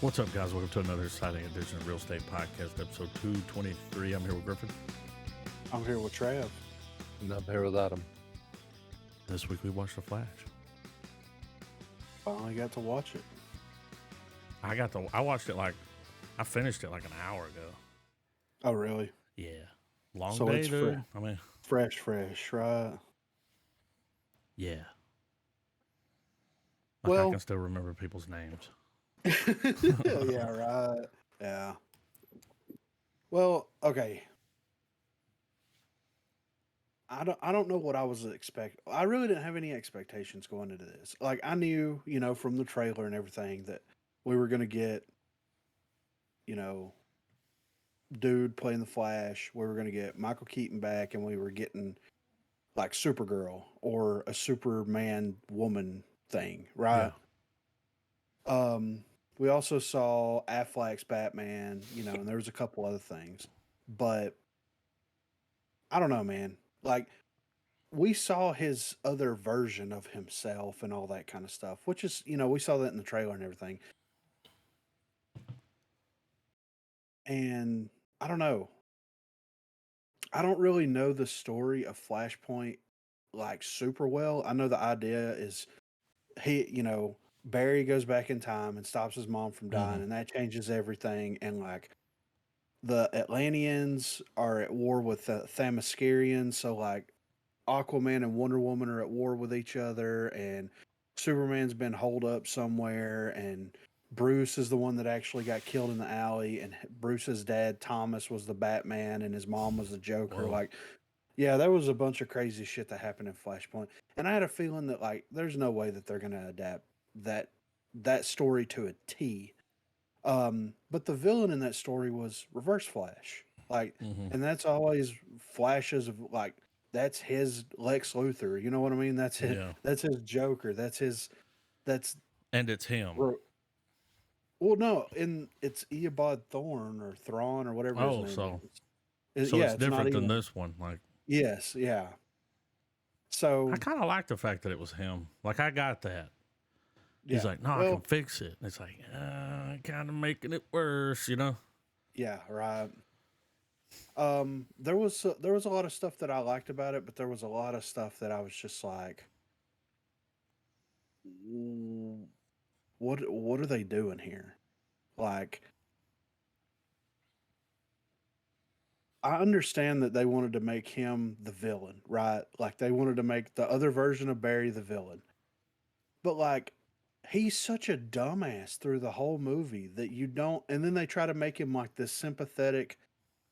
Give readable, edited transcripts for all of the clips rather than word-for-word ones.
What's up, guys? Welcome to another exciting edition of Real Estate Podcast, episode 223. I'm here with Griffin. I'm here with Trav. And I'm here without him. This week we watched The Flash. Finally got to watch it. I watched it I finished it like an hour ago. Oh, really? Yeah. Long So day, it's dude. I mean, fresh, right? yeah. Well- I can still remember people's names. Yeah, right. Yeah. Well, okay. I don't know what I was expecting. I really didn't have any expectations going into this. Like, I knew, from the trailer and everything that we were going to get, dude playing the Flash. We were going to get Michael Keaton back, and we were getting like Supergirl or a Superman woman thing, right? We also saw Affleck's Batman, and there was a couple other things. But I don't know, man. Like, we saw his other version of himself and all that kind of stuff, which is, we saw that in the trailer and everything. And I don't know. I don't really know the story of Flashpoint like super well. I know the idea is Barry goes back in time and stops his mom from dying, and that changes everything. And like the Atlanteans are at war with the Themyscirians, so like Aquaman and Wonder Woman are at war with each other, and Superman's been holed up somewhere, and Bruce is the one that actually got killed in the alley, and Bruce's dad Thomas was the Batman, and his mom was the Joker. Whoa. Like, yeah, there was a bunch of crazy shit that happened in Flashpoint, and I had a feeling that like there's no way that they're gonna adapt that story to a T. But the villain in that story was Reverse Flash, like, and that's always flashes of like that's his Lex Luthor. You know what I mean? That's his. Yeah. That's his Joker. That's his. That's And it's him. well, no, it's Eobard Thorn or Thrawn or whatever his name is. So It's it's not different than even- this one. Like, Yes, yeah. So I kind of like the fact that it was him. Like, I got that. He's yeah. like, no, I can fix it. And it's like, kind of making it worse, Yeah, right. There was a lot of stuff that I liked about it, but there was a lot of stuff that I was just like, what are they doing here? Like, I understand that they wanted to make him the villain, right? Like they wanted to make the other version of Barry the villain. But like he's such a dumbass through the whole movie that you don't, and then they try to make him like this sympathetic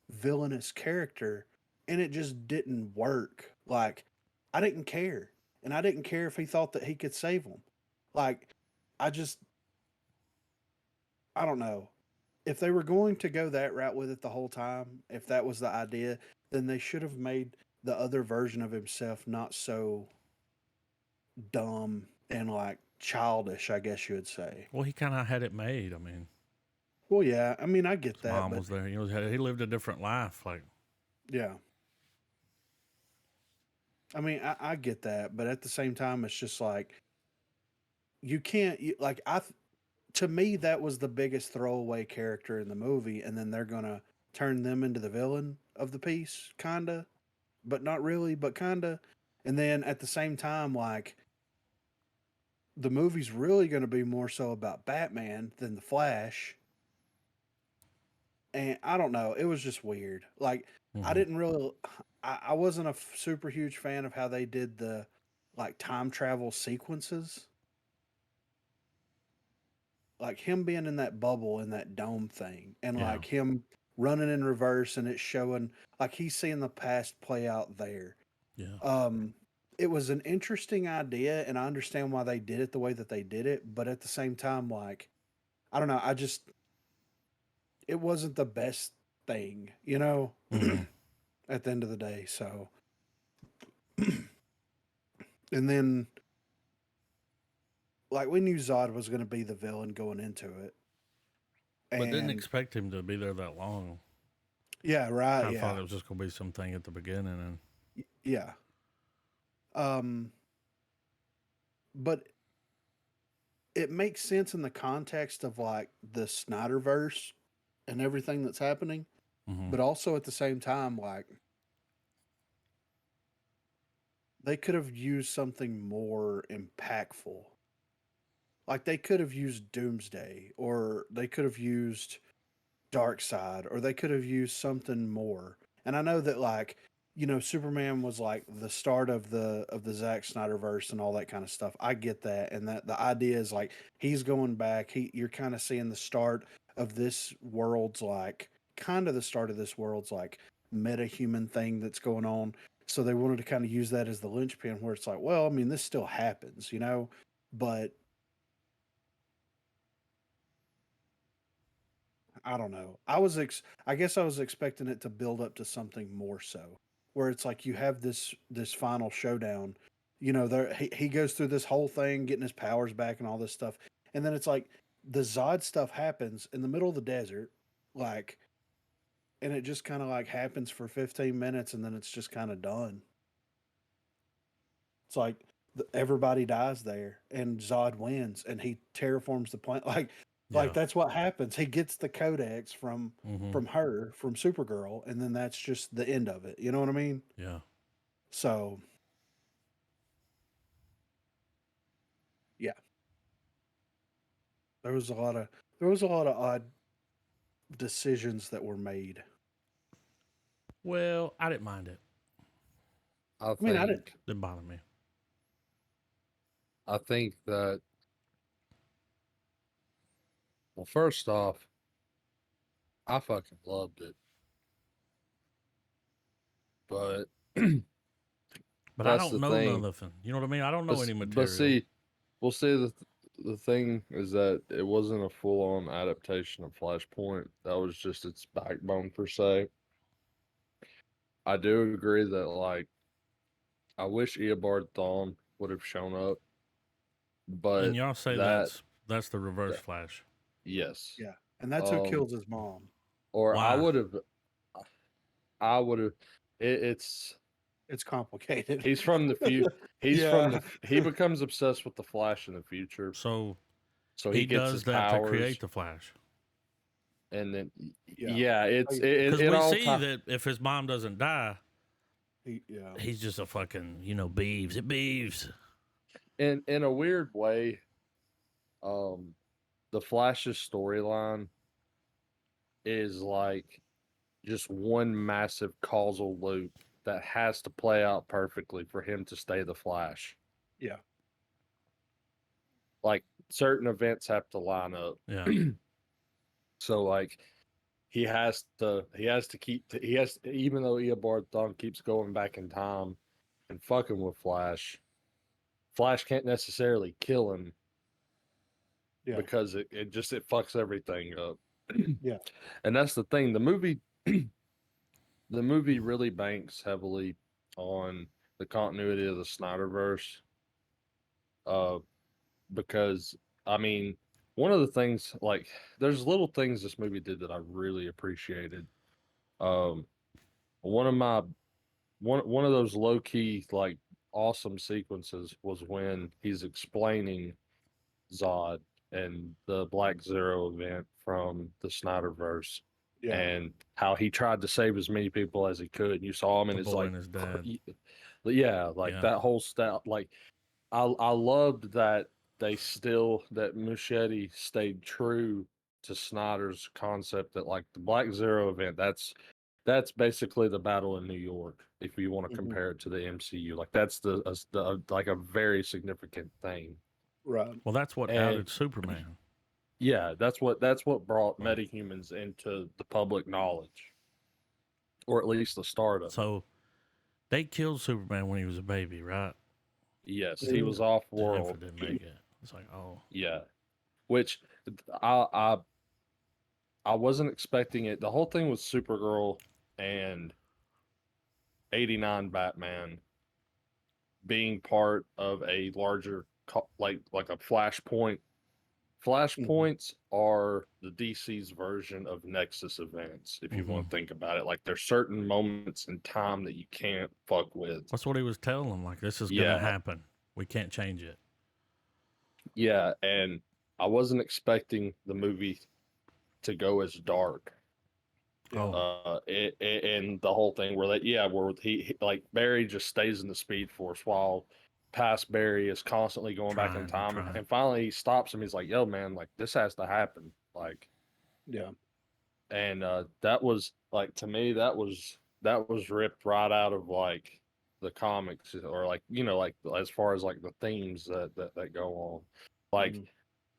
villainous character, and it just didn't work. Like, I didn't care, and I didn't care if he thought that he could save him. Like, I don't know. If they were going to go that route with it the whole time, if that was the idea, then they should have made the other version of himself not so dumb and like childish, I guess you would say. Well, he kind of had it made. I mean, Well, yeah, I mean, I get that. mom was there. He lived a different life. Like, Yeah. I mean, I get that, but at the same time, it's just like you can't to me that was the biggest throwaway character in the movie, and then they're gonna turn them into the villain of the piece, kinda, but not really, but kinda. And then at the same time, like the movie's really gonna be more so about Batman than the Flash. And I don't know, it was just weird. Like I didn't really, I wasn't a super huge fan of how they did the like time travel sequences. Like him being in that bubble in that dome thing, and Yeah. like him running in reverse, and it's showing like he's seeing the past play out there. yeah. It was an interesting idea, and I understand why they did it the way that they did it, but at the same time, like I don't know, it wasn't the best thing, at the end of the day. So, and then like we knew Zod was going to be the villain going into it, But didn't and expect him to be there that long. yeah, right, I yeah. thought it was just going to be something at the beginning. And Yeah. But it makes sense in the context of like the Snyderverse and everything that's happening, Mm-hmm. but also at the same time, like they could have used something more impactful. Like they could have used Doomsday, or they could have used Darkseid, or they could have used something more. And I know that like, Superman was like the start of the Zack Snyderverse and all that kind of stuff. I get that, and that the idea is like he's going back. You're kind of seeing the start of this world's like kind of the start of this world's like meta human thing that's going on. So they wanted to kind of use that as the linchpin, where it's like, well, I mean, this still happens, but I don't know. I guess I was expecting it to build up to something more so, where it's like you have this final showdown. There he goes through this whole thing, getting his powers back and all this stuff, and then it's like the Zod stuff happens in the middle of the desert, like, and it just kind of like happens for 15 minutes, and then it's just kind of done. It's like everybody dies there, and Zod wins, and he terraforms the planet. Like Yeah. that's what happens. He gets the codex from Mm-hmm. from her, from Supergirl, and then that's just the end of it. You know what I mean? Yeah. So yeah, there was a lot of odd decisions that were made. Well, I didn't mind it. I I mean, I didn't. think Didn't bother me. I think that, well, first off, I fucking loved it. But But I that's don't the know thing. nothing. You know what I mean? I don't know But, any but material. see, we'll see the thing is that it wasn't a full on adaptation of Flashpoint. That was just its backbone per se. I do agree that like I wish Eobard Thawne would have shown up, but And y'all say that, that's the reverse that Flash. yes. Yeah, and that's who Um kills his mom. or Why? I would have it's It's complicated. he's from the few Yeah. he becomes obsessed with the Flash in the future. So So he he gets does his that to powers create the Flash. and then Yeah. yeah, Like, Because it we all see that if his mom doesn't die, yeah. he's just a fucking, Beeves. It Beeves. in a weird way, the Flash's storyline is like just one massive causal loop that has to play out perfectly for him to stay the Flash. Yeah. Like certain events have to line up. Yeah. So like he has to even though Eobard Thawne keeps going back in time and fucking with Flash can't necessarily kill him Yeah. because it fucks everything up. Yeah. And that's the thing. The movie really banks heavily on the continuity of the Snyderverse. Because I mean, one of the things like there's little things this movie did that I really appreciated. Um, one of my one of those low key like awesome sequences was when he's explaining Zod and the Black Zero event from the Snyderverse Yeah. and how he tried to save as many people as he could. You saw him and The it's boy like and his dad. yeah, like Yeah. that whole style. Like I loved that that Muschietti stayed true to Snyder's concept that like the Black Zero event, that's basically the battle in New York. If you want to Mhm. compare it to the MCU, like that's the like a very significant thing. Right. Well, that's what And outed Superman. yeah, that's what brought Right. metahumans into the public knowledge, or at least the start of it. So they killed Superman when he was a baby, right? Yes, Yeah. he was off Jennifer world. didn't make it. It's like, oh. Yeah, which I I wasn't expecting it. The whole thing with Supergirl and 89 Batman being part of a larger like a Flashpoint. Flashpoints are the DC's version of Nexus events, if you want to think about it. Like there's certain moments in time that you can't fuck with. That's what he was telling them. Like, this is going to Yeah. happen. We can't change it. Yeah, and I wasn't expecting the movie to go as dark. Yeah. Oh, And the whole thing where where like Barry just stays in the Speed Force while past Barry is constantly going back in trying and time, trying. and finally he stops him. He's like, "Yo, man, like this has to happen." Like, Yeah. and that was like to me that was ripped right out of like the comics, or like like as far as like the themes that go on, like Mhm.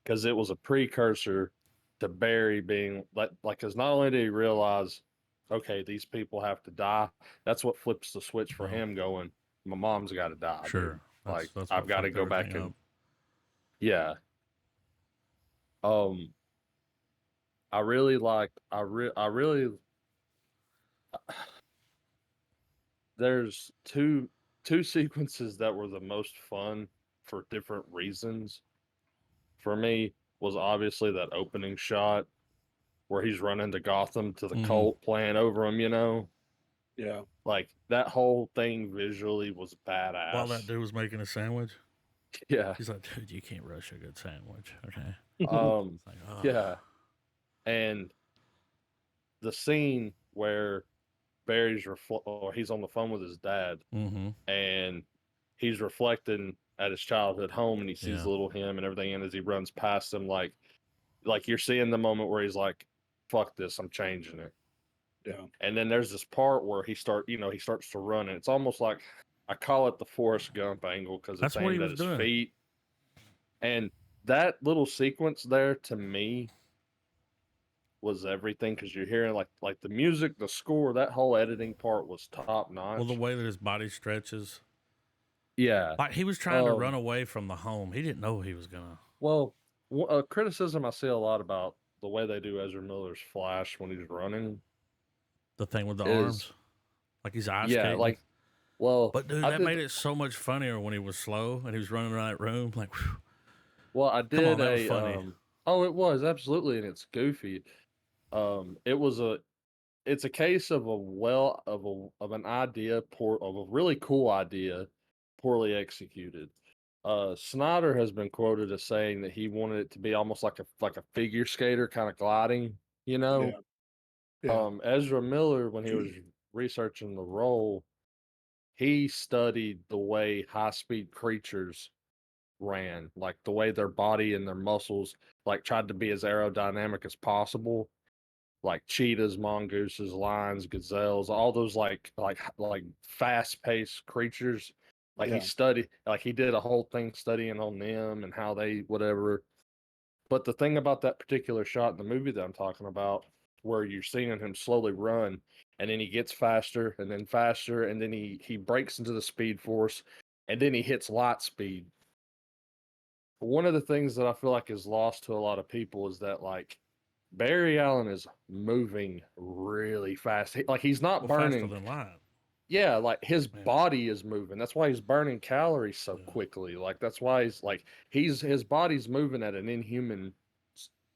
because it was a precursor to Barry being like because not only did he realize, okay, these people have to die, that's what flips the switch for Oh, him going, my mom's got to die, dude. sure. Like That's I've what got to fucked go back everything and up. yeah. Um, I really liked. I really. There's two sequences that were the most fun for different reasons. For me, was obviously that opening shot where he's running to Gotham to the Mhm. cult playing over him. Yeah. Like that whole thing visually was While that badass. dude was making a sandwich, Yeah. he's like, "Dude, you can't rush a good sandwich." Okay. Um. It's like, oh, Yeah. And the scene where or he's on the phone with his dad mm-hmm. and he's reflecting at his childhood home and he sees Yeah. little him and everything, and as he runs past him, like you're seeing the moment where he's like, fuck this, I'm changing it. Yeah. And then there's this part where he starts to run, and it's almost like, I call it the Forrest Gump angle because it's That's what he aimed at was his doing. feet. And that little sequence there to me was everything, because you're hearing like the music, the score, that whole editing part was top Well, the notch. way that his body stretches, Yeah. like he was trying to run away from the home. He didn't know he was gonna. Well, a criticism I see a lot about the way they do Ezra Miller's Flash when he's running The thing with the is, arms, like he's ice yeah, skating. well, But dude, I that did, made it so much funnier when he was slow and he was running around that room. Like, whew, well, I come on, did that was funny. oh, it was absolutely, and it's goofy. It was it's a case of of an idea of a really cool idea poorly executed. Snyder has been quoted as saying that he wanted it to be almost like a figure skater kind of gliding, you know. Yeah. Yeah. Ezra Miller, when he was researching the role, he studied the way high speed creatures ran, like the way their body and their muscles like tried to be as aerodynamic as possible, like cheetahs, mongooses, lions, gazelles, all those like fast paced creatures. Like Yeah. he did a whole thing studying on them and how they whatever. But the thing about that particular shot in the movie that I'm talking about, where you're seeing him slowly run, and then he gets faster, and then he breaks into the Speed Force, and then he hits light speed. One of the things that I feel like is lost to a lot of people is that like Barry Allen is moving really fast. He's not Well, faster burning. than light. Yeah, like his Yeah. body is moving. That's why he's burning calories so Yeah. quickly. Like that's why he's his body's moving at an inhuman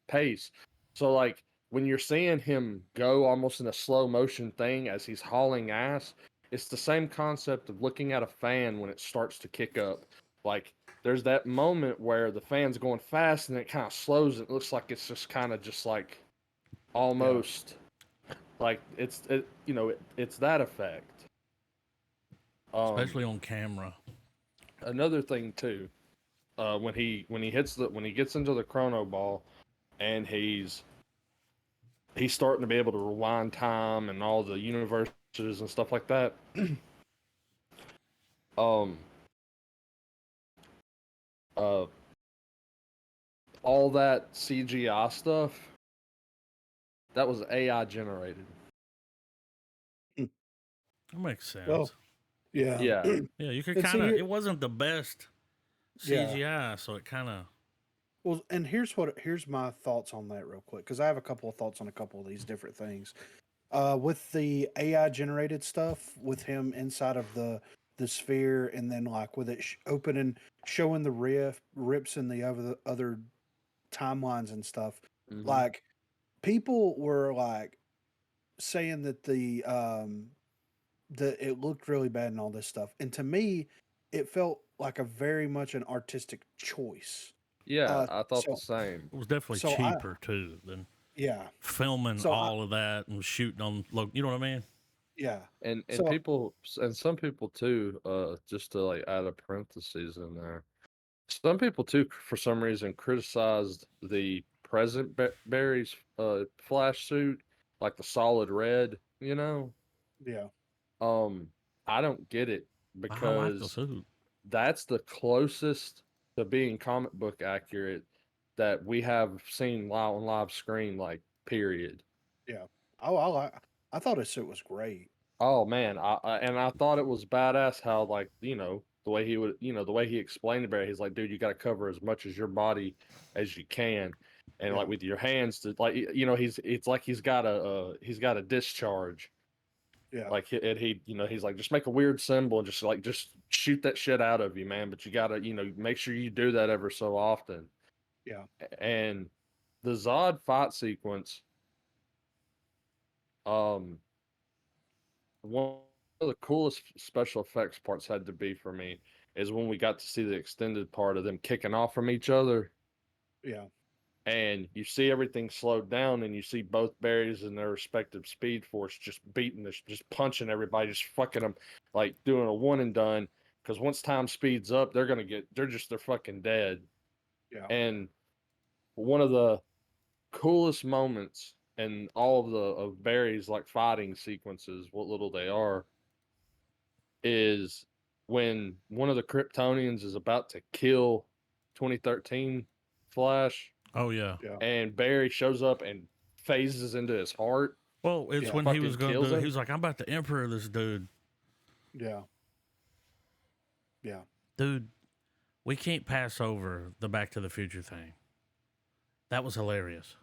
pace. So like when you're seeing him go almost in a slow motion thing as he's hauling ass, it's the same concept of looking at a fan when it starts to kick up. Like there's that moment where the fan's going fast and it kind of slows. It looks like it's just kind of just like Yeah. almost like it's that effect. Especially on camera. Another thing too, when he gets into the chrono ball and he's starting to be able to rewind time and all the universes and stuff like that. um uh all that CGI stuff, that was AI generated. That makes Well, sense. yeah. Yeah. Yeah, you could And see kind of. here, It wasn't the best yeah. CGI, so it kind of. Well, and here's my thoughts on that real quick because I have a couple of thoughts on a couple of these different things. With the AI generated stuff, with him inside of the sphere, and then like with it opening, showing the rips in the other timelines and stuff. Hmm. Like people were like saying that that it looked really bad and all this stuff, and to me, it felt like a very much an artistic choice Yeah, I thought the So same. It was definitely so cheaper too than yeah. filming So I all of that and shooting on. You know what I mean? yeah. And So people and some people too, just to like add a parenthesis in there. Some people too, for some reason, criticized the present Barry's flash suit, like the solid red. yeah. Um, I don't get it I like the because suit. that's the closest to being comic book accurate that we have seen live on live screen, like period. Yeah. Oh, I thought his suit was great. Oh man, I thought it was badass how like the way he would the way he explained it. He's like, dude, you got to cover as much as your body as you can, and Yeah. like with your hands to like it's like he's got a discharge. Yeah. Like he's like, just make a weird symbol and just shoot that shit out of you, man. But you gotta make sure you do that ever so often. Yeah. And the Zod fight sequence, um, one of the coolest special effects parts had to be for me is when we got to see the extended part of them kicking off from each other, Yeah. and you see everything slowed down, and you see both Barrys and their respective speed force just beating this, just punching everybody, just fucking them, like doing a one and done. Because once time speeds up, they're fucking dead. Yeah. And one of the coolest moments in all of Barry's like fighting sequences, what little they are, is when one of the Kryptonians is about to kill 2013 Flash, Oh yeah. Yeah. and Barry shows up and phases into his heart, Well, it's Yeah. when he was fucking going to kills do it. He him. was like, "I'm about to emperor this dude, Yeah. Yeah. dude. We can't pass over the Back to the Future thing. That was hilarious.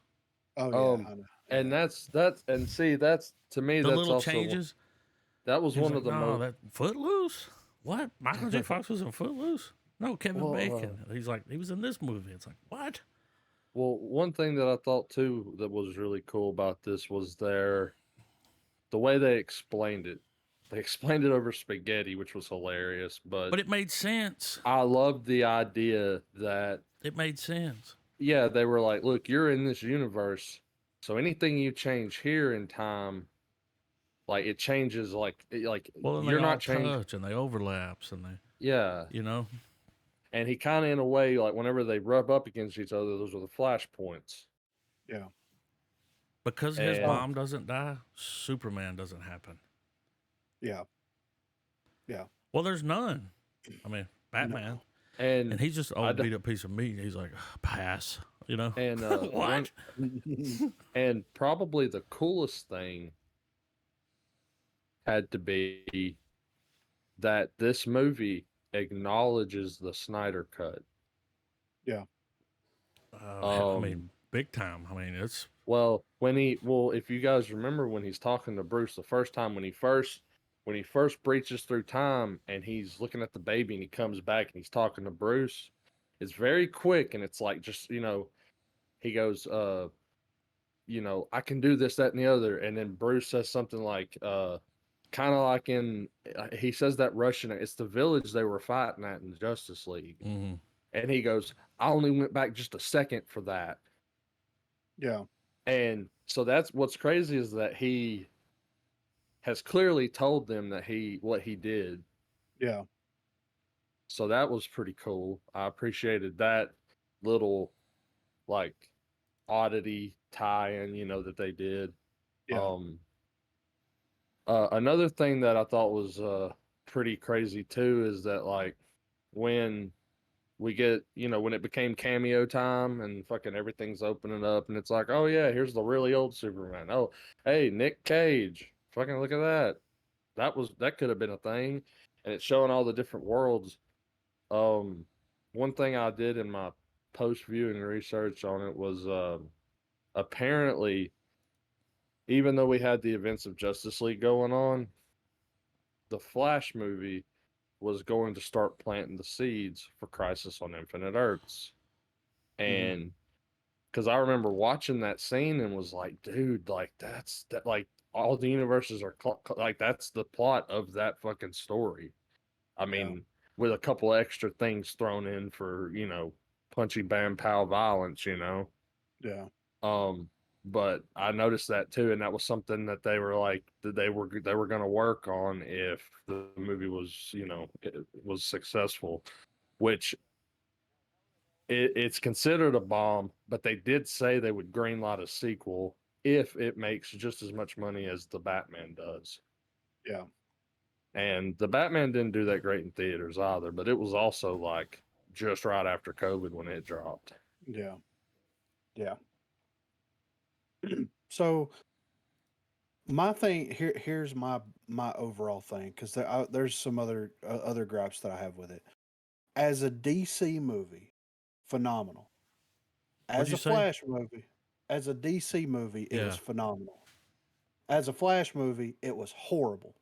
Oh yeah. Um, I know. and Yeah. that's and see, that's to me, The that's little also changes. that was He was one like, of the "No, most that Footloose. What? Michael J. Fox was in Footloose? No, Kevin well, Bacon. He's like, he was in this movie. It's like, what? well, one thing that I thought too that was really cool about this was the way they explained it. They explained it over spaghetti, which was hilarious, but But it made sense. I loved the idea that, It made sense. yeah, they were like, look, you're in this universe, so anything you change here in time, like it changes, like Well, and they you're all not changed. touch and they overlaps and they, Yeah, you know, and he kind of in a way, like whenever they rub up against each other, those are the flashpoints. Yeah. because his And mom doesn't die, Superman doesn't happen. Yeah. Yeah. Well, there's none. I mean, No. Batman, and and he's just I old d- beat up piece of meat. He's like, pass. You know, and what? and probably the coolest thing had to be that this movie acknowledges the Snyder cut. Yeah. I mean, big time. I mean, it's Well, if you guys remember when he's talking to Bruce the first time, when he first breaches through time and he's looking at the baby and he comes back and he's talking to Bruce, it's very quick and it's like just he goes, I can do this, that, and the other, and then Bruce says something like, kind of like he says that Russian, it's the village they were fighting at in Justice League, mhm. and he goes, I only went back just a second for that. Yeah. And so that's what's crazy is that he has clearly told them that what he did. Yeah. So that was pretty cool. I appreciated that little like oddity tie-in, that they did. Yeah. Another thing that I thought was pretty crazy too is that like when we get, when it became cameo time and fucking everything's opening up and it's like, oh yeah, here's the really old Superman. Oh, hey, Nick Cage. Fucking look at that. That could have been a thing. And it's showing all the different worlds. One thing I did in my post viewing research on it was apparently, even though we had the events of Justice League going on, the Flash movie was going to start planting the seeds for Crisis on Infinite Earths. Mhm. And because I remember watching that scene and was like, dude, like like all the universes are like that's the plot of that fucking story. I Yeah. mean, with a couple extra things thrown in for punchy bam pow violence, Yeah. But I noticed that too, and that was something that they were like that they were going to work on if the movie was, it was successful, which it's considered a bomb, but they did say they would greenlight a sequel if it makes just as much money as the Batman does. Yeah. And the Batman didn't do that great in theaters either, but it was also like just right after COVID when it dropped. Yeah. Yeah. So my thing here's my overall thing, because there's some other gripes that I have with it. As a DC movie, phenomenal. What'd As you a say? Flash movie, as a DC movie, it was Yeah. phenomenal. As a Flash movie, it was horrible,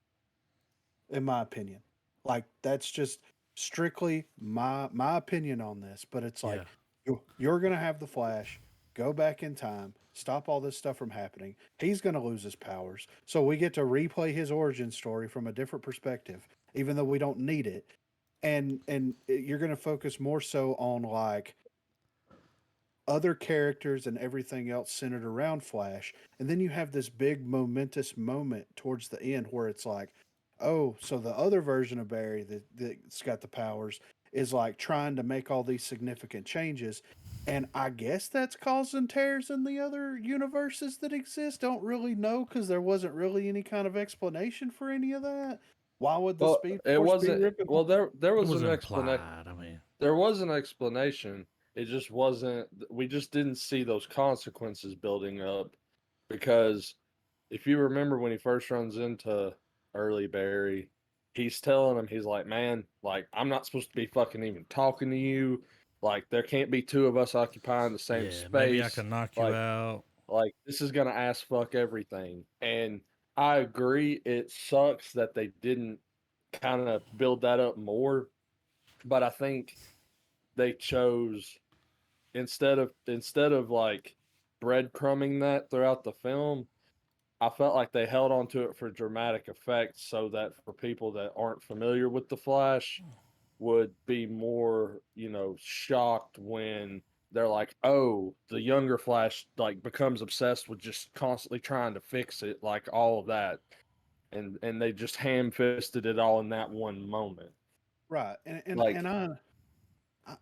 in my opinion. Like, that's just strictly my opinion on this. But it's like Yeah. you're gonna have the Flash go back in time, stop all this stuff from happening. He's gonna lose his powers, so we get to replay his origin story from a different perspective, even though we don't need it. You're gonna focus more so on like other characters and everything else centered around Flash. And then you have this big momentous moment towards the end where it's like, oh, so the other version of Barry that's got the powers is like trying to make all these significant changes. And I guess that's causing tears in the other universes that exist. Don't really know, because there wasn't really any kind of explanation for any of that. Why would the Well, Speed it Force be wasn't. ripping? Well, there It was was an explanation. implied. I mean, There was an explanation. It just wasn't. We just didn't see those consequences building up, because if you remember when he first runs into early Barry, he's telling him, he's like, "Man, like I'm not supposed to be fucking even talking to you. Like there can't be two of us occupying the same yeah, maybe I space. can knock you Like out. this is gonna ass fuck everything." And I agree, it sucks that they didn't kind of build that up more, but I think they chose, instead of like breadcrumbing that throughout the film, I felt like they held on to it for dramatic effect so that for people that aren't familiar with the Flash would be more, shocked when they're like, "Oh, the younger Flash like becomes obsessed with just constantly trying to fix it, like all of that." And they just ham-fisted it all in that one moment. Right. And Like, I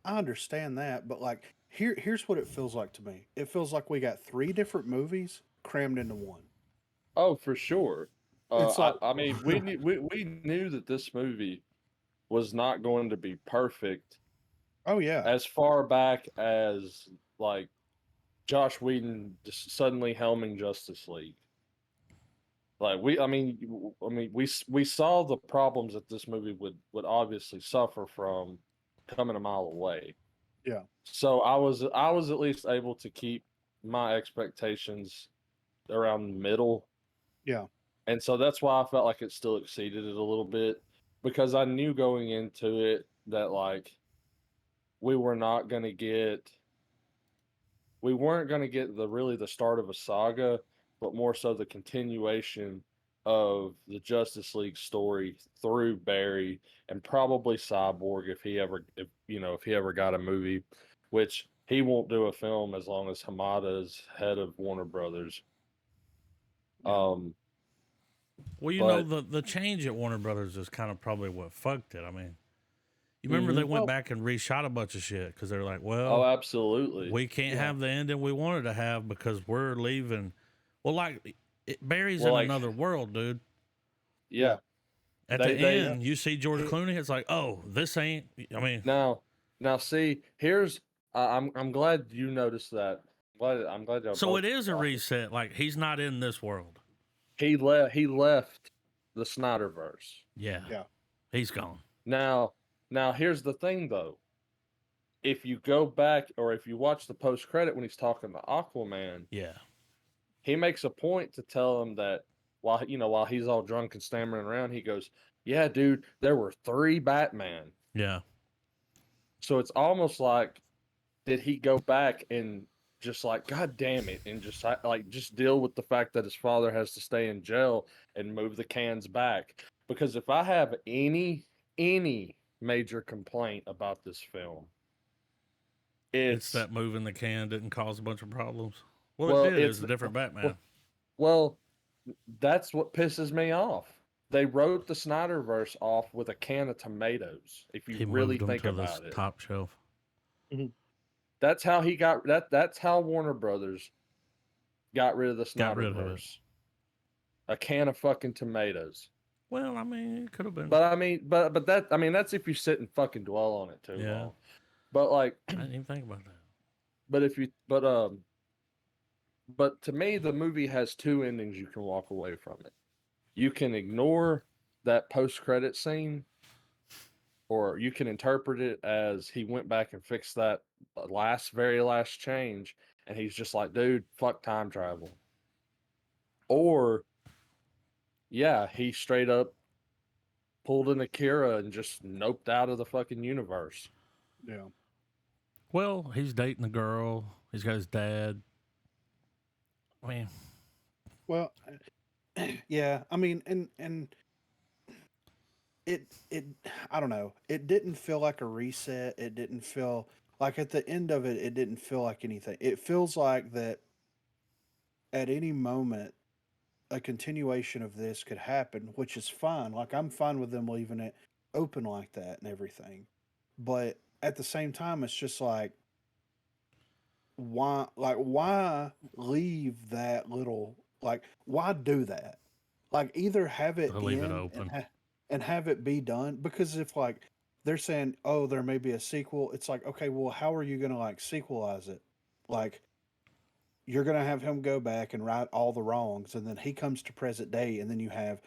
understand that, but like here's what it feels like to me. It feels like we got three different movies crammed into one. oh, for sure. It's like I mean, we knew that this movie was not going to be perfect oh yeah. as far back as like Josh Whedon just suddenly helming Justice League. Like we saw the problems that this movie would obviously suffer from coming a mile away. Yeah. So I was at least able to keep my expectations around the middle. Yeah. And so that's why I felt like it still exceeded it a little bit, because I knew going into it that like we were not going to get we weren't going to get the start of a saga, but more so the continuation of the Justice League story through Barry and probably Cyborg if he ever got a movie, which he won't do a film as long as Hamada is head of Warner Brothers. Um, Well, but the change at Warner Brothers is kind of probably what fucked it. I mean, you remember they mhm. went Well, back and reshot a bunch of shit because they're like, Oh, well, absolutely. we can't yeah. have the ending we wanted to have because we're leaving. Well, like Barry's Well, in like, another world, dude. yeah, Yeah. At the they Yeah. end, you see George He, Clooney. It's like, oh, this ain't. I mean, now see, here's I'm glad you noticed that. I'm glad y'all so both it is a caught it. reset. Like he's not in this world. He left the Snyderverse. Yeah, yeah. he's gone. Now here's the thing though. If you go back or if you watch the post credit when he's talking to Aquaman, Yeah, he makes a point to tell him that while he's all drunk and stammering around, he goes, "Yeah, dude, there were 3 Batman." yeah. So it's almost like, did he go back and just like, God damn it, and just deal with the fact that his father has to stay in jail and move the cans back? Because if I have any major complaint about this film, It's that moving the can didn't cause a bunch of problems. Well, well, it did. it's It's a different Batman. well, that's what pisses me off. They wrote the Snyderverse off with a can of tomatoes. If you He really moved them think to the about it, top shelf. that's how he got that. That's how Warner Brothers got rid of the Got rid of it. Snyderverse. A can of fucking tomatoes. Well, I mean, it could have been. But I mean, but that I mean, that's if you sit and fucking dwell on it too Yeah. long. But like, I didn't even think about that. but if you, but to me, the movie has two endings you can walk away from it. You can ignore that post-credit scene, or you can interpret it as he went back and fixed that very last change, and he's just like, dude, fuck time travel. Or, yeah, he straight up pulled an Akira and just noped out of the fucking universe. Yeah. Well, he's dating a girl. He's got his dad. I mean, Well, yeah. I mean, and it I don't know. It didn't feel like a reset. It didn't feel like at the end of it. It didn't feel like anything. It feels like that at any moment a continuation of this could happen, which is fine. Like I'm fine with them leaving it open like that and everything. But at the same time, it's just why leave that little why do that? Like either have it to leave it end open. and have it be done, because if like they're saying, oh, there may be a sequel, it's like, okay, well, how are you gonna like sequelize it? Like you're gonna have him go back and right all the wrongs, and then he comes to present day, and then you have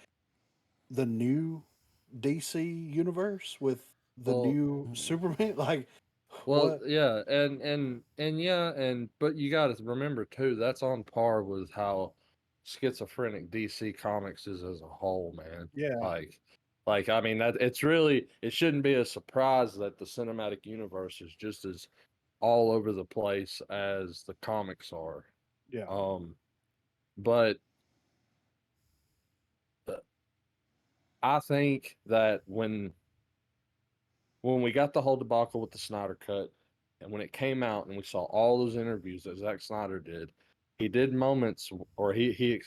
the new DC universe with the Well, new Superman. Like well, what? yeah, and yeah, and but you got to remember too, that's on par with how schizophrenic DC Comics is as a whole, man. Yeah, Like I mean that it's really it shouldn't be a surprise that the cinematic universe is just as all over the place as the comics are. yeah, But uh, I think that when we got the whole debacle with the Snyder Cut, and when it came out and we saw all those interviews that Zack Snyder did, he did moments, or he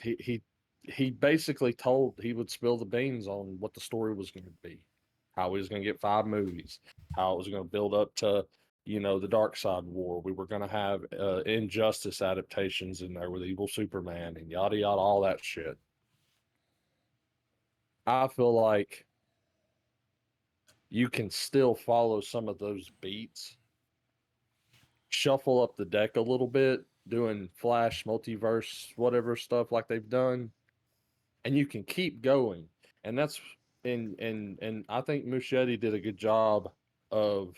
basically told he would spill the beans on what the story was going to be, how he was going to get 5 movies, how it was going to build up to the Dark Side War. We were going to have Injustice adaptations in there with Evil Superman and yada yada, all that shit. I feel like you can still follow some of those beats, shuffle up the deck a little bit, doing Flash multiverse, whatever stuff like they've done, and you can keep going. And that's and I think Muschietti did a good job of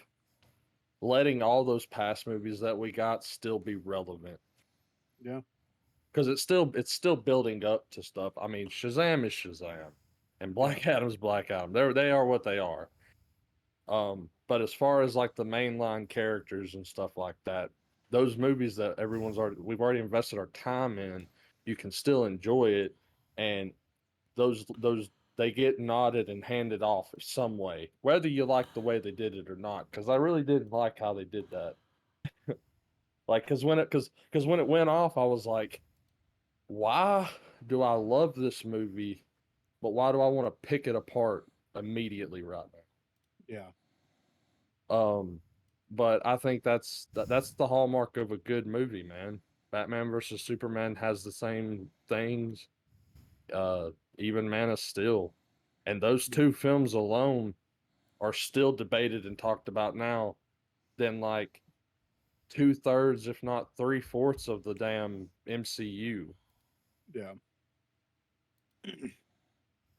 letting all those past movies that we got still be relevant. yeah, Because it's still building up to stuff. I mean, Shazam is Shazam, and Black Adam's Black Adam. They are what they are. But as far as like the mainline characters and stuff like that, those movies that we've already invested our time in, you can still enjoy it, and those they get nodded and handed off some way, whether you like the way they did it or not. Because I really didn't like how they did that. Like, because when it went off, I was like, why do I love this movie, but why do I want to pick it apart immediately right now? yeah, Um, but I think that's the hallmark of a good movie, man. Batman versus Superman has the same things. Even Man of Steel, and those two films alone are still debated and talked about now than like 2/3, if not 3/4 of the damn MCU. yeah,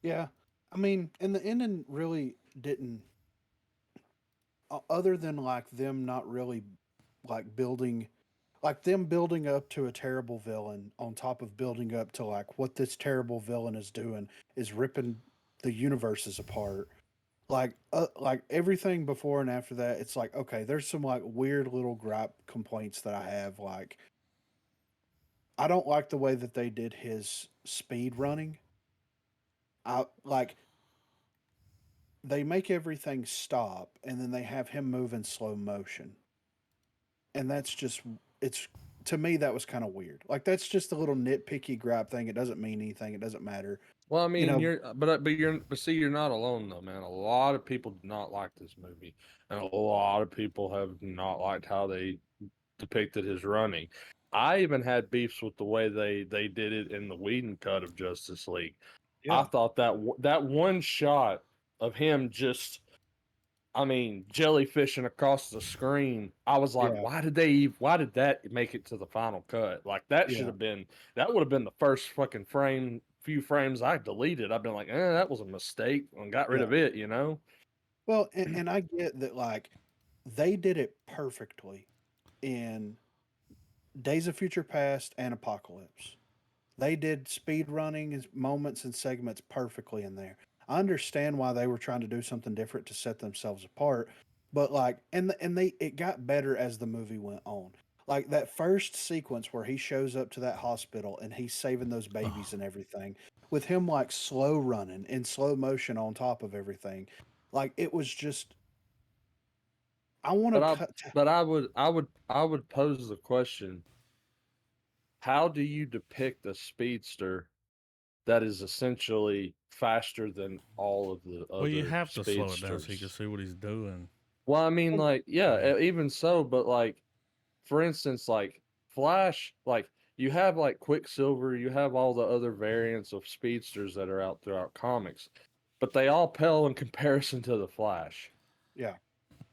yeah. I mean, and the ending really didn't, other than like them not really like building, like them building up to a terrible villain on top of building up to like what this terrible villain is doing is ripping the universes apart. Like everything before and after that, it's like, okay, there's some like weird little gripe complaints that I have. Like I don't like the way that they did his speed running. I like they make everything stop and then they have him move in slow motion. and that's just it's to me that was kind of weird. Like that's just a little nitpicky gripe thing. It doesn't mean anything. It doesn't matter. Well, I You mean, know, but see, you're not alone though, man. A lot of people do not like this movie, and a lot of people have not liked how they depicted his running. I even had beefs with the way they did it in the Whedon cut of Justice League. I yeah, thought that that one shot of him just, I mean, jellyfishing across the screen. I was like, yeah, why did that make it to the final cut? Like that should yeah. have been, that would have been the first fucking few frames I deleted. I've been like, that was a mistake and got rid Yeah. of it, you know? Well, and I get that like they did it perfectly in Days of Future Past and Apocalypse. They did speed running moments and segments perfectly in there. I understand why they were trying to do something different to set themselves apart, but like and they it got better as the movie went on. Like that first sequence where he shows up to that hospital and he's saving those babies Oh, and everything with him like slow running in slow motion on top of everything. Like it was just I want to But I, cut I would pose the question: how do you depict a speedster that is essentially faster than all of the well, you other have to slow it down so you can speedsters? see what he's doing. Well, I mean, like, yeah, Right. even so, but like, for instance, like Flash, like you have like Quicksilver, you have all the other variants of speedsters that are out throughout comics, but they all pale in comparison to the Flash. yeah.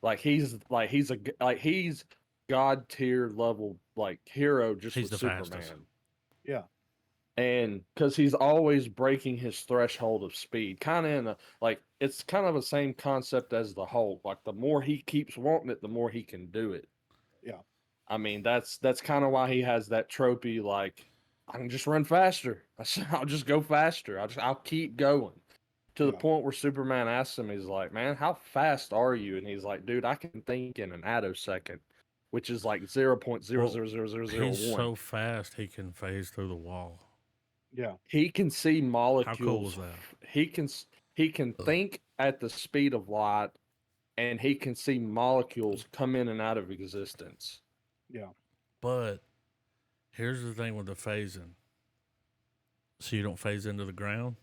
Like he's god tier level like hero just He's with the fastest. Superman. Yeah. And because he's always breaking his threshold of speed, kind of in a like it's kind of the same concept as the Hulk. Like the more he keeps wanting it, the more he can do it. Yeah. I mean, that's kind of why he has that tropey. Like I can just run faster. I'll just go faster. I'll keep going to the Yeah. point where Superman asks him, he's like, "Man, how fast are you?" And he's like, "Dude, I can think in an attosecond, which is like zero point zero Well, zero zero zero zero he's one. so fast he can phase through the wall. Yeah. He can see How cool was molecules. that? He can think at the speed of light, and he can see molecules come in and out of existence. Yeah. But here's the thing with the phasing. So you don't phase into the ground.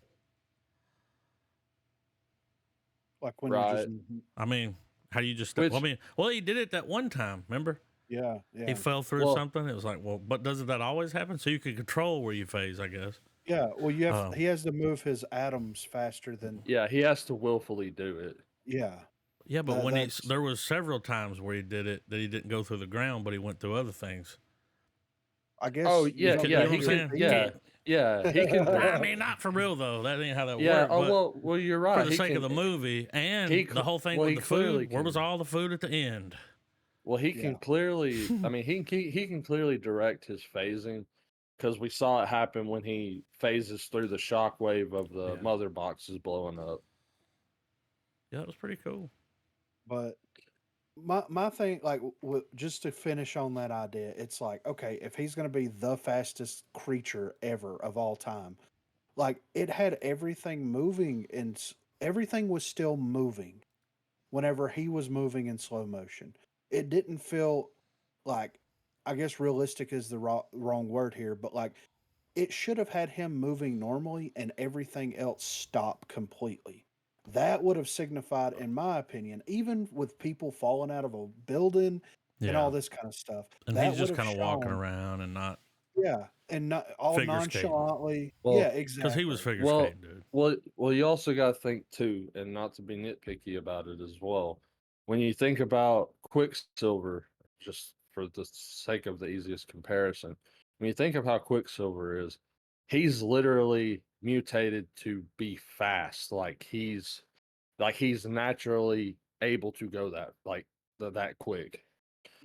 Like when you're just Right. I mean, how do you just? Well, I Which, mean, well, he did it that one time. Remember, yeah, he yeah. fell through well, something. It was like, well, but doesn't that always happen? So you can control where you phase, I guess. Yeah, well, Um, he has to move his atoms faster than yeah, he has to willfully do it. yeah. yeah, but That when that's there was several times where he did it that he didn't go through the ground, but he went through other things. I Oh guess He yeah, could, you yeah, know what he I'm can, saying? He yeah, can't. yeah, he can. I mean, not for real though. That ain't how that Yeah. worked. Oh But well, you're for right. the He sake of can. the movie He and the whole thing well, with he the clearly food, where was can. all the food at the end? Well, he can yeah. clearly. I mean, he can clearly direct his phasing because we saw it happen when he phases through the shockwave of the Yeah, mother boxes blowing up. yeah, that was pretty cool. But my thing, like, just to finish on that idea, it's like, okay, if he's going to be the fastest creature ever of all time, like, it had everything moving and everything was still moving whenever he was moving in slow motion. It didn't feel like, I guess realistic is the wrong word here, but like, it should have had him moving normally and everything else stop completely. That would have signified, in my opinion, even with people falling out of a building and all Yeah, this kind of stuff, and that he's would just have kind of walking shown, around and not yeah, and not all figure skating nonchalantly. Yeah, Well, because he was exactly. figure well, skating, dude. well. You also got to think too, and not to be nitpicky about it as well. When you think about Quicksilver, just for the sake of the easiest comparison, when you think of how Quicksilver is, he's literally mutated to be fast. Like he's naturally able to go that that quick.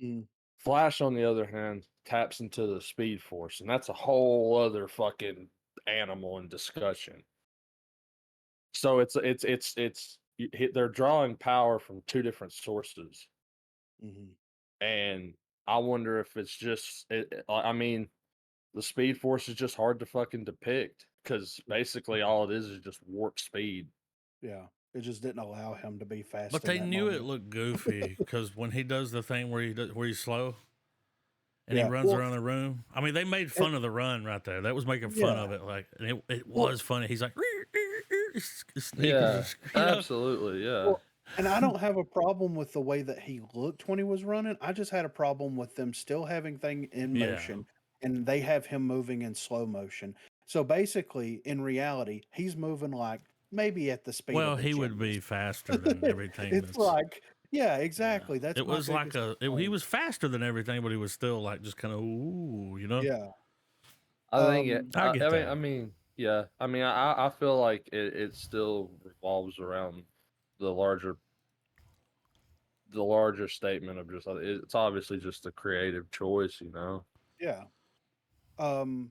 Mm, Flash, on the other hand, taps into the Speed Force, and that's a whole other fucking animal in discussion. So they're drawing power from two different sources, mhm. and I wonder if it's just. I mean, the Speed Force is just hard to fucking depict because basically all it is just warp speed. Yeah, it just didn't allow him to be fast But in they that knew it moment. looked goofy because when he does the thing where where he's slow, and he Yeah. runs Well, around the room. I mean, they made and fun of the run right there. That was making fun yeah. of it, like, and it Well, was funny. He's like, sneaking, Yeah, you know. absolutely. Yeah. well, and I don't have a problem with the way that he looked when he was running. I just had a problem with them still having thing in Yeah. motion and they have him moving in slow motion. So basically, in reality, he's moving like maybe at the speed Well, of a he would be gymnast. faster than everything It's that's. like, yeah, Yeah. exactly. That's It my was like biggest he complaint. was faster than everything, but he was still like just kind of ooh, you know. Yeah. I think it. Um, I get I that. mean, yeah. I mean, I feel like it still revolves around the larger statement of just it's obviously just a creative choice, you know. yeah. Um,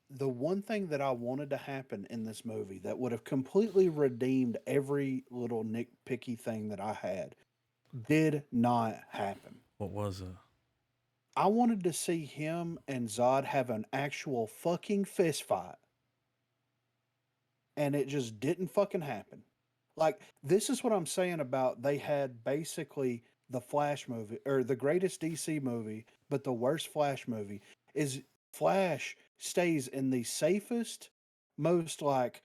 the one thing that I wanted to happen in this movie that would have completely redeemed every little nitpicky thing that I had did not happen. What was it? I wanted to see him and Zod have an actual fucking fist fight, and it just didn't fucking happen. Like, this is what I'm saying about they had basically the Flash movie or the greatest DC movie, but the worst Flash movie is Flash stays in the safest, most like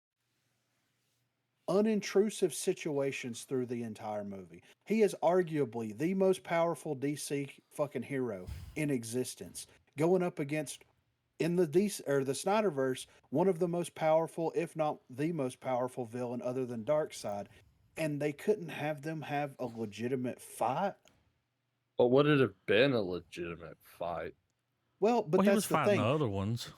unintrusive situations through the entire movie. He is arguably the most powerful DC fucking hero in existence, going up against in the DC or the Snyderverse, one of the most powerful, if not the most powerful villain other than Darkseid, and they couldn't have them have a legitimate fight. But would it have been a legitimate fight? Well, Well, but he was that's the fighting the thing. other ones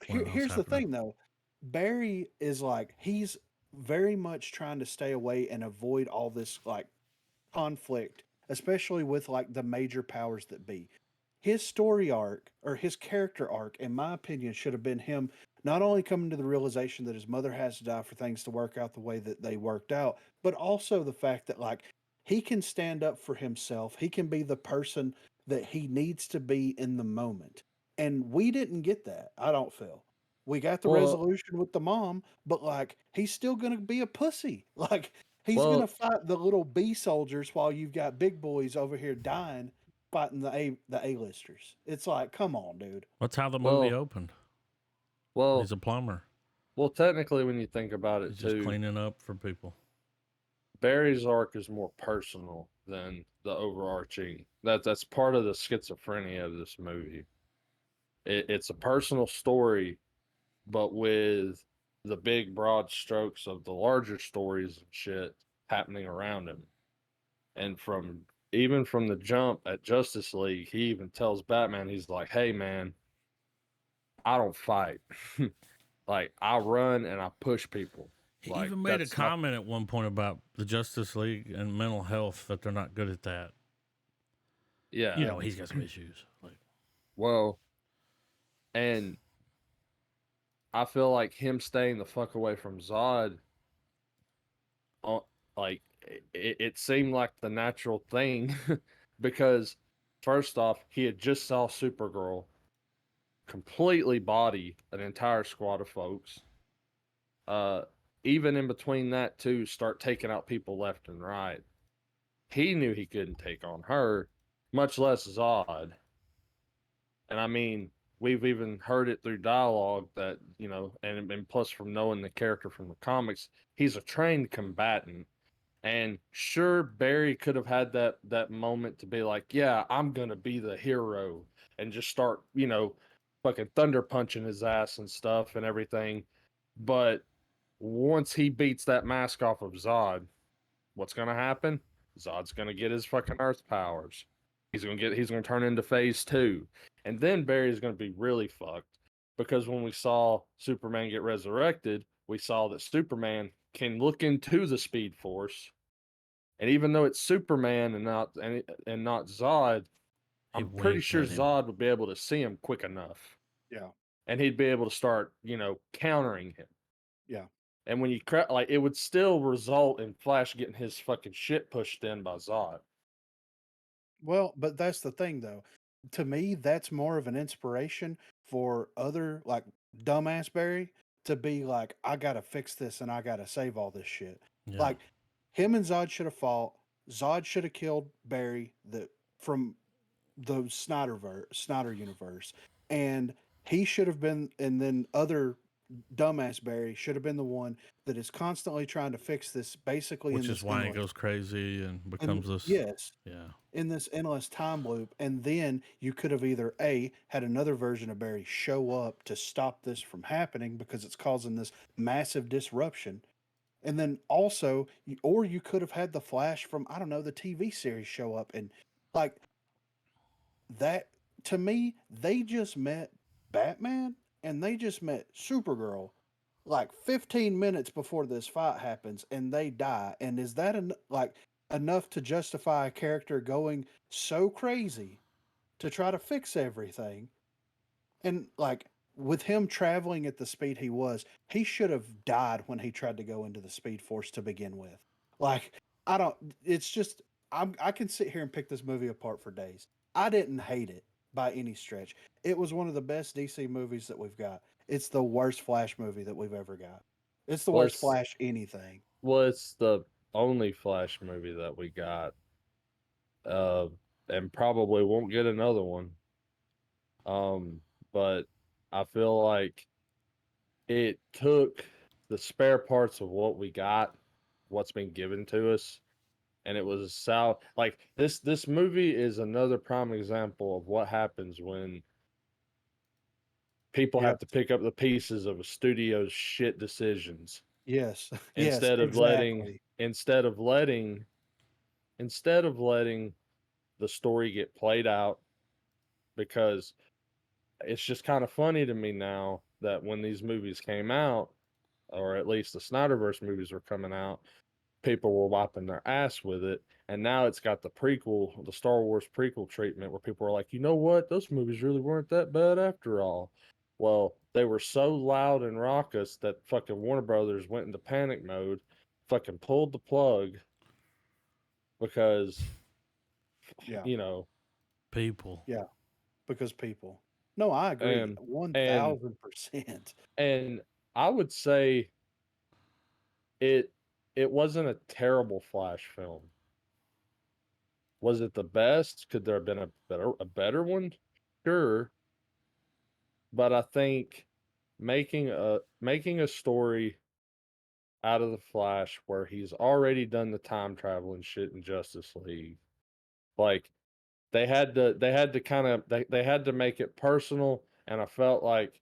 when that was Here's the happening. thing though. Barry is like he's very much trying to stay away and avoid all this like conflict, especially with like the major powers that be. His story arc or his character arc, in my opinion, should have been him not only coming to the realization that his mother has to die for things to work out the way that they worked out, but also the fact that like he can stand up for himself. He can be the person that he needs to be in the moment. And we didn't get that, I don't feel. We got the Well, resolution with the mom, but like he's still gonna be a pussy. Like he's gonna well, fight the little B soldiers while you've got big boys over here dying fighting the A-listers. It's like, come on, dude. That's how the movie well, opened. well, He's a plumber. well. Technically, when you think about it, He's just too, cleaning up for people. Barry's arc is more personal than the overarching. That's part of the schizophrenia of this movie. It's a personal story, but with the big broad strokes of the larger stories and shit happening around him. And from the jump at Justice League, he even tells Batman, he's like, "Hey man, I don't fight. Like I run and I push people. He Like even made a that's not comment at one point about the Justice League and mental health that they're not good at that. yeah. You Yeah. know, he's got some issues. Like, Well, and I feel like him staying the fuck away from Zod, like it seemed like the natural thing because first off, he had just saw Supergirl completely body an entire squad of folks. Uh, even in between that too, start taking out people left and right. He knew he couldn't take on her, much less Zod. And I mean, we've even heard it through dialogue that, you know, and plus from knowing the character from the comics, he's a trained combatant. And sure, Barry could have had that moment to be like, yeah, I'm gonna be the hero and just start, you know, fucking thunder punching his ass and stuff and everything. But once he beats that mask off of Zod, what's gonna happen? Zod's gonna get his fucking Earth powers. He's gonna turn into phase two. And then Barry's gonna be really fucked. Because when we saw Superman get resurrected, we saw that Superman can look into the Speed Force. And even though it's Superman and not Zod, he I'm pretty winked sure at him. Zod would be able to see him quick enough. Yeah. And he'd be able to start, you know, countering him. Yeah. And when you like, it would still result in Flash getting his fucking shit pushed in by Zod. Well, but that's the thing though. To me, that's more of an inspiration for other like dumbass Barry to be like, I gotta fix this and I gotta save all this shit. Yeah. Like him and Zod should have fought. Zod should have killed Barry from the Snyder universe, and he should have been, and then other dumbass Barry should have been the one that is constantly trying to fix this, basically in Which is this why it goes crazy and and becomes this. yes, Yeah. in this endless time loop. And then you could have either had another version of Barry show up to stop this from happening because it's causing this massive disruption. And then also, or you could have had the Flash from, I don't know, the TV series show up and like that. To me, they just met Batman and they just met Supergirl like 15 minutes before this fight happens and they die. And is that like enough to justify a character going so crazy to try to fix everything? And like with him traveling at the speed he was, he should have died when he tried to go into the Speed Force to begin with. Like, I don't, it's just, I can sit here and pick this movie apart for days. I didn't hate it by any stretch. It was one of the best DC movies that we've got. It's the worst Flash movie that we've ever got. It's the worst Was Flash anything. was the only Flash movie that we got, uh, and probably won't get another one. Um, but I feel like it took the spare parts of what we got, what's been given to us, and it was like this movie is another prime example of what happens when people Yes. have to pick up the pieces of a studio's shit decisions Yes. Yes, instead of letting exactly. instead of letting instead of letting the story get played out, because it's just kind of funny to me now that when these movies came out, or at least the Snyderverse movies were coming out, people were wiping their ass with it. And now it's got the prequel, the Star Wars prequel treatment, where people are like, you know what? Those movies really weren't that bad after all. Well, they were so loud and raucous that fucking Warner Brothers went into panic mode, fucking pulled the plug because, Yeah. you know, People. Yeah. Because people. No, I agree. and and 1000%. and I would say it it wasn't a terrible Flash film. Was it the best? Could there have been a better one? Sure, but I think making a story out of the Flash where he's already done the time traveling shit in Justice League, like they had to kind of they had to make it personal, and I felt like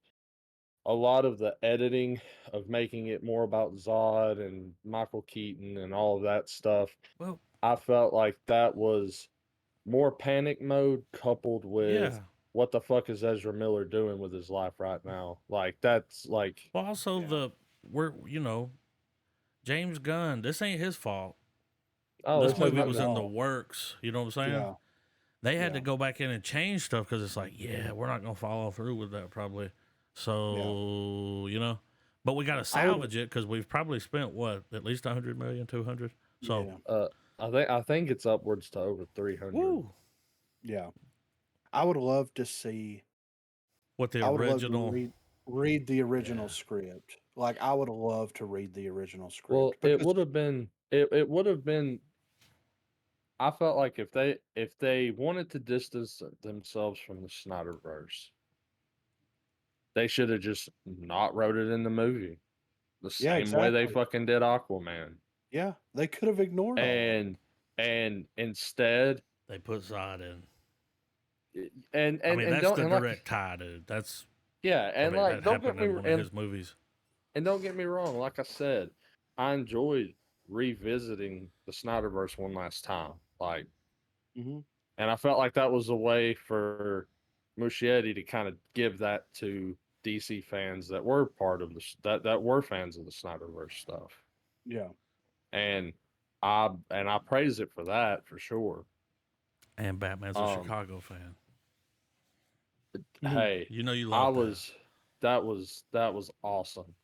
a lot of the editing of making it more about Zod and Michael Keaton and all of that stuff, Well, I felt like that was more panic mode coupled with yeah. what the fuck is Ezra Miller doing with his life right now? Like that's like Well, also Yeah. James Gunn. This ain't his fault. oh, This this has movie Not nothing at was to, in the all. works. You know what I'm saying? Yeah. They had to Yeah. go back in and change stuff because it's like, yeah, we're not gonna follow through with that probably. Yeah. So but we got to I would salvage it because we've probably spent what at least 100 million, 200. So Yeah. I think it's upwards to over 300. woo, Yeah. I would love to see what the I would love to original? read the original Yeah. script. Like I would love to read the original Well, script it because would have been it would have been I felt like if they wanted to distance themselves from the Snyderverse, they should have just not wrote it in the movie. The yeah, same way they exactly. fucking did Aquaman. Yeah, they could have ignored all of it. And instead They put Zod in. and I and mean, and that's don't the and like direct tie, dude. That's yeah, I and mean, like that don't get happened me in one of and his movies. and don't get me wrong, like I said, I enjoyed revisiting the Snyderverse one last time. Like, Hmm. and I felt like that was a way for Muschietti to kind of give that to DC fans that were part of that were fans of the Snyderverse stuff. Yeah. And I praise it for that for sure. And Batman's a Um, Chicago fan. Mhm. hey, You know you I love that. was that was awesome.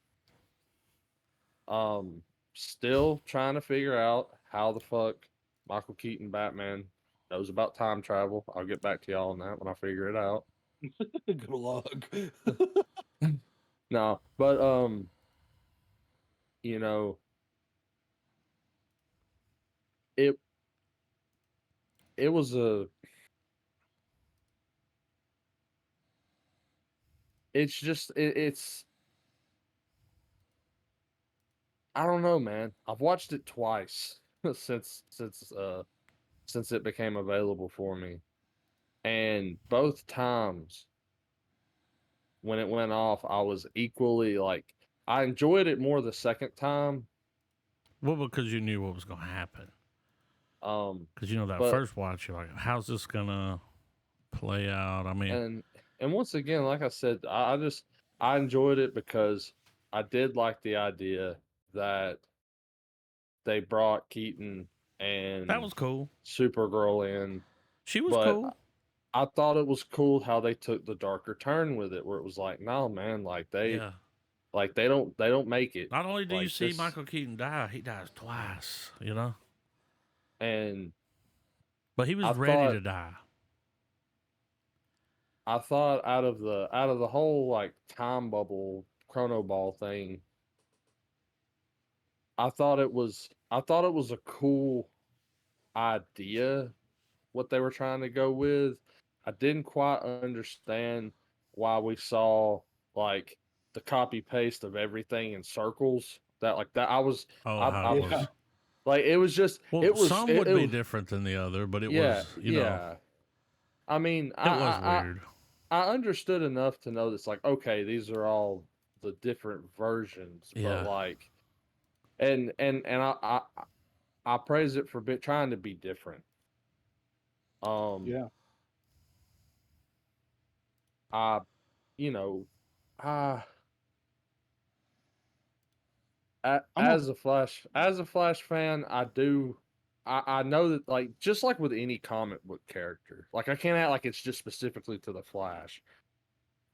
Um, Still trying to figure out how the fuck Michael Keaton Batman knows about time travel. I'll get back to y'all on that when I figure it out. Good luck. No, but you know, it it was a it's just it's I don't know, man. I've watched it twice since it became available for me. And both times when it went off, I was equally like I enjoyed it more the second time. Well, because you knew what was going to happen. Um, Because you know that but first watch, you're like, how's this gonna play out? I mean, and once again, like I said, I enjoyed it because I did like the idea that they brought Keaton that and was cool. Supergirl in, She was but cool. I thought it was cool how they took the darker turn with it, where it was like, no, man, Yeah. they don't make it Not only do you like see this, Michael Keaton die, he dies twice. You know, and but he was I ready to thought die. I thought out of the whole like time bubble chrono ball thing, I thought it was a cool idea what they were trying to go with. I didn't quite understand why we saw like the copy paste of everything in circles. That like that Oh, how I it Yeah. was. like it was just Well, some would it be was different than the other, but it yeah, was, yeah. I mean, it was weird. I understood enough to know that's like, okay, these are all the different versions, but Yeah. like, and I praise it for trying to be different. Um, Yeah. I, you know, I I'm a As a Flash fan, I know that like just like with any comic book character, like I can't act like it's just specifically to the Flash.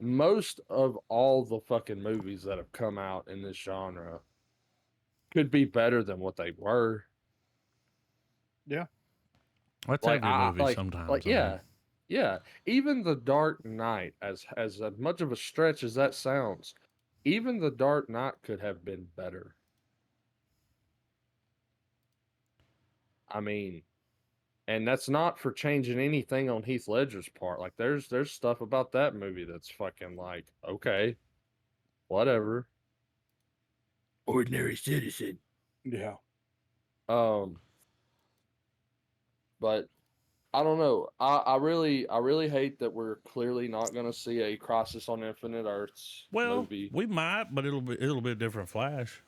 Most of all the fucking movies that have come out in this genre could be better than what they were. yeah. That's Like every movie like sometimes. I mean, yeah, yeah. Even The Dark Knight, as much of a stretch as that sounds, even The Dark Knight could have been better. I mean, and that's not for changing anything on Heath Ledger's part. Like there's stuff about that movie that's fucking like, okay, whatever. Ordinary citizen. Yeah. Um, but I don't know. I really hate that we're clearly not gonna see a Crisis on Infinite Earths well, movie. we might, but it'll be a different Flash.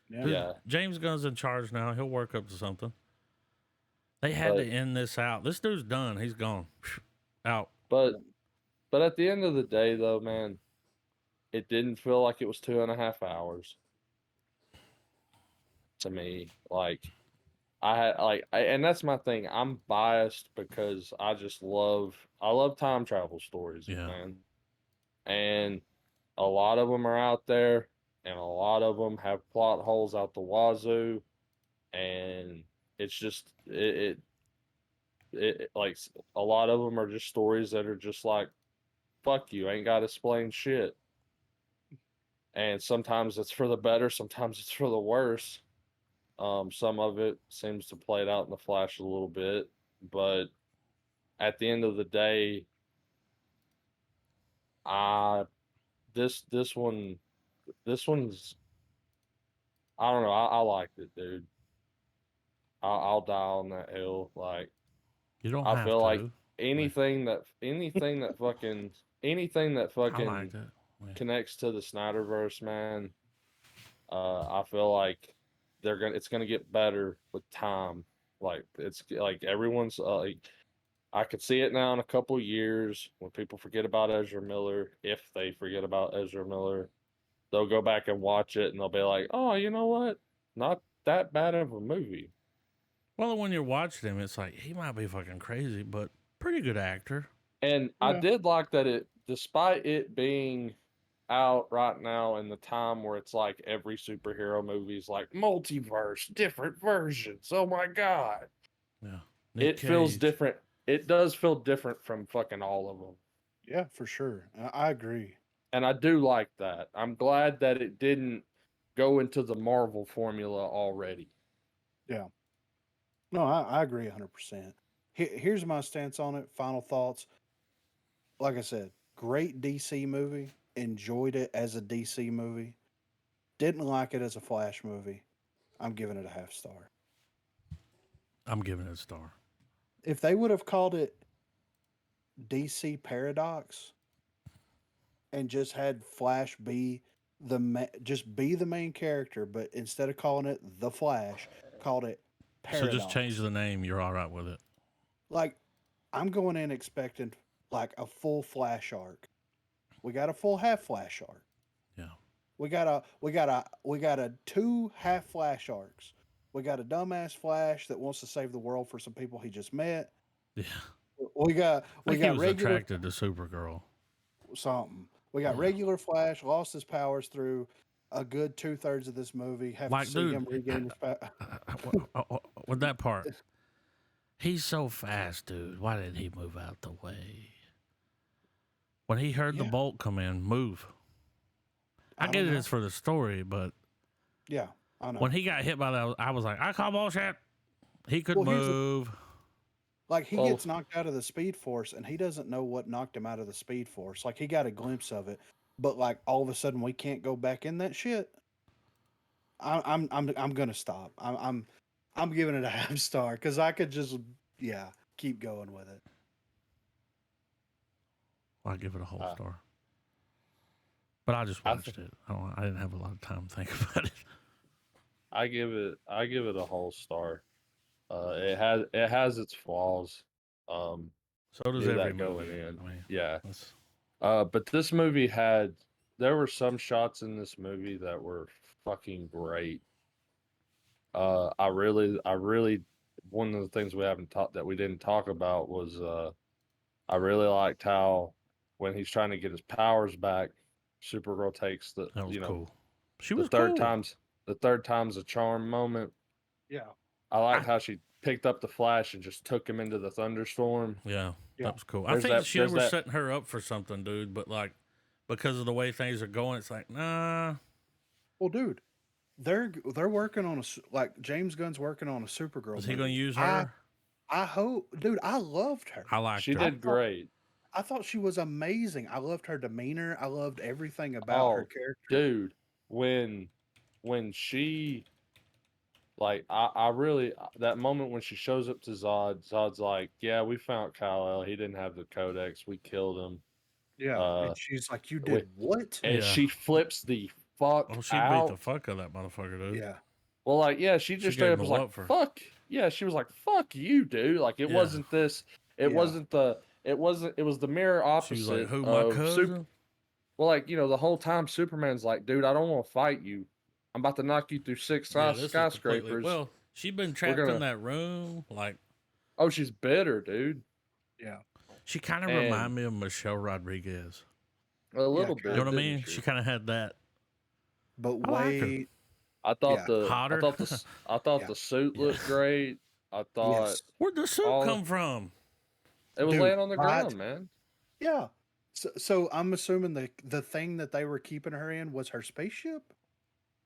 Yeah. Dude, Yeah, James Gunn's in charge now. He'll work up to something. They had to but end this out. This dude's done. He's gone. Out. but but at the end of the day, though, man, it didn't feel like it was 2.5 hours to me. Like I had and that's my thing. I'm biased because I love time travel stories, Yeah. man, and a lot of them are out there, and a lot of them have plot holes out the wazoo, and it's just like a lot of them are just stories that are just like fuck you, ain't got to explain shit, and sometimes it's for the better, sometimes it's for the worse. Some of it seems to play it out in the Flash a little bit, but at the end of the day, I this one this one's I don't know. I liked it, dude. I'll die on that hill. Like You don't I have feel like to. Like, anything that I fucking liked it. Yeah. connects to the Snyderverse, man. I feel like it's gonna get better with time. Like it's like everyone's like I could see it now in a couple years when people forget about Ezra Miller. If they forget about Ezra Miller, they'll go back and watch it and they'll be like, "Oh, you know what? Not that bad of a movie." Well, when you're watching him, it's like he might be fucking crazy, but pretty good actor. And I Yeah. did like that despite it being out right now in the time where it's like every superhero movie is like multiverse, different versions. Oh my god. Yeah. Nick It feels Cage. different. It does feel different from fucking all of them. Yeah, for sure. I agree. And I do like that. I'm glad that it didn't go into the Marvel formula already. Yeah. No, I agree 100%. Here's my stance on it. Final thoughts. Like I said, great DC movie. enjoyed it as a DC movie. Didn't like it as a Flash movie. I'm giving it a half star. I'm giving it a star. If they would have called it DC Paradox and just had Flash be just be the main character, but instead of calling it the Flash, called it So Paradox. just change the name. You're all right with it. Like, I'm going in expecting like a full Flash arc. We got a full half Flash arc. Yeah. We got a two half Flash arcs. We got a dumbass Flash that wants to save the world for some people he just met. Yeah. We got I think he was regular attracted to Supergirl. something. We got Yeah. regular Flash lost his powers through a good 2/3 of this movie. Have Like, to see dude, him regain his power. With that part, he's so fast, dude. Why did he move out the way? When he heard the Yeah. bolt come in, move. I I get don't it, know. it's for the story, but Yeah, I know. when he got hit by that, I was like, I call bullshit. He could Well, here's the- move. Like he Well- gets knocked out of the Speed Force, and he doesn't know what knocked him out of the Speed Force. Like he got a glimpse of it, but like all of a sudden we can't go back in that shit. I'm gonna stop. I'm giving it a half star because I could just keep going with it. I give it a whole star. But I just watched it. I didn't have a lot of time to think about it. I give it a whole star. It has its flaws. So does Knew every that going movie. in. I mean, Yeah. that's- But this movie there were some shots in this movie that were fucking great. I really, one of the things we didn't talk about was, I really liked how when he's trying to get his powers back, Supergirl takes that was you know, cool. She the was third cool. the third time's a charm moment. Yeah, I liked how she picked up the Flash and just took him into the thunderstorm. Yeah, Yeah. that was cool. I There's think that- she there's was that- setting her up for something, dude. But like, because of the way things are going, it's like, nah. well, dude, they're working on like James Gunn's working on a Supergirl. Is he going to movie. use her? I hope, dude. I loved her. I liked She her. did great. I thought she was amazing. I loved her demeanor. I loved everything about her Oh, character. Dude, when she like I really that moment when she shows up to Zod's like, yeah, we found Kal-El. He didn't have the codex. We killed him. Yeah, Uh, and she's like, "You wait, did what?" And Yeah. she flips the fuck Oh, she out. beat the fuck out of that motherfucker, dude. Yeah, Well, like, yeah, she just She straight gave up him was a like, whoop for- fuck. Yeah, she was like, fuck you, dude. Like, it Yeah. wasn't this. It Yeah. wasn't it was the mirror She opposite was like, "Who, my of cousin?" Well, like, the whole time Superman's like, dude, I don't want to fight you. I'm about to knock you through six Yeah, this is completely- skyscrapers. Well, she'd been trapped gonna- in that room. Like, Oh, she's bitter, dude. yeah. she kind of And- reminded me of Michelle Rodriguez. A little bit. You know what I didn't mean? she? She kind of had that. But I like her. wait, I thought Yeah. the Hotter? I thought Yeah. the suit looked great. I thought yes, Where'd the suit all- come from? it was Dude, laying on the right. ground, man. yeah. So I'm assuming the thing that they were keeping her in was her spaceship.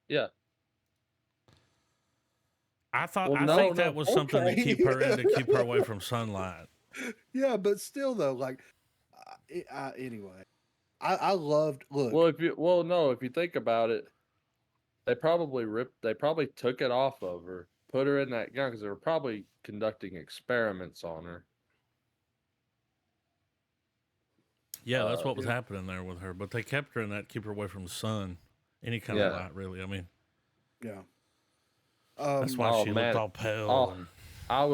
Yeah. I thought. Well, I no, think no, that was something to okay. keep her in, to keep her away from sunlight. Yeah, but still though, like, anyway, I loved. Look, Well, if you think about it, they probably took it off of her, put her in that gun because they were probably conducting experiments on her. Yeah, that's what was Yeah. happening there with her. But they kept her in that, keep her away from the sun, any kind Yeah. of light, really. I mean, yeah. that's why Oh, she man. looked all pale. Oh. and- I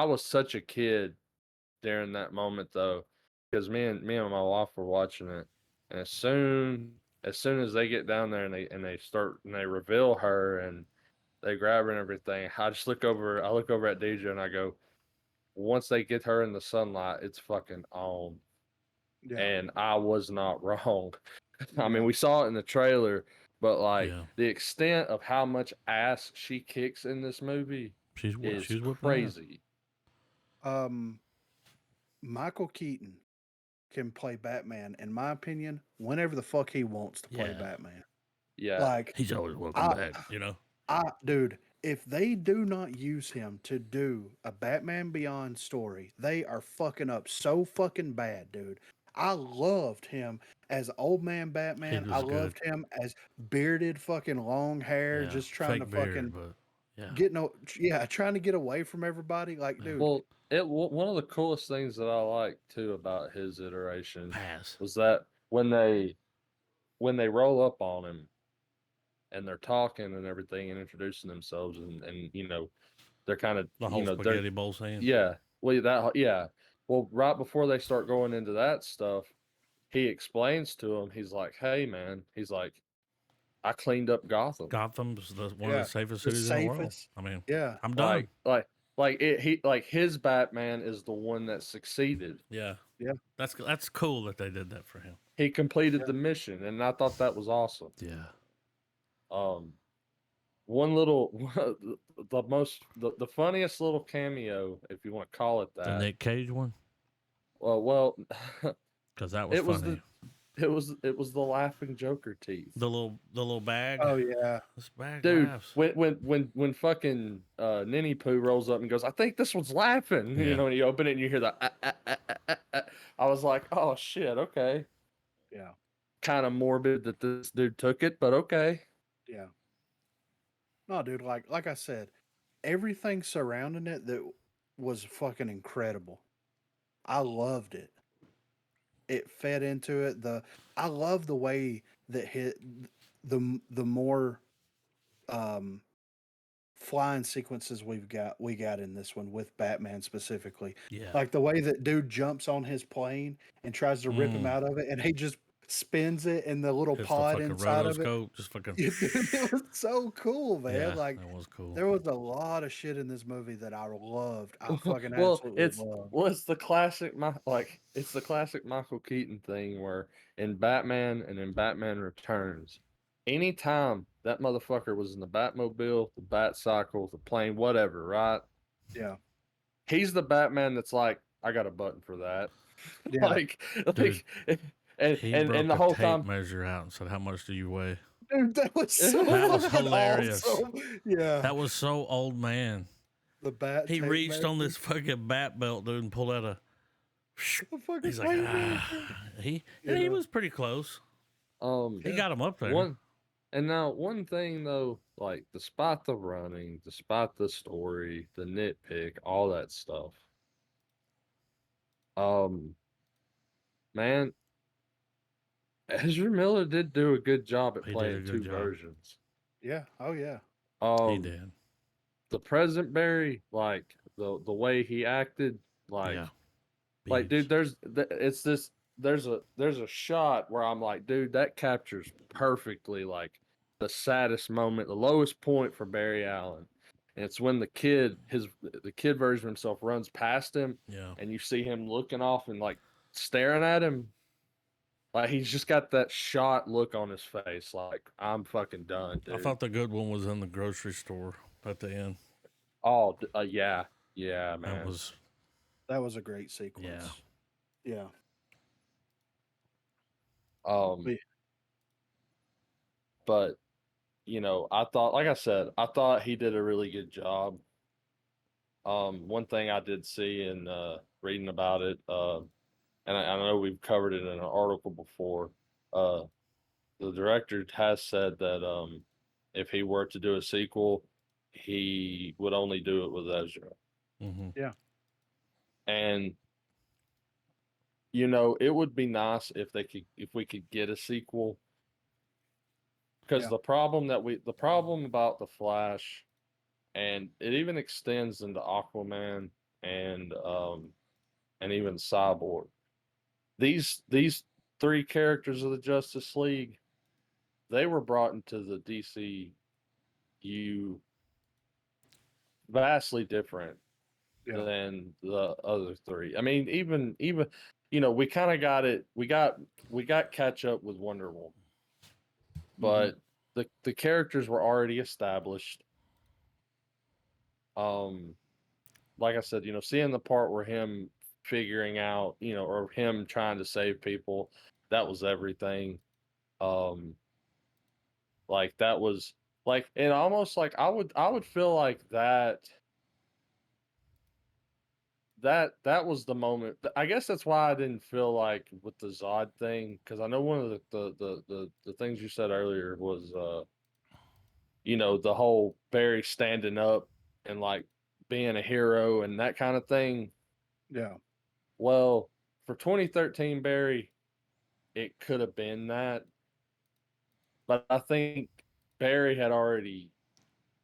was such a kid during that moment though, because me and my wife were watching it, and as soon as they get down there and they reveal her and they grab her and everything, I look over at Deidre and I go, once they get her in the sunlight, it's fucking on. Yeah. And I was not wrong. I mean, Yeah. we saw it in the trailer, but like Yeah. the extent of how much ass she kicks in this movie she's is whipping ass. crazy. Michael Keaton can play Batman, in my opinion, whenever the fuck he wants to play Yeah. Batman. Yeah. Like, He's always welcome I- back, you know? dude, if they do not use him to do a Batman Beyond story, they are fucking up so fucking bad, dude. I loved him as old man Batman. I was good. loved him as bearded fucking long hair, Yeah, just trying to fake beard, fucking but yeah, get no, yeah, trying to get away from everybody. Like, Yeah. dude, Well, one of the coolest things that I like too about his iteration pass. was that when they roll up on him and they're talking and everything and introducing themselves and you know they're kind of The you whole know they're spaghetti bowl scene. yeah yeah well right before they start going into that stuff he explains to him he's like hey man he's like I cleaned up Gotham Gotham's one of yeah, the safest the cities in the world. safest. I mean, Yeah, I'm done. like his Batman is the one that succeeded. Yeah, yeah, that's cool that they did that for him. He completed Yeah. the mission, and I thought that was awesome. Yeah, One little the funniest little cameo, if you want to call it the that. Nick Cage one, Well, because that was it was funny. it was the laughing Joker teeth. The little bag. oh yeah, This bag Dude, laughs. when fucking Ninny Poo rolls up and goes, I think this one's laughing. You Yeah. know, when you open it and you hear the I was like, oh shit, okay. yeah, Kind of morbid that this dude took it, but okay. yeah. No, dude, like I said, everything surrounding it that was fucking incredible. I loved it. It fed into it. I love the way that hit the more um flying sequences we got in this one with Batman specifically. Yeah. Like the way that dude jumps on his plane and tries to rip him out of it, and he just spins it in the little It's the pod fucking inside of it. rotoscope. Just fucking. Yeah, dude, it was so cool, man. Yeah, Like that was cool. there was a lot of shit in this movie that I loved. I fucking Well, absolutely loved. it's the classic it's the classic Michael Keaton thing where in Batman and in Batman Returns, anytime that motherfucker was in the Batmobile, the Batcycle, the plane, whatever, right? Yeah, He's the Batman that's like, I got a button for that. yeah. like Dude, and He and, broke and the a whole tape time measure out and said, "How much do you weigh?" Dude, that was so That was fucking hilarious. awesome. Yeah, That was so old man. the bat. He tape reached on measure, this fucking bat belt, dude, and pulled out a. the fucking He's like, plane ah. measure. He Yeah. was pretty close. He Yeah. got him up there. One thing though, like despite the running, despite the story, the nitpick, all that stuff, man, Ezra Miller did do a good job at He did a playing good two job. versions. Yeah. Oh yeah. He did. The present Barry, like the way he acted, like Yeah. like dude, Beast. there's a shot where I'm like, dude, that captures perfectly like the saddest moment, the lowest point for Barry Allen. And it's when the kid version of himself runs past him Yeah. and you see him looking off and like staring at him. Like he's just got that shot look on his face, like I'm fucking done, dude. I thought the good one was in the grocery store at the end. Oh, yeah, man. That was a great sequence. Yeah. Yeah. But you know, I thought, like I said, I thought he did a really good job. One thing I did see in reading about it, and I know we've covered it in an article before. The director has said that if he were to do a sequel, he would only do it with Ezra. Mm-hmm. Yeah. And you know, it would be nice if we could get a sequel. Because Yeah. the problem about the Flash, and it even extends into Aquaman and even Cyborg. These three characters of the Justice League, they were brought into the DCU vastly different Yeah. than the other three. I mean, even you know, we kind of got it. We got catch up with Wonder Woman, but the characters were already established. Like I said, you know, seeing the part where him figuring out, you know, or him trying to save people, that was everything. Like that was like, and almost like I would feel like that that was the moment. I guess that's why I didn't feel like with the Zod thing, because I know one of the things you said earlier was the whole Barry standing up and like being a hero and that kind of thing. Yeah. Well, for 2013 Barry, it could have been that, but I think Barry had already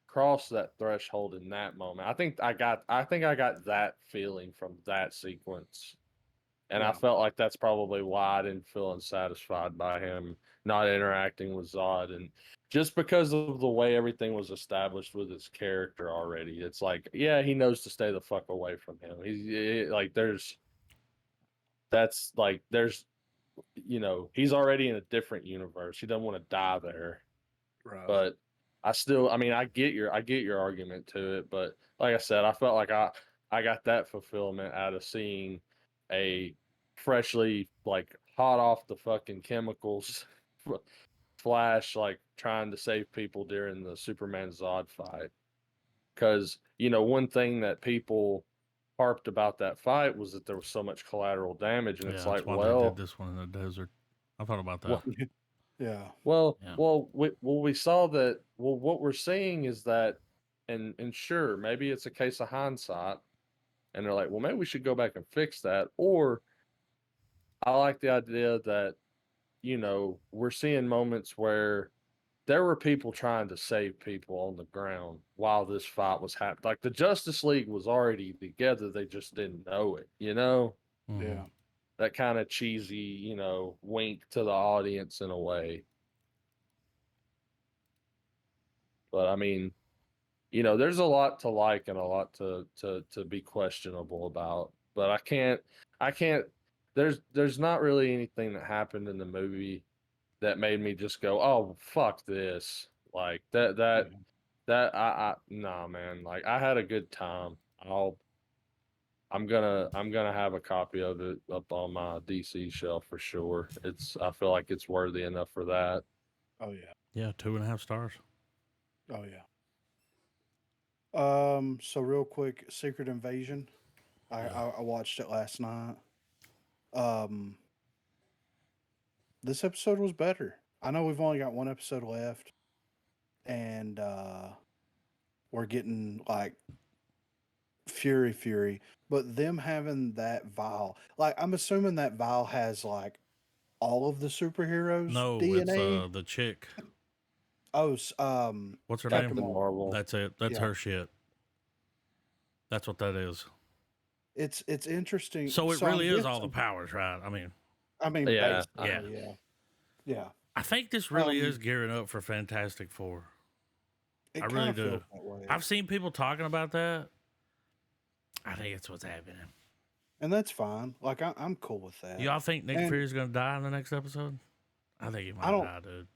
crossed that threshold in that moment. I think I got that feeling from that sequence. And I Yeah. felt like that's probably why I didn't feel unsatisfied by him not interacting with Zod. And just because of the way everything was established with his character already, it's like, yeah, he knows to stay the fuck away from him. He's already in a different universe. He doesn't want to die there. Right. But I get your argument to it. But like I said, I felt like I got that fulfillment out of seeing a freshly like hot off the fucking chemicals Flash like trying to save people during the Superman Zod fight. Because one thing that people harped about that fight was that there was so much collateral damage, and Yeah, it's that's like, why they did well, this one in the desert. I thought about that. well, Yeah. Well, Yeah. well, we saw that. Well, what we're seeing is that, and sure, maybe it's a case of hindsight, and they're like, well, maybe we should go back and fix that. Or I like the idea that we're seeing moments where there were people trying to save people on the ground while this fight was happening. Like the Justice League was already together, they just didn't know it. Mhm. Yeah. That kind of cheesy, wink to the audience in a way. But I mean, there's a lot to like and a lot to be questionable about. But I can't. There's not really anything that happened in the movie that made me just go, oh fuck this. Like Yeah. that nah man. Like I had a good time. I'm gonna have a copy of it up on my DC shelf for sure. I feel like it's worthy enough for that. Oh yeah. Yeah, 2.5 stars. Oh yeah. So real quick, Secret Invasion. I watched it last night. Um, this episode was better. I know we've only got one episode left, and we're getting like Fury, but them having that vial, like I'm assuming that vial has like all of the superheroes' No, it's DNA. the chick. Oh, What's her Captain name? Captain Marvel. Marvel. That's it. That's Yeah, her shit. That's what that is. it's interesting. So it So I'm really is all the guessing. powers, right? I mean, I mean, Yeah. yeah. basically, yeah, yeah. I think this really is Um, gearing up for Fantastic Four. it I kind really of feels do. that way, I've seen people talking about that. I think it's what's happening. and that's fine. Like I'm cool with that. Y'all think Nick And Fury's gonna die in the next episode? I think he I might don't. die, dude.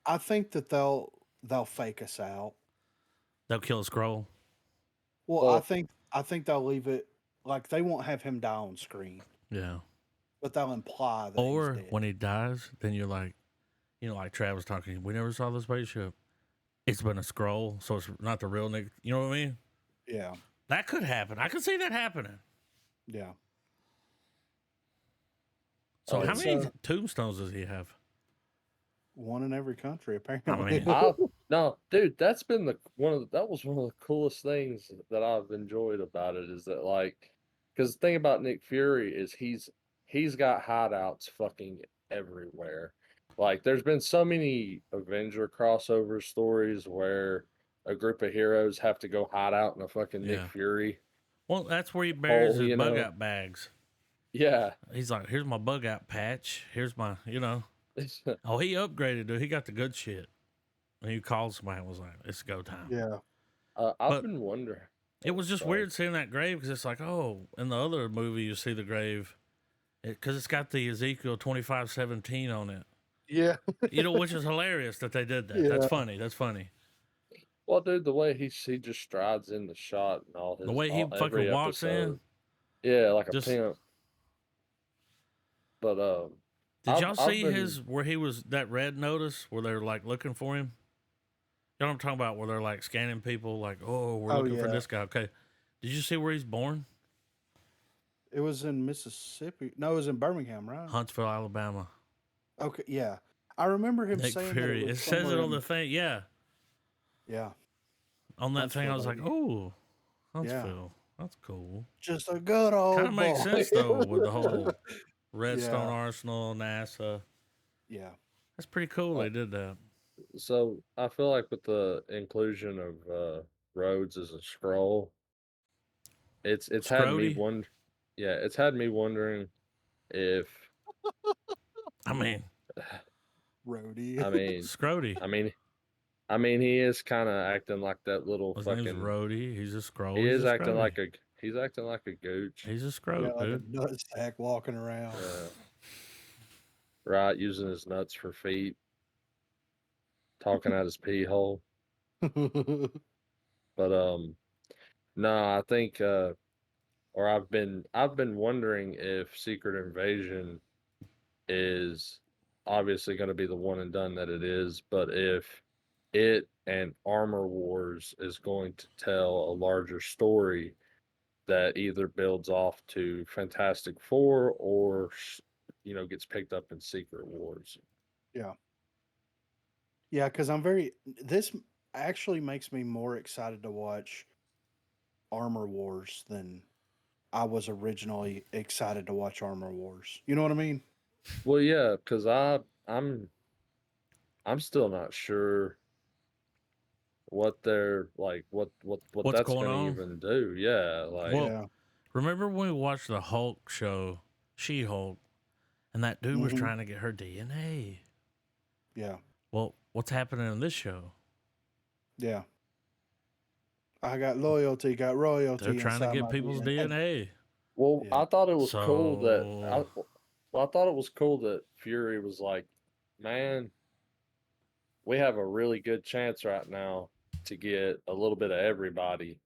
I think that they'll fake us out. They'll kill a scroll. Well, Well, I think they'll leave it like they won't have him die on screen, Yeah. but they'll imply that he's Or dead. when he dies, then you're like, like Travis talking. We never saw the spaceship. It's been a scroll, so it's not the real Nick. You know what I mean? Yeah, That could happen. I could see that happening. yeah. So how It's many tombstones does he have? one in every country apparently. mean- no, dude, that was one of the coolest things that I've enjoyed about it is that like, because the thing about Nick Fury is he's got hideouts fucking everywhere. Like, there's been so many Avenger crossover stories where a group of heroes have to go hide out in a fucking Nick Yeah. Fury Well, that's where he buries hole, his bug out bags. Yeah. He's like, here's my bug out patch. Here's my, Oh, he upgraded, dude. He got the good shit. And he called somebody and was like, it's go time. Yeah, I've But been wondering. it was just Sorry. weird seeing that grave because it's like, oh, in the other movie, you see the grave because it's got the Ezekiel 25:17 on it. yeah, Which is hilarious that they did that. Yeah. That's funny. That's funny. Well, dude, the way he just strides in the shot and all his The way he every fucking walks episode. in. Yeah, like a Just- pimp. But Did I've- y'all I've see been- his where he was that red notice where they're like looking for him? You know what I'm talking about? Where they're like scanning people, like, oh, we're Oh, looking for yeah. this guy. Okay, did you see where he's born? It was in Mississippi. No, it was in Birmingham, right? Huntsville, Alabama. Okay, yeah. I remember him Nick saying that it Fury. was It says it somewhere on the in, thing. Yeah, yeah, on that thing, I Huntsville, was like, baby. oh, Yeah. Huntsville. That's cool. Just a good Kind of old makes boy. sense though with the whole Redstone Yeah. Arsenal, NASA. Yeah. That's pretty cool. Uh, They did that. so I feel like with the inclusion of Rhodes as a scroll, it's had me Scrody. wonder. Yeah, it's had me wondering if I mean, Rhodey. I mean Scrody. I mean I mean he is kind of acting like that little His name's fucking. Rhodey. He's a He scroll. He's a is acting Scrody. like a he's acting like a gooch. He's a Yeah, scrote, like a dude. nut sack walking around. Right, using his nuts for feet, talking out his pee hole. But no, I think or I've been wondering if Secret Invasion is obviously going to be the one and done that it is, but if it and Armor Wars is going to tell a larger story that either builds off to Fantastic Four or gets picked up in Secret Wars. Yeah. Yeah, because this actually makes me more excited to watch Armor Wars than I was originally excited to watch Armor Wars. You know what I mean? Well, yeah, because I'm still not sure what they're like, what What's that's going going to on? even do. Yeah, like Well, Yeah. remember when we watched the Hulk show, She Hulk, and that dude was Mhm. trying to get her DNA? Yeah. Well, what's happening in this show? Yeah. I got loyalty, got They're royalty trying to inside get my people's DNA. DNA. well, Yeah. I thought it was cool that So I thought it was cool that Fury was like, man, we have a really good chance right now to get a little bit of everybody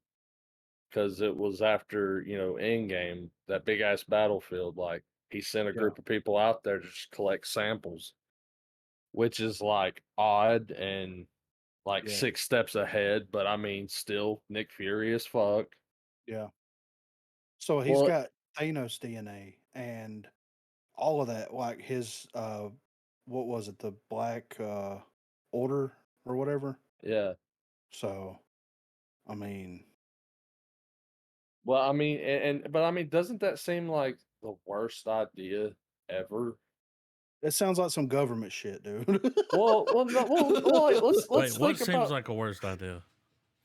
because it was after Endgame, that big ass battlefield. Like he sent a Yeah. group of people out there to just collect samples, which is like odd and like Yeah. 6 steps ahead. But I mean, still Nick Fury as fuck. Yeah. So he's Well, got Thanos DNA and all of that, like his what was it, the Black Order or whatever. yeah. So I mean, Well, I mean, but I mean, doesn't that seem like the worst idea ever? it sounds like some government shit, dude. Well, no, well, like, let's wait, what think seems about like a worst idea?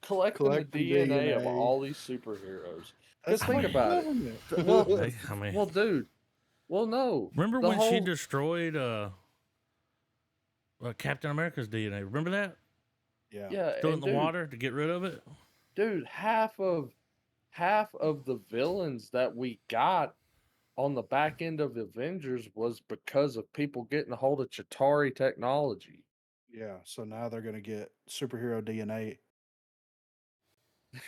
collecting the Collecting DNA of DNA. all these superheroes. Because That's I think mean, fucking about it. government. Well, I mean, well, dude. Well, no. remember The when she whole destroyed Captain America's DNA? Remember that? Yeah. yeah, Threw it in and the water to get rid of it. dude, half of the villains that we got on the back end of Avengers was because of people getting a hold of Chitauri technology. Yeah. So now they're gonna get superhero DNA,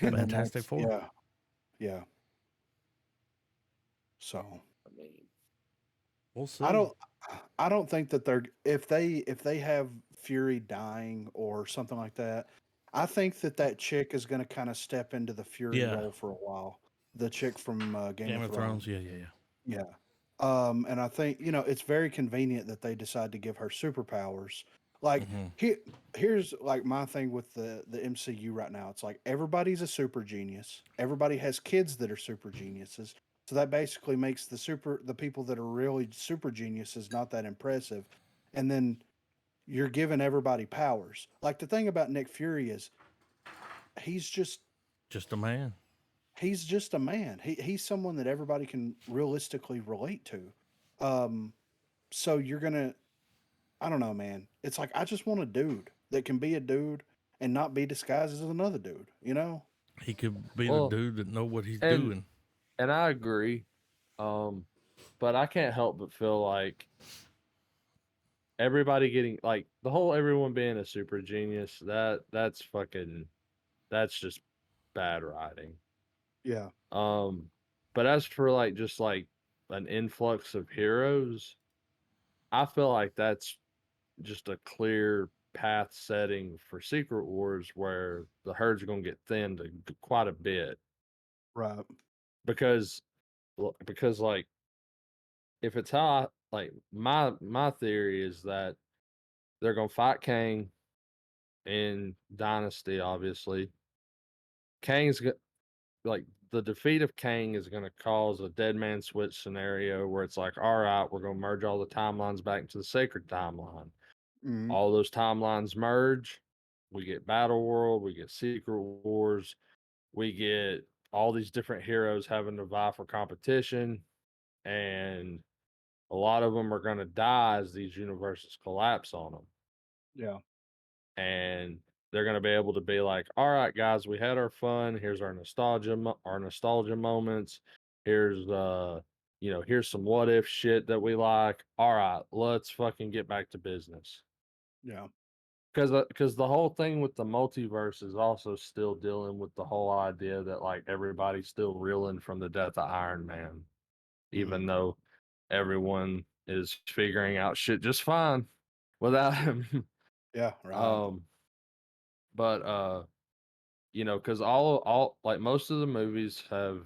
and then Fantastic Four. yeah, yeah. So I mean, We'll see. I don't think that they're if they have Fury dying or something like that. I think that chick is going to kind of step into the Fury Yeah. role for a while. The chick from Game of Thrones. Yeah, yeah, yeah. Yeah. And I think it's very convenient that they decide to give her superpowers. Like Mhm. here's like my thing with the MCU right now. It's like everybody's a super genius. Everybody has kids that are super geniuses. So that basically makes the people that are really super geniuses not that impressive. And then you're giving everybody powers. Like the thing about Nick Fury is he's just Just a man. he's just a man. He's someone that everybody can realistically relate to. Um, so you're gonna, I don't know, man. It's like I just want a dude that can be a dude and not be disguised as another dude. You know? He could be the well, dude that know what he's and doing. and I agree. But I can't help but feel like everybody getting like the whole everyone being a super genius, that's just bad writing. Yeah. But as for like just like an influx of heroes, I feel like that's just a clear path setting for Secret Wars where the herd's going to get thinned quite a bit Right. because because like if it's how I, like my theory is that they're gonna fight Kang in Dynasty, obviously. Kang's like the defeat of Kang is going to cause a dead man switch scenario where it's like, all right, we're going to merge all the timelines back into the sacred timeline. Mhm. All those timelines merge. We get Battle World, we get Secret Wars, we get all these different heroes having to vie for competition, and a lot of them are going to die as these universes collapse on them. Yeah. And they're going to be able to be like, all right, guys, we had our fun. Here's our nostalgia moments. Here's here's some what if shit that we like. All right, let's fucking get back to business. Yeah. Because the whole thing with the multiverse is also still dealing with the whole idea that like everybody's still reeling from the death of Iron Man, even though everyone is figuring out shit just fine without him. Yeah. Right. But because all like most of the movies have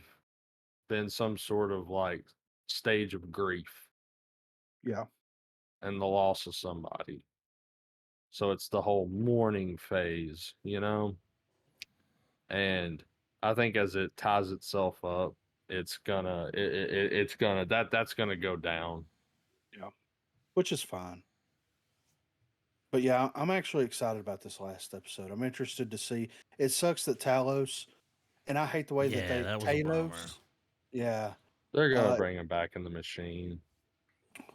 been some sort of like stage of grief Yeah. and the loss of somebody. So it's the whole mourning phase, and I think as it ties itself up, it's gonna it's gonna that's gonna go down. Yeah. Which is fine. But yeah, I'm actually excited about this last episode. I'm interested to see. It sucks that Talos, and I hate the way that Yeah, they that was a bummer. Talos. Yeah. They're gonna Uh, bring him back in the machine.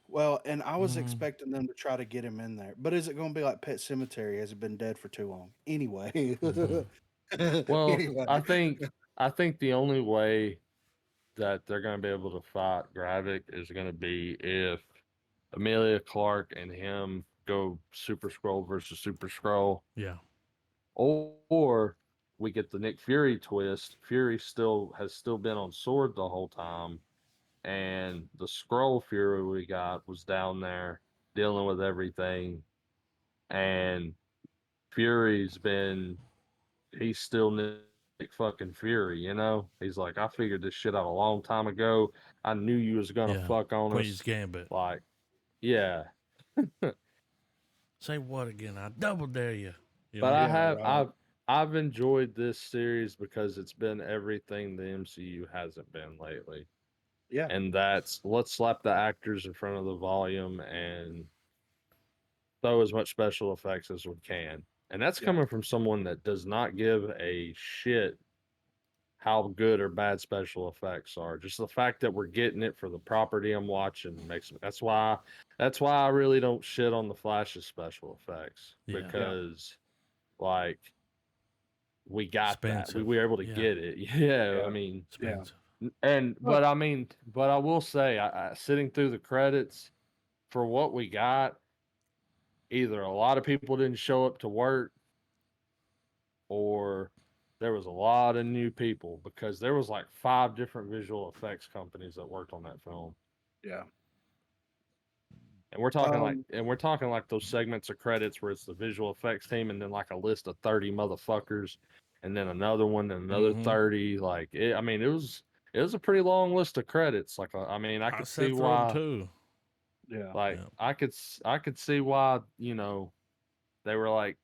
well, and I was Mm. expecting them to try to get him in there, but is it going to be like Pet Cemetery? Has it been dead for too long? Anyway. Mhm. Well, Anyway. I think the only way that they're going to be able to fight Gravik is going to be if Amelia Clark and him go Super Scroll versus Super Scroll, Yeah. or we get the Nick Fury twist. Fury has still been on Sword the whole time, and the Scroll Fury we got was down there dealing with everything, and he's still Nick fucking Fury, He's like, I figured this shit out a long time ago. I knew you was gonna Yeah. fuck on Queen's us. Gambit. Like, yeah. Say what again? I double dare you. You But know? I Yeah, have right. I've enjoyed this series because it's been everything the MCU hasn't been lately. Yeah. And that's let's slap the actors in front of the volume and throw as much special effects as we can. And that's Yeah. coming from someone that does not give a shit how good or bad special effects are. Just the fact that we're getting it for the property I'm watching makes me. That's why I really don't shit on the Flash's special effects Yeah. because like we got that. We Expensive. were able to Yeah. get it. Yeah, I Yeah. mean, Yeah. Expensive. but I mean, but I will say, sitting through the credits for what we got, either a lot of people didn't show up to work or there was a lot of new people because there was like 5 different visual effects companies that worked on that film. Yeah. And Um, we're talking like those segments of credits where it's the visual effects team and then like a list of 30 motherfuckers and then another one and another Mhm. 30 I mean it was a pretty long list of credits I mean I I could see sat through 'em why too. yeah. like Yeah. I could see why they were like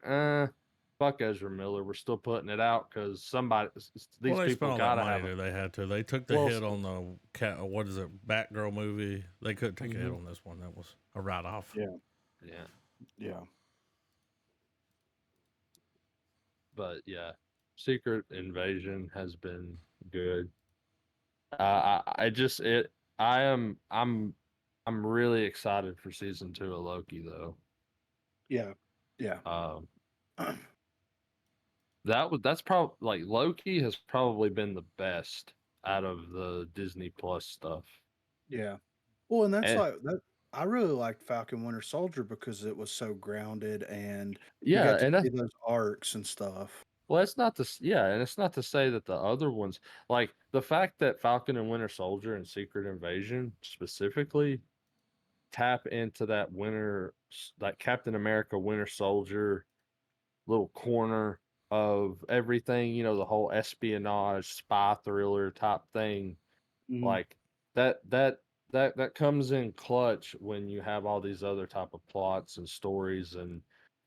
fuck Ezra Miller, we're still putting it out because Well, these they people spent all that gotta money have a that they had to. They took the well hit on the what is it, Batgirl movie. They couldn't take a hit mhm, on this one. That was a write off. Yeah. yeah. Yeah. But yeah, Secret Invasion has been good. I just it I am I'm really excited for season 2 of Loki though. Yeah. Yeah. Um, that's probably like Loki has probably been the best out of the Disney Plus stuff. Yeah. Well, and that's And like that. I really liked Falcon Winter Soldier because it was so grounded and you yeah, got to and see those arcs and stuff. well, it's not to yeah, and it's not to say that the other ones like the fact that Falcon and Winter Soldier and Secret Invasion specifically tap into that Captain America Winter Soldier little corner of everything, the whole espionage spy thriller type thing. Mhm. Like that comes in clutch when you have all these other type of plots and stories and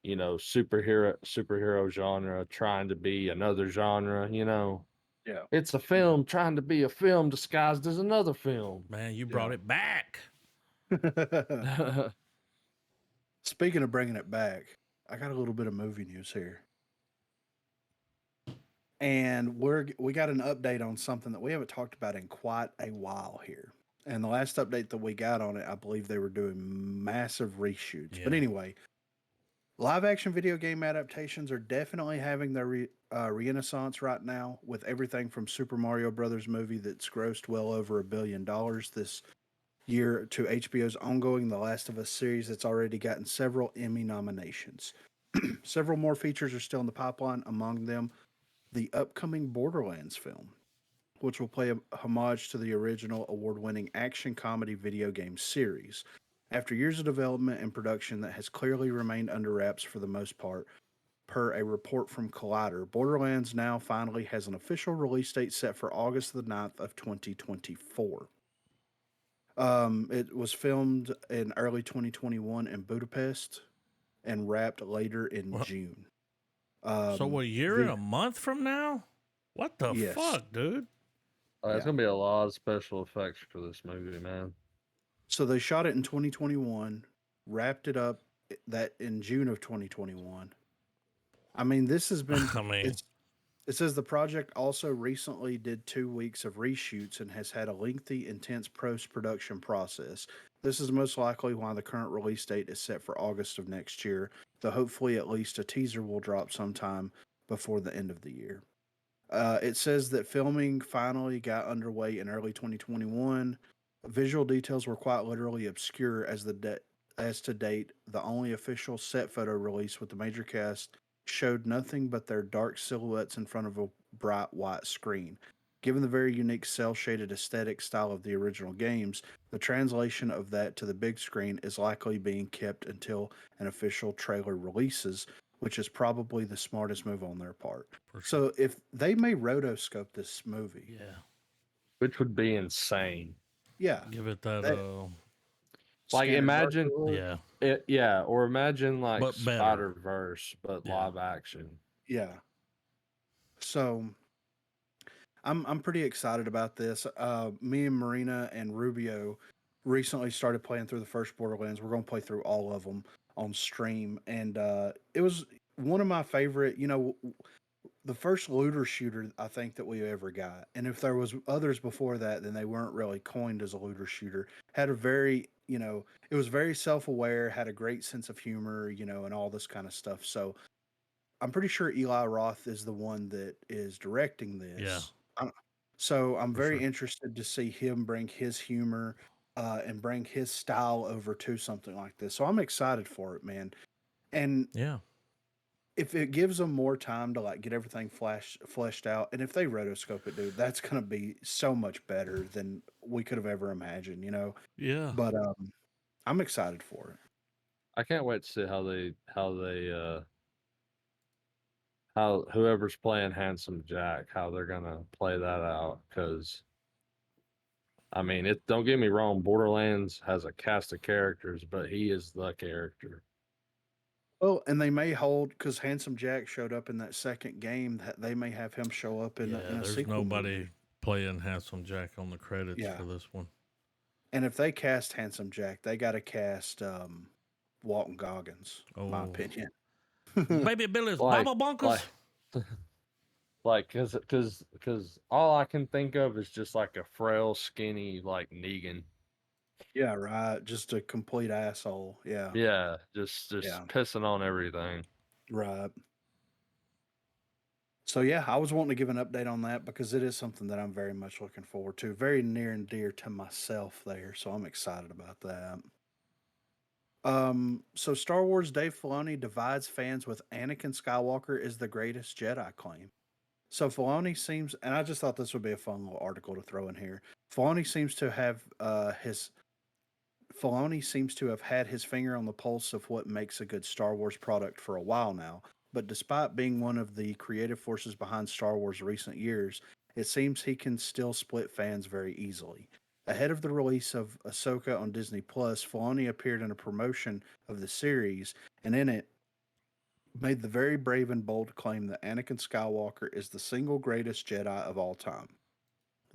superhero genre trying to be another genre. Yeah. It's a film trying to be a film disguised as another film. Man, you brought Yeah. it back. Speaking of bringing it back, I got a little bit of movie news here. And we got an update on something that we haven't talked about in quite a while here. And the last update that we got on it, I believe they were doing massive reshoots. But Yeah. anyway, live action video game adaptations are definitely having their renaissance right now, with everything from Super Mario Brothers movie that's grossed well over $1 billion this year to HBO's ongoing The Last of Us series that's already gotten several Emmy nominations. Several more features are still in the pipeline, among them the upcoming Borderlands film, which will play a homage to the original award winning action comedy video game series. After years of development and production that has clearly remained under wraps for the most part, per a report from Collider, Borderlands now finally has an official release date set for August the 9th of 2024. It was filmed in early 2021 in Budapest and wrapped later in Well, June. So a year and a month from now? What the Yes. fuck, dude? It's Yeah. gonna be a lot of special effects for this movie, man. So they shot it in 2021, wrapped it up that in June of 2021. I mean, this has been I mean, it says the project also recently did 2 weeks of reshoots and has had a lengthy, intense post-production process. This is most likely why the current release date is set for August of next year, though hopefully at least a teaser will drop sometime before the end of the year. It says that filming finally got underway in early 2021. Visual details were quite literally obscure as to date. The only official set photo release with the major cast showed nothing but their dark silhouettes in front of a bright white screen. Given the very unique cel shaded aesthetic style of the original games, the translation of that to the big screen is likely being kept until an official trailer releases, which is probably the smartest move on their part. for sure. So if they may rotoscope this movie, Yeah. Which would be insane. yeah, Give it that, that Like, scanner imagine virtual, yeah. or imagine like But better. Spider-Verse, but Yeah. live action. yeah. So I'm pretty excited about this. Me and Marina and Rubio recently started playing through the first Borderlands. We're going to play through all of them on stream, and it was one of my favorite. The first looter shooter I think that we ever got, and if there was others before that, then they weren't really coined as a looter shooter. Had a very, it was very self-aware, had a great sense of humor, and all this kind of stuff. So I'm pretty sure Eli Roth is the one that is directing this. Yeah. So I'm For very sure. interested to see him bring his humor and bring his style over to something like this. So I'm excited for it, man. And Yeah. if it gives them more time to like get everything fleshed out, and if they rotoscope it, dude, that's gonna be so much better than we could have ever imagined, Yeah. But I'm excited for it. I can't wait to see how whoever's playing Handsome Jack, how they're gonna play that out. Because I mean, don't get me wrong, Borderlands has a cast of characters, but he is the character. Well, and they may hold because Handsome Jack showed up in that second game. That they may have him show up in Yeah. a There's sequel nobody movie. playing Handsome Jack on the credits Yeah. for this one. And if they cast Handsome Jack, they got to cast Walton Goggins. My Oh. opinion. Baby Billy's Like- Baba Bunkers. Like, cause all I can think of is just like a frail, skinny, like Negan. Yeah, right. Just a complete asshole. Yeah, Yeah, just Yeah. pissing on everything. right. So yeah, I was wanting to give an update on that because it is something that I'm very much looking forward to. Very near and dear to myself there, so I'm excited about that. So Star Wars Dave Filoni divides fans with Anakin Skywalker is the greatest Jedi claim. So Filoni seems, and I just thought this would be a fun little article to throw in here. Filoni seems to have had his finger on the pulse of what makes a good Star Wars product for a while now. But despite being one of the creative forces behind Star Wars recent years, it seems he can still split fans very easily. Ahead of the release of Ahsoka on Disney Plus, Filoni appeared in a promotion of the series, and in it made the very brave and bold claim that Anakin Skywalker is the single greatest Jedi of all time.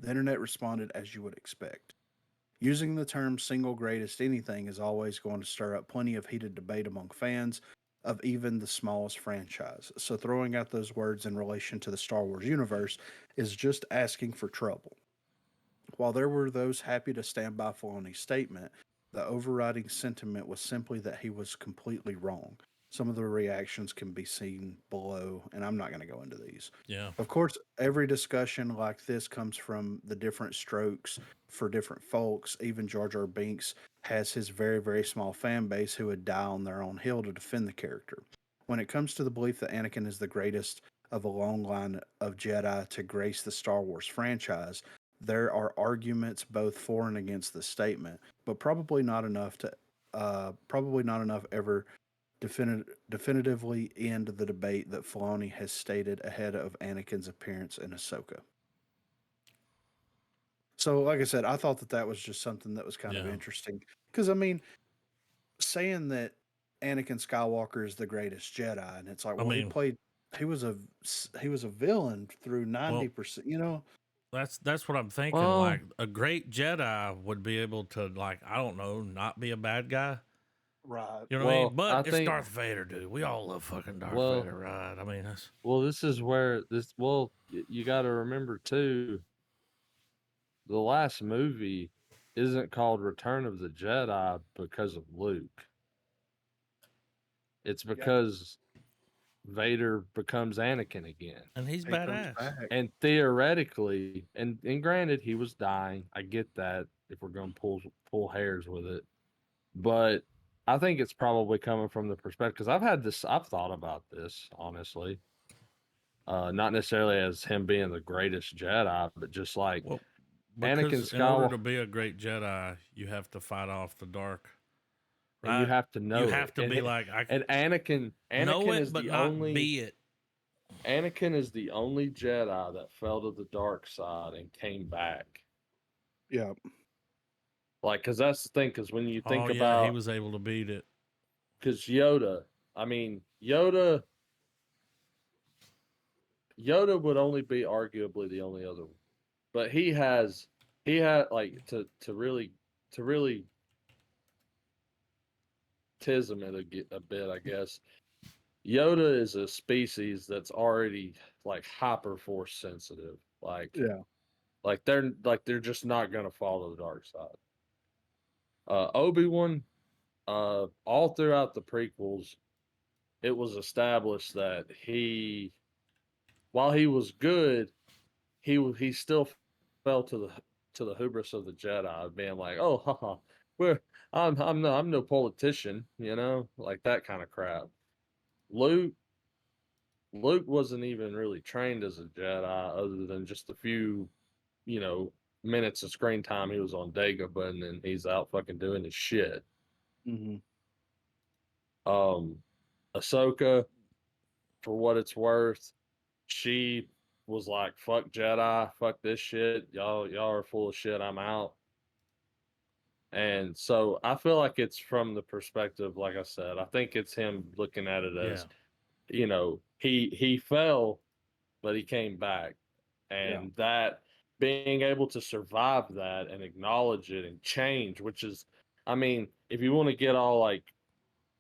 The internet responded as you would expect. Using the term single greatest anything is always going to stir up plenty of heated debate among fans of even the smallest franchise. So throwing out those words in relation to the Star Wars universe is just asking for trouble. While there were those happy to stand by Filoni's statement, the overriding sentiment was simply that he was completely wrong. Some of the reactions can be seen below, and I'm not going to go into these. Yeah. Of course, every discussion like this comes from the different strokes for different folks. Even Jar Jar Binks has his very, very small fan base who would die on their own hill to defend the character. When it comes to the belief that Anakin is the greatest of a long line of Jedi to grace the Star Wars franchise, there are arguments both for and against this statement, but probably not enough ever definitively end the debate that Filoni has stated ahead of Anakin's appearance in Ahsoka. So, like I said, I thought that was just something that was kind of Yeah. interesting because I mean, saying that Anakin Skywalker is the greatest Jedi, and it's like, I well, mean, he was a villain through 90%. You know, that's what I'm thinking. Well, Like a great Jedi would be able to, like, I don't know, not be a bad guy. right? You know what I mean? well, But I it's think, Darth Vader, dude. We all love fucking Darth well, Vader, right? I mean, that's this is where this. Well, you got to remember too. The last movie isn't called Return of the Jedi because of Luke. It's because Vader becomes Anakin again. and he's He comes badass. back. And theoretically, and granted, he was dying. I get that if we're going to pull hairs with it, but I think it's probably coming from the perspective because I've thought about this honestly, not necessarily as him being the greatest Jedi, but just like Well, Anakin because in order to Skywalker, be a great Jedi, you have to fight off the dark. and you Right? have to know You it. have to and, be like, I and Anakin know it, is but the not only be it. Anakin is the only Jedi that fell to the dark side and came back. Yeah, Like, because that's the thing. Because when you think Oh yeah, about, he was able to beat it. because Yoda, I mean, Yoda would only be arguably the only other one, but he had like to really tism it a bit, I guess. Yoda is a species that's already like hyper force sensitive, yeah, like they're just not gonna follow the dark side. Obi-Wan, all throughout the prequels, it was established that while he was good, he still fell to the hubris of the Jedi, being like, "Oh, haha, we're I'm no politician," like that kind of crap. Luke Luke wasn't even really trained as a Jedi, other than just a few, you know, minutes of screen time he was on Dagobah, and then he's out fucking doing his shit. hmm Um, Ahsoka, for what it's worth, she was like, "Fuck Jedi, fuck this shit. Y'all are full of shit. I'm out." And so I feel like it's from the perspective, like I said, I think it's him looking at it Yeah. as, he fell, but he came back, yeah, and that being able to survive that and acknowledge it and change, which is, I mean, if you want to get all like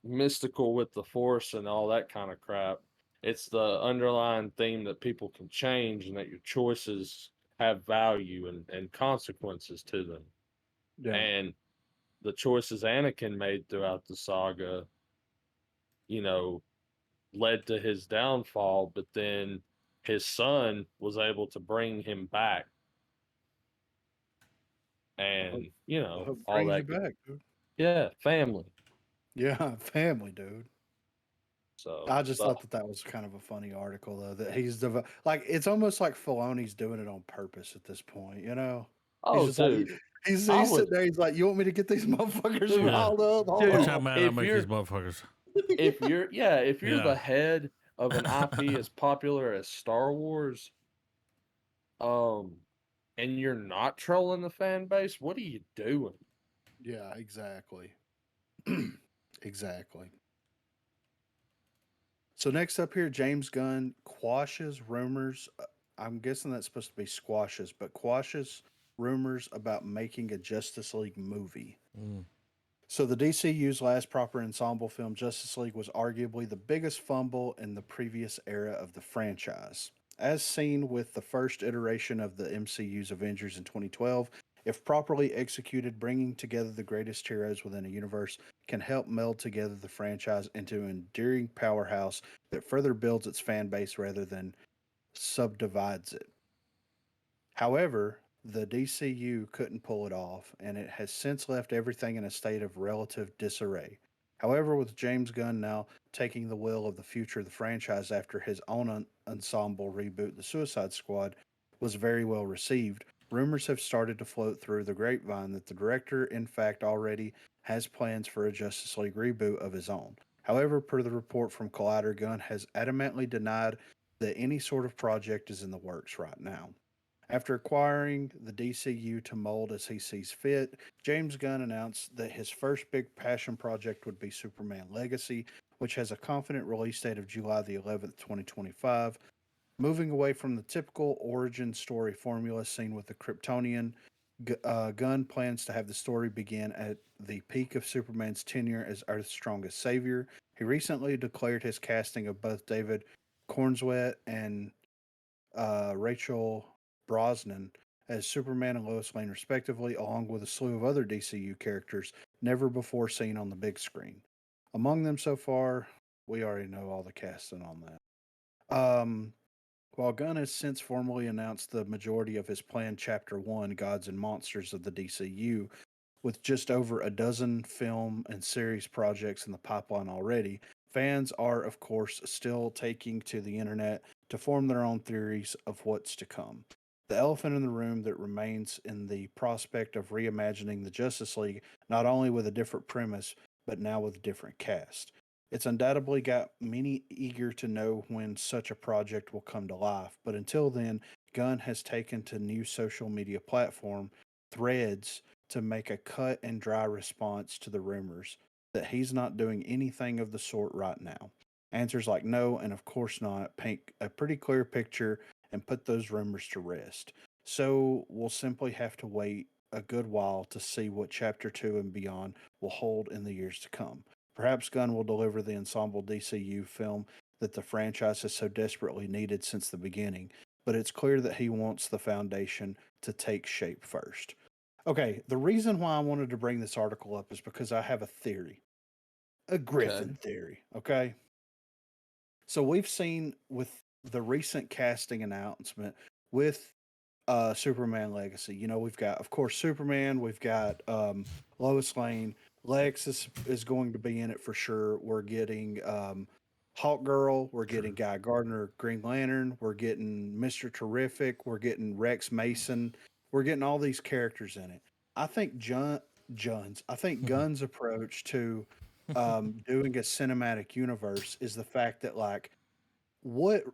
mystical with the force and all that kind of crap, it's the underlying theme that people can change and that your choices have value and consequences to them. yeah. And the choices Anakin made throughout the saga, you know, led to his downfall, but then his son was able to bring him back. I hope, And, I hope all brings you that. back, dude. Yeah, family. Yeah, family, dude. So, I just but thought that was kind of a funny article, though, that like it's almost like Filoni's doing it on purpose at this point. You know, he's oh, just like dude, he's I sitting would, there. He's like, "You want me to get these motherfuckers dude, riled up? Hold Watch dude, how on." mad I if make these you're motherfuckers. if you're yeah, if you're Yeah. the head of an IP as popular as Star Wars, um, and you're not trolling the fan base, what are you doing? Yeah, exactly. Exactly. So next up here, James Gunn quashes rumors. I'm guessing that's supposed to be squashes, but quashes rumors about making a Justice League movie. Mm. So the DCU's last proper ensemble film, Justice League, was arguably the biggest fumble in the previous era of the franchise. As seen with the first iteration of the MCU's Avengers in 2012, if properly executed, bringing together the greatest heroes within a universe can help meld together the franchise into an enduring powerhouse that further builds its fan base rather than subdivides it. However, the DCU couldn't pull it off, and it has since left everything in a state of relative disarray. However, with James Gunn now taking the wheel of the future of the franchise after his own ensemble reboot, The Suicide Squad, was very well received, rumors have started to float through the grapevine that the director, in fact, already has plans for a Justice League reboot of his own. However, per the report from Collider, Gunn has adamantly denied that any sort of project is in the works right now. After acquiring the DCU to mold as he sees fit, James Gunn announced that his first big passion project would be Superman Legacy, which has a confident release date of July the 11th, 2025. Moving away from the typical origin story formula seen with the Kryptonian, Gunn plans to have the story begin at the peak of Superman's tenure as Earth's strongest savior. He recently declared his casting of both David Cornswet and Rachel Brosnan as Superman and Lois Lane, respectively, along with a slew of other DCU characters never before seen on the big screen. Among them so far, we already know all the casting on that. While Gunn has since formally announced the majority of his planned Chapter 1 Gods and Monsters of the DCU, with just over a dozen film and series projects in the pipeline already, fans are, of course, still taking to the internet to form their own theories of what's to come. The elephant in the room that remains in the prospect of reimagining the Justice League, not only with a different premise, but now with a different cast. It's undoubtedly got many eager to know when such a project will come to life, but until then, Gunn has taken to new social media platform Threads to make a cut and dry response to the rumors that he's not doing anything of the sort right now. Answers like no and of course not paint a pretty clear picture and put those rumors to rest. So we'll simply have to wait a good while to see what Chapter 2 and beyond will hold in the years to come. Perhaps Gunn will deliver the ensemble DCU film that the franchise has so desperately needed since the beginning, but it's clear that he wants the foundation to take shape first. Okay, the reason why I wanted to bring this article up is because I have a theory, a Okay. Griffin theory. Okay. So we've seen with the recent casting announcement with Superman Legacy, we've got, of course, Superman, we've got Lois Lane, Lex is going to be in it for sure. We're getting Hawk Girl, we're getting Guy Gardner, Green Lantern, we're getting Mr. Terrific, we're getting Rex Mason, we're getting all these characters in it. I think I think Gunn's approach to doing a cinematic universe is the fact that what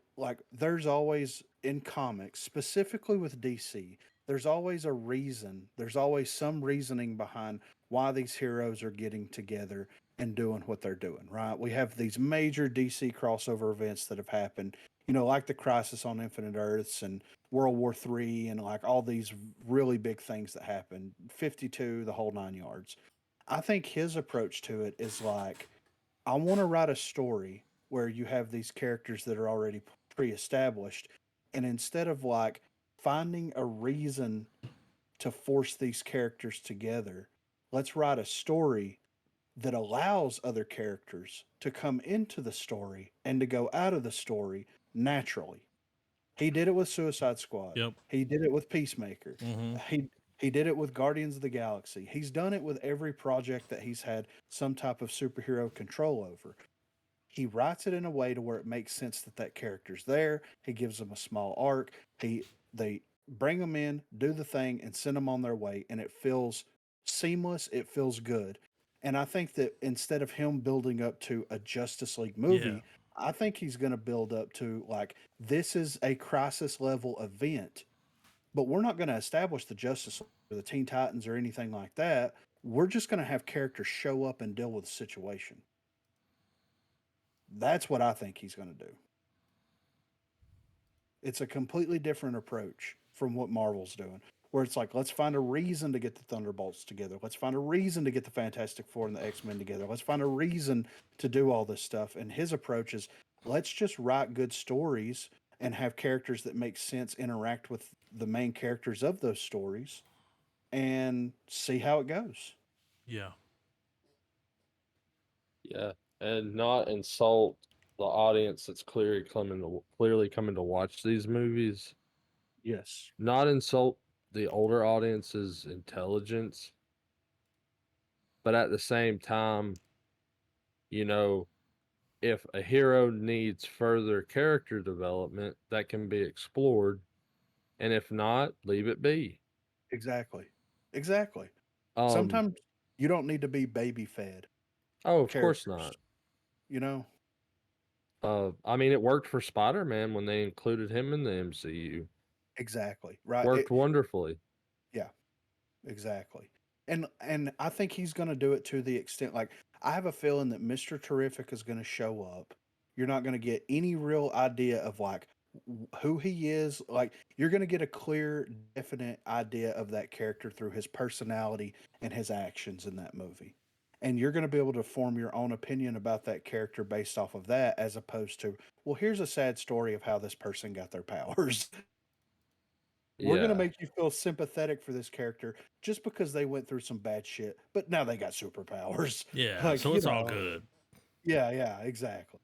there's always in comics, specifically with DC, there's always a reason, there's always some reasoning behind why these heroes are getting together and doing what they're doing, right? We have these major DC crossover events that have happened, like the Crisis on Infinite Earths and World War III, and like all these really big things that happen, 52, the whole 9 yards. I think his approach to it is like, I want to write a story where you have these characters that are already pre-established, and instead of finding a reason to force these characters together, let's write a story that allows other characters to come into the story and to go out of the story naturally. He did it with Suicide Squad. Yep. He did it with Peacemaker. Mm-hmm. He did it with Guardians of the Galaxy. He's done it with every project that he's had some type of superhero control over. He writes it in a way to where it makes sense that that character's there. He gives them a small arc. They bring them in, do the thing, and send them on their way, and it feels seamless. It feels good. And I think that instead of him building up to a Justice League Yeah. movie, I think he's going to build up to this is a crisis level event but we're not going to establish the Justice League or the Teen Titans or anything like that. We're just going to have characters show up and deal with the situation. That's what I think he's going to do. It's a completely different approach from what Marvel's doing, where it's like, let's find a reason to get the Thunderbolts together. Let's find a reason to get the Fantastic Four and the X-Men together. Let's find a reason to do all this stuff. And his approach is, let's just write good stories and have characters that make sense interact with the main characters of those stories and see how it goes. Yeah. Yeah, and not insult the audience that's clearly coming to watch these movies. Yes. Not insult the older audience's intelligence, but at the same time, you know, if a hero needs further character development, that can be explored, and if not, leave it be. Exactly. Exactly. Um, Sometimes you don't need to be baby fed oh, of course characters. not. You know? I mean, it worked for Spider-Man when they included him in the MCU. Exactly. Right. Worked wonderfully. Yeah. Exactly. And I think he's going to do it to the extent, like, I have a feeling that Mr. Terrific is going to show up. You're not going to get any real idea of like who he is. Like, you're going to get a clear, definite idea of that character through his personality and his actions in that movie. And you're going to be able to form your own opinion about that character based off of that, as opposed to, well, here's a sad story of how this person got their powers. We're going to Yeah. make you feel sympathetic for this character just because they went through some bad shit, but now they got superpowers. Yeah. Like, So you it's all know. good. Yeah, exactly.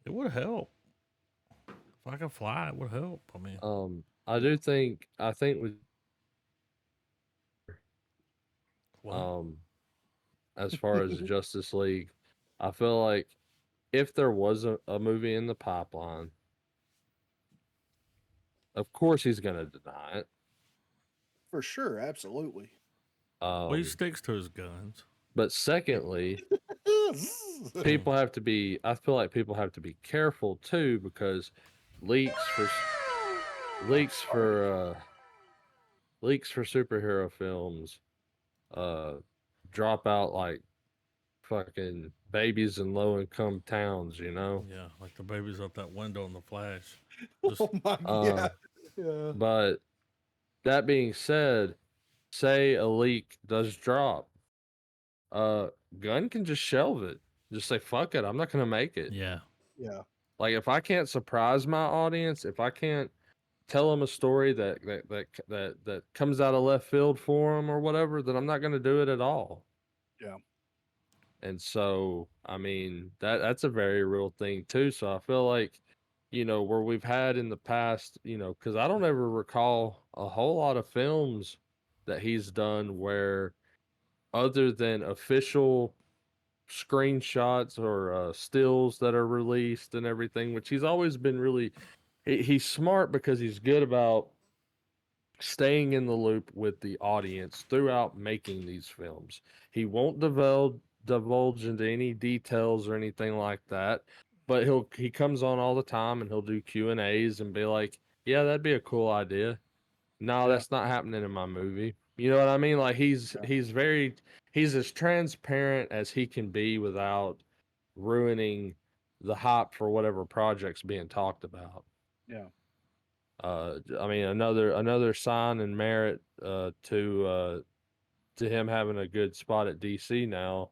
It would help. If I could fly, it would help. I mean, I think with what? as far as Justice League, I feel like if there was a movie in the pipeline, of course he's gonna deny it. For sure, absolutely. Well, he sticks to his guns. But secondly, people have to be. I feel like people have to be careful too, because leaks for leaks for leaks for superhero films drop out like fucking babies in low income towns, you know. Yeah, like the babies out that window in the Flash. Just Oh my god. Yeah. But that being said, say a leak does drop, Gunn can just shelve it. Just say fuck it, I'm not gonna make it. yeah, Yeah. Like if I can't surprise my audience, if I can't tell them a story that comes out of left field for them or whatever, then I'm not gonna do it at all. Yeah. And so, I mean, that's a very real thing too. So I feel like, where we've had in the past, because I don't ever recall a whole lot of films that he's done where, other than official screenshots or stills that are released and everything, which he's always been really, he's smart because he's good about staying in the loop with the audience throughout making these films. He won't divulge into any details or anything like that, but he comes on all the time and he'll do Q&As and be like, "Yeah, that'd be a cool idea. No, Yeah. that's not happening in my movie." You know what I mean? Like he's as transparent as he can be without ruining the hype for whatever project's being talked about. Yeah. I mean, another sign and merit to him having a good spot at DC now.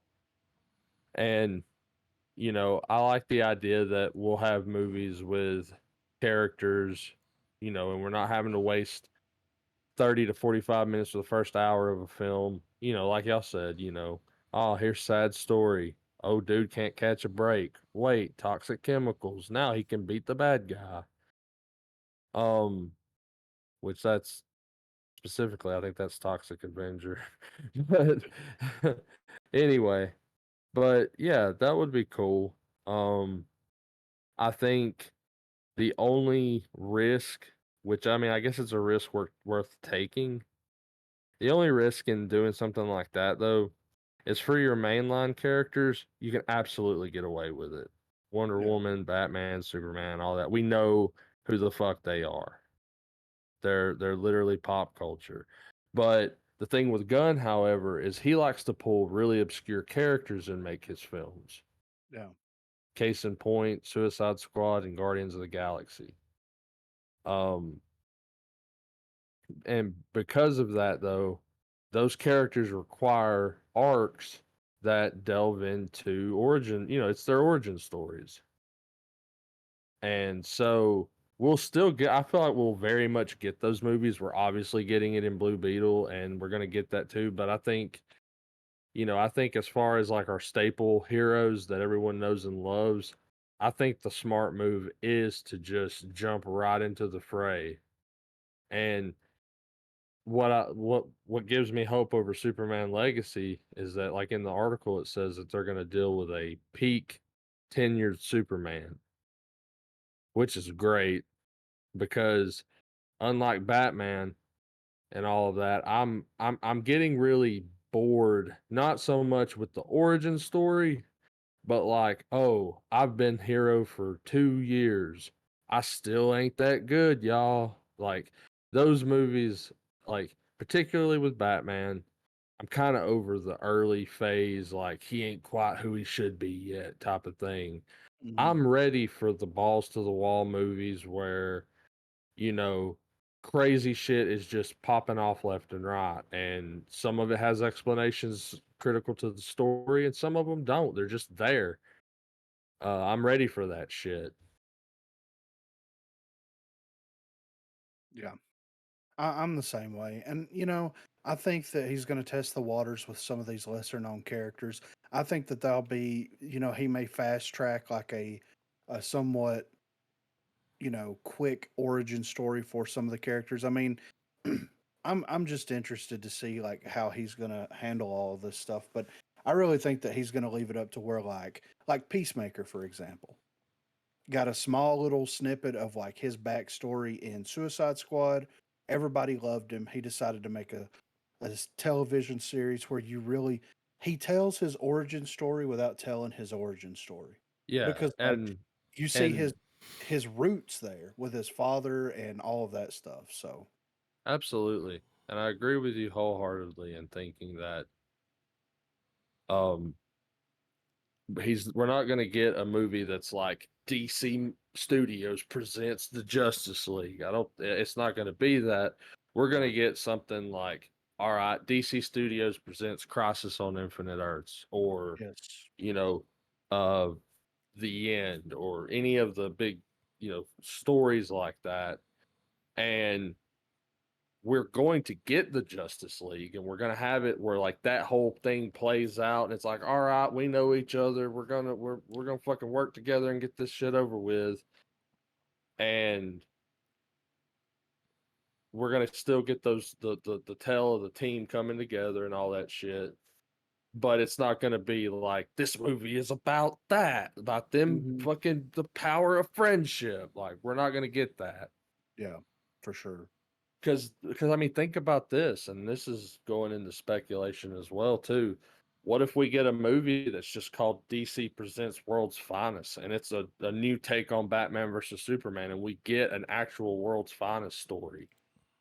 And I like the idea that we'll have movies with characters, and we're not having to waste 30 to 45 minutes for the first hour of a film. Like y'all said, oh, here's sad story. Oh, dude can't catch a break. Wait, toxic chemicals. Now he can beat the bad guy. Which that's specifically, I think that's Toxic Avenger. But anyway, but yeah, that would be cool. I think the only risk, which I mean, I guess it's a risk worth taking. The only risk in doing something like that, though, is for your mainline characters, you can absolutely get away with it. Wonder Yeah. Woman, Batman, Superman, all that. We know who the fuck they are. They're literally pop culture. But the thing with Gunn, however, is he likes to pull really obscure characters and make his films. Yeah. Case in point, Suicide Squad and Guardians of the Galaxy. And because of that, though, those characters require arcs that delve into origin. It's their origin stories. And so we'll still get, I feel like we'll very much get those movies. We're obviously getting it in Blue Beetle, and we're going to get that too. But I think, I think as far as like our staple heroes that everyone knows and loves, I think the smart move is to just jump right into the fray. And what gives me hope over Superman Legacy is that, like in the article, it says that they're going to deal with a peak tenured Superman, which is great because unlike Batman and all of that, I'm getting really bored, not so much with the origin story, but like, oh, I've been hero for 2 years. I still ain't that good, y'all. Like those movies, like particularly with Batman, I'm kind of over the early phase, like he ain't quite who he should be yet type of thing. Mhm. I'm ready for the balls to the wall movies where, you know, crazy shit is just popping off left and right. And some of it has explanations critical to the story, and some of them don't. They're just there. I'm ready for that shit. Yeah. I'm the same way. And, I think that he's going to test the waters with some of these lesser known characters. I think that they'll be, he may fast track like a somewhat, quick origin story for some of the characters. I mean, I'm just interested to see like how he's going to handle all of this stuff, but I really think that he's going to leave it up to where like Peacemaker, for example, got a small little snippet of like his backstory in Suicide Squad. Everybody loved him. He decided to make a television series where he tells his origin story without telling his origin story. Yeah, Because like you see and his roots there with his father and all of that stuff. So absolutely. And I agree with you wholeheartedly in thinking that um we're not going to get a movie that's like DC Studios presents the Justice League. It's not going to be that. We're going to get something like, all right, DC Studios presents Crisis on Infinite Earths, or, yes. you know, uh The End, or any of the big, stories like that. And we're going to get the Justice League, and we're going to have it where like that whole thing plays out, and it's like, all right, we know each other. We're gonna fucking work together and get this shit over with, and we're gonna still get the tale of the team coming together and all that shit. But it's not gonna be like this movie is about that, about them Hmm. fucking the power of friendship. Like we're not gonna get that. Yeah, for sure. Because I mean, think about this, and this is going into speculation as well too. What if we get a movie that's just called DC Presents World's Finest, and it's a new take on Batman versus Superman, and we get an actual World's Finest story?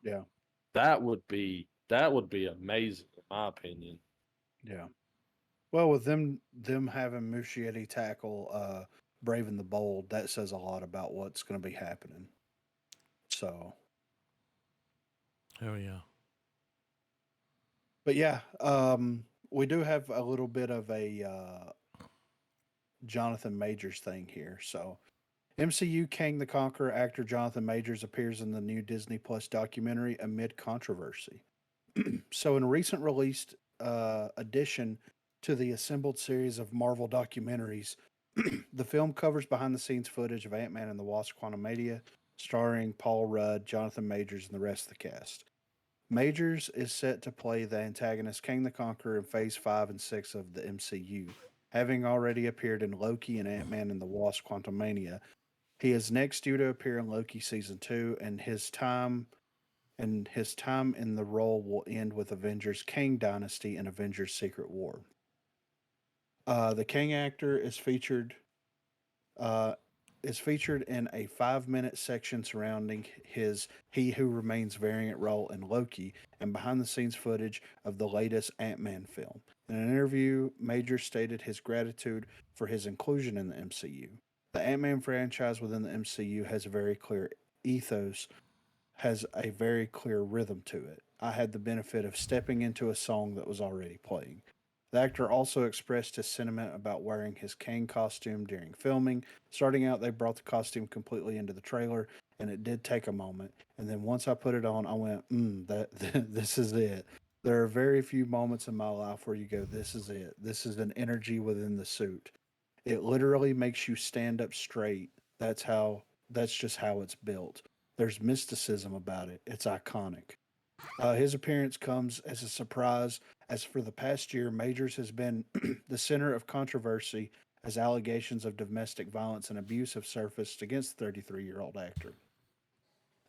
Yeah. That would be amazing, in my opinion. Yeah. Well, with them having Muschietti tackle Brave and the Bold, that says a lot about what's going to be happening. So, Oh yeah. but yeah, we do have a little bit of a Jonathan Majors thing here. So, MCU King the Conqueror actor Jonathan Majors appears in the new Disney Plus documentary amid controversy. So, in a recent released addition to the assembled series of Marvel documentaries, the film covers behind the scenes footage of Ant Man and the Wasp Quantumania, starring Paul Rudd, Jonathan Majors, and the rest of the cast. Majors is set to play the antagonist King the Conqueror in Phase 5 and 6 of the MCU. Having already appeared in Loki and Ant Man and the Wasp Quantumania, he is next due to appear in Loki Season 2, and his time in the role will end with Avengers Kang Dynasty and Avengers Secret War. The Kang actor is featured uh, is featured in a 5-minute section surrounding his He Who Remains variant role in Loki and behind the scenes footage of the latest Ant-Man film. In an interview, Major stated his gratitude for his inclusion in the MCU. The Ant-Man franchise within the MCU has a very clear ethos, has a very clear rhythm to it. I had the benefit of stepping into a song that was already playing. The actor also expressed his sentiment about wearing his Kang costume during filming. Starting out, they brought the costume completely into the trailer, and it did take a moment. And then once I put it on, I went, this is it. There are very few moments in my life where you go, this is it. This is an energy within the suit. It literally makes you stand up straight. That's just how it's built. There's mysticism about it. It's iconic. His appearance comes as a surprise, as for the past year, Majors has been the center of controversy as allegations of domestic violence and abuse have surfaced against the 33-year-old actor.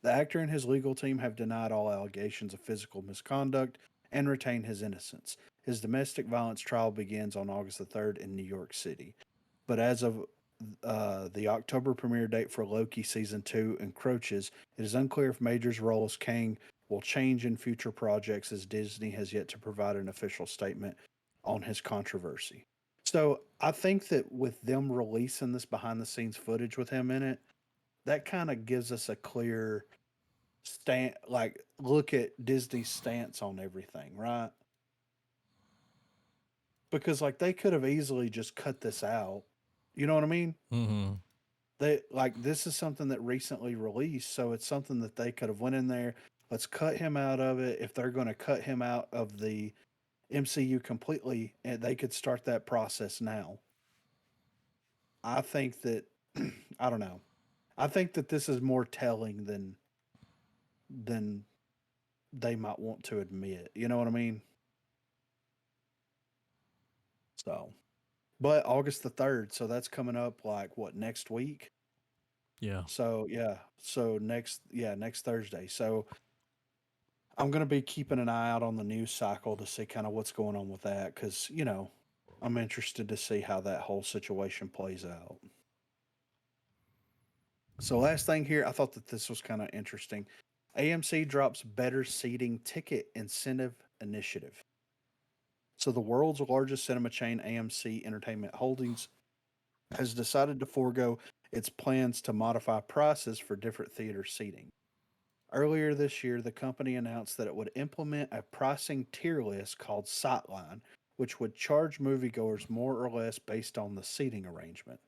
The actor and his legal team have denied all allegations of physical misconduct and retained his innocence. His domestic violence trial begins on August the 3rd in New York City. But as of the October premiere date for Loki season 2 encroaches, it is unclear if Major's role as Kang will change in future projects, as Disney has yet to provide an official statement on his controversy. So I think that with them releasing this behind the scenes footage with him in it, that kind of gives us a clear like look at Disney's stance on everything, right? Because like they could have easily just cut this out. You know what I mean? Mm-hmm. They like this is something that recently released, so it's something that they could have went in there. Let's cut him out of it. If they're going to cut him out of the MCU completely, and they could start that process now. I think that I don't know. I think that this is more telling than they might want to admit. You know what I mean? So, but August the 3rd, so that's coming up like what next week? Yeah. So, yeah. So next Thursday. So, I'm going to be keeping an eye out on the news cycle to see kind of what's going on with that cuz, I'm interested to see how that whole situation plays out. So, last thing here, I thought that this was kind of interesting. AMC drops better seating ticket incentive initiative. So, the world's largest cinema chain, AMC Entertainment Holdings, has decided to forego its plans to modify prices for different theater seating. Earlier this year, the company announced that it would implement a pricing tier list called Sightline, which would charge moviegoers more or less based on the seating arrangement.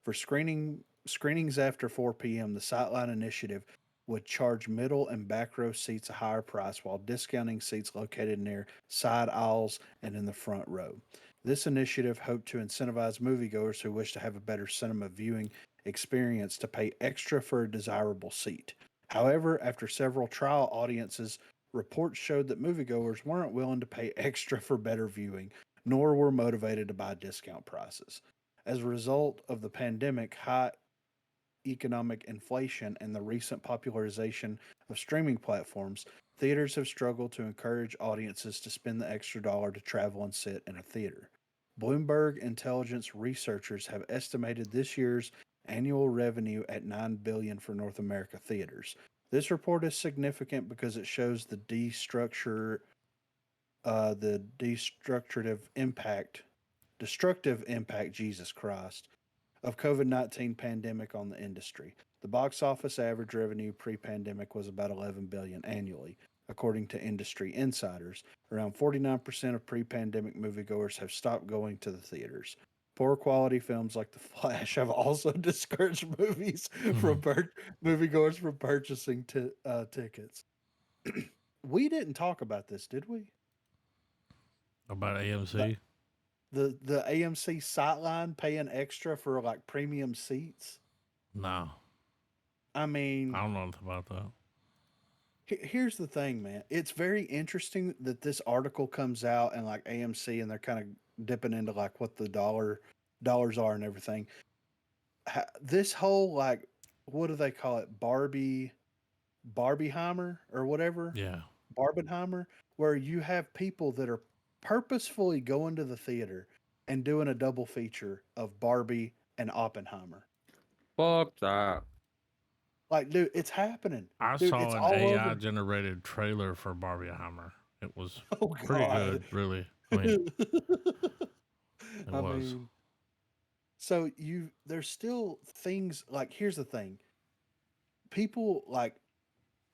For screenings after 4 p.m., the Sightline initiative would charge middle and back row seats a higher price while discounting seats located near side aisles and in the front row. This initiative hoped to incentivize moviegoers who wish to have a better cinema viewing experience to pay extra for a desirable seat. However, after several trial audiences, reports showed that moviegoers weren't willing to pay extra for better viewing, nor were motivated to buy discount prices. As a result of the pandemic, high economic inflation, and the recent popularization of streaming platforms, theaters have struggled to encourage audiences to spend the extra dollar to travel and sit in a theater. Bloomberg Intelligence researchers have estimated this year's annual revenue at $9 billion for North America theaters. This report is significant because it shows the destructive impact, Jesus Christ, of COVID-19 pandemic on the industry. The box office average revenue pre-pandemic was about 11 billion annually, according to industry insiders. Around 49% of pre-pandemic moviegoers have stopped going to the theaters. Poor quality films like The Flash have also discouraged Mm-hmm. moviegoers from purchasing tickets. We didn't talk about this, did we? About The AMC? the AMC Sightline paying extra for like premium seats. No. I mean, I don't know nothing about that. here's the thing, man. It's very interesting that this article comes out and like AMC and they're kind of dipping into like what the dollars are and everything. This whole like what do they call it? Barbieheimer or whatever. Yeah. Barbenheimer, where you have people that are purposefully going to the theater and doing a double feature of Barbie and Oppenheimer. Fuck that. Like, dude, it's happening. I Dude, it's saw an all AI over. generated trailer for Barbieheimer. It was Oh pretty God. good, really. I mean, it I was. mean, so there's still things like, here's the thing. People like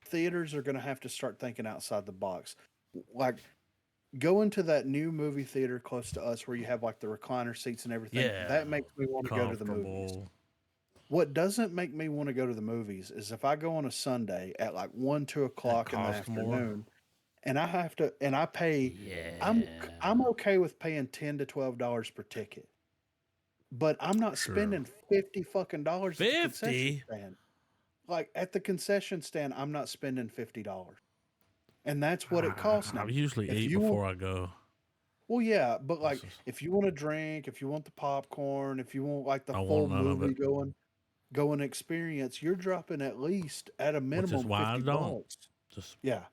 theaters are going to have to start thinking outside the box. Like, go into that new movie theater close to us where you have like the recliner seats and everything. Yeah, That makes me want to go to the movies. comfortable. What doesn't make me want to go to the movies is if I go on a Sunday at like 1, 2 That o'clock in the cost more. afternoon and I have to, and I pay, I'm Yeah, okay with paying $10 to $12 per ticket, but I'm not sure. spending 50 fucking dollars at the concession 50. stand. Like at the concession stand, I'm not spending $50, and that's what it costs I now. usually If eat you want, before I go. well, yeah, but This like is, if you want a drink, if you want the popcorn, if you want like the I full want none of movie it, going experience, you're dropping at least at a which is minimum why I 50 don't. bucks. Just Yeah.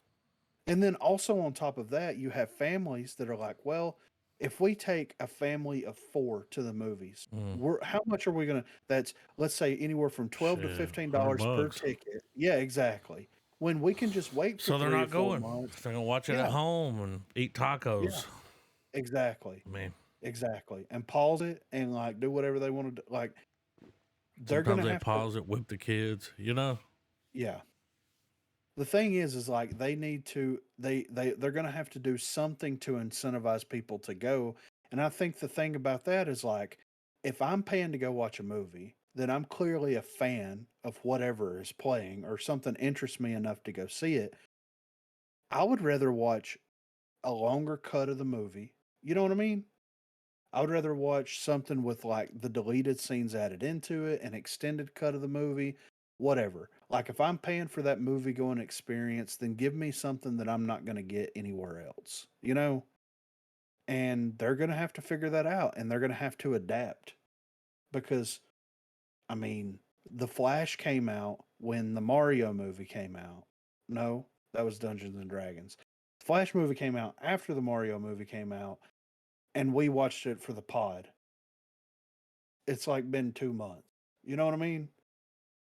And then also on top of that, you have families that are like, well, if we take a family of 4 to the movies, mm, how much are we gonna? That's, let's say, anywhere from 12 to shit, $100 $15 per bucks. ticket. Yeah, exactly. When we can just wait for So they're 3 or not 4 going. months. They're gonna watch it at Yeah, home and eat yeah, tacos. exactly, I mean, exactly, and pause it and like do whatever they want to do. Like they're sometimes gonna they have to. pause it, whip the kids. You know. Yeah. The thing is like they need to they're going to have to do something to incentivize people to go. And I think the thing about that is like if I'm paying to go watch a movie, then I'm clearly a fan of whatever is playing or something interests me enough to go see it. I would rather watch a longer cut of the movie. You know what I mean? I would rather watch something with like the deleted scenes added into it, an extended cut of the movie, whatever. Like if I'm paying for that movie going experience, then give me something that I'm not going to get anywhere else, you know? And they're going to have to figure that out and they're going to have to adapt because, I mean, The Flash came out when the Mario movie came out. No, that was Dungeons and Dragons. The Flash movie came out after the Mario movie came out, and we watched it for the pod. It's like been 2 months. You know what I mean?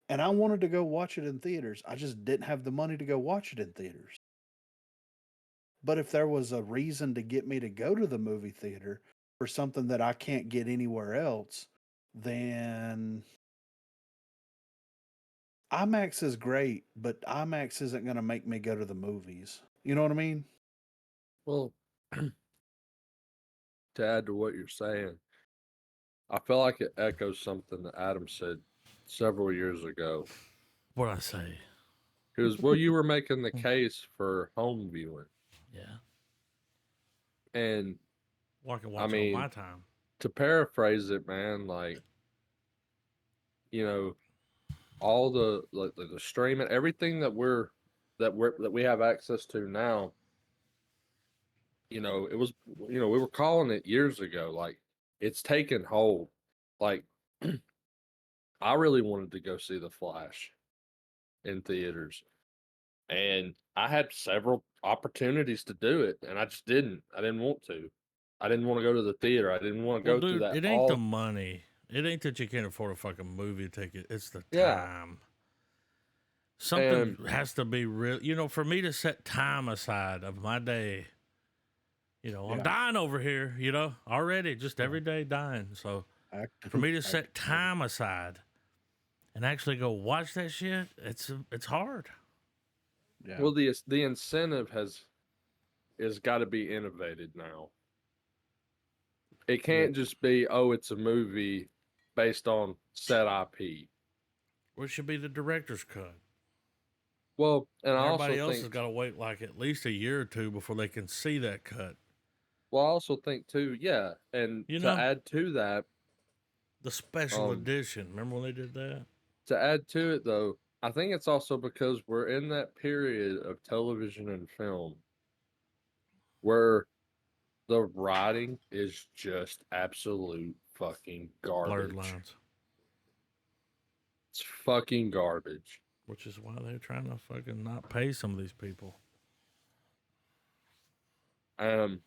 And I wanted to go watch it in theaters. I just didn't have the money to go watch it in theaters. But if there was a reason to get me to go to the movie theater for something that I can't get anywhere else, then IMAX is great, but IMAX isn't going to make me go to the movies. You know what I mean? Well, to add to what you're saying, I feel like it echoes something that Adam said several years ago. What I say? Because, well, you were making the case for home viewing. Yeah. And Well, I can I watch it on my mean, time. to paraphrase it, man, like, you know, all the streaming, everything that we have access to now, it was, we were calling it years ago. Like, it's taken hold. Like, I really wanted to go see The Flash in theaters, and I had several opportunities to do it, and I just didn't. I didn't want to. I didn't want to go to the theater. I didn't want to Well, go through dude, that it ain't the all. money. It ain't that you can't afford a fucking movie ticket. It's the Yeah, time. Something and has to be real. You know, for me to set time aside of my day, I'm Yeah. dying over here, already just Yeah. every day dying. So I, for me to I set time aside and actually go watch that shit, it's hard. yeah. well, the incentive has got to be innovated now. It Yeah. can't just be, oh, it's a movie based on set IP. Or it should be the director's cut. Well, and I Everybody also else has think, got to wait like at least a year or two before they can see that cut. too, yeah, and You to know, add to that, the special um, edition. Remember when they did that? to add to it though, I think it's also because we're in that period of television and film where the writing is just absolute fucking Blurred garbage. lines. It's fucking garbage. Which is why they're trying to fucking not pay some of these people. Um,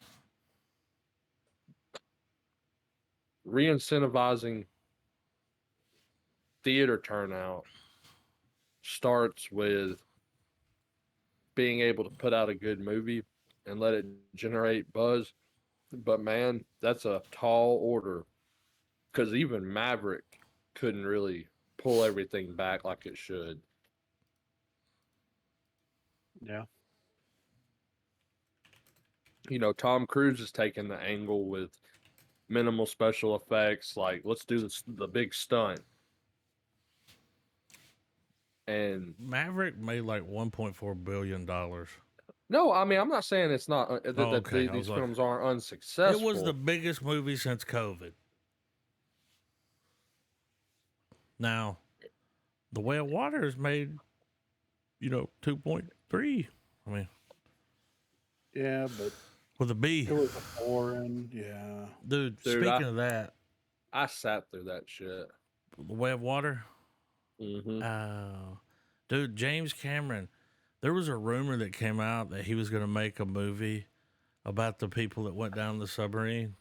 re-incentivizing theater turnout starts with being able to put out a good movie and let it generate buzz. But man, that's a tall order because even Maverick couldn't really pull everything back like it should. Yeah. You know, Tom Cruise is taking the angle with minimal special effects. Like, let's do this, the big stunt. And Maverick made like $1.4 billion. no, I mean, I'm not saying it's not that, Oh, okay. I these was like, films aren't unsuccessful. it was the biggest movie since COVID. Now, The Way of Water has made, 2.3. I mean, Yeah, but with a B. it was foreign. Yeah. Dude, Dude, speaking of that, I sat through that shit. The Way of Water. Mm-hmm. Dude, James Cameron. There was a rumor that came out that he was going to make a movie about the people that went down the submarine.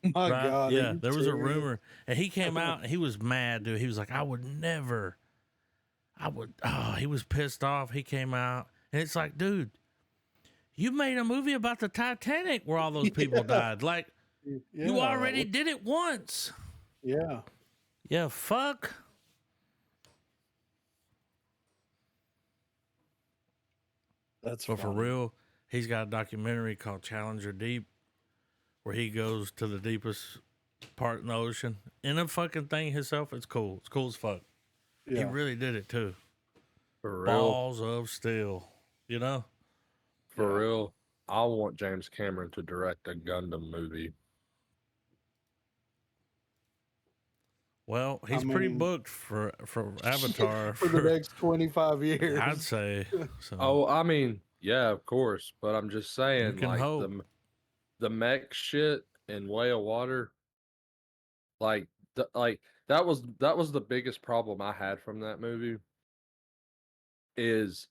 Oh my Right? God. are Yeah, you there was a serious? rumor, and he came out and he was mad, dude. He was like, he was pissed off. He came out, and it's like, dude, you made a movie about the Titanic where all those people died. Like, you Yeah, already did it once. Yeah. Yeah, fuck. That's But for funny. real, he's got a documentary called Challenger Deep where he goes to the deepest part in the ocean in a fucking thing himself. It's cool. It's cool as fuck. He Yeah. really did it too. For real. Balls of steel. You know? For real. I want James Cameron to direct a Gundam movie. Well, I he's pretty mean- booked for Avatar for the next 25 years. I'd say. So. Oh, I mean, yeah, of course. But I'm just saying, can like hope. the mech shit in Way of Water, like that was the biggest problem I had from that movie. Is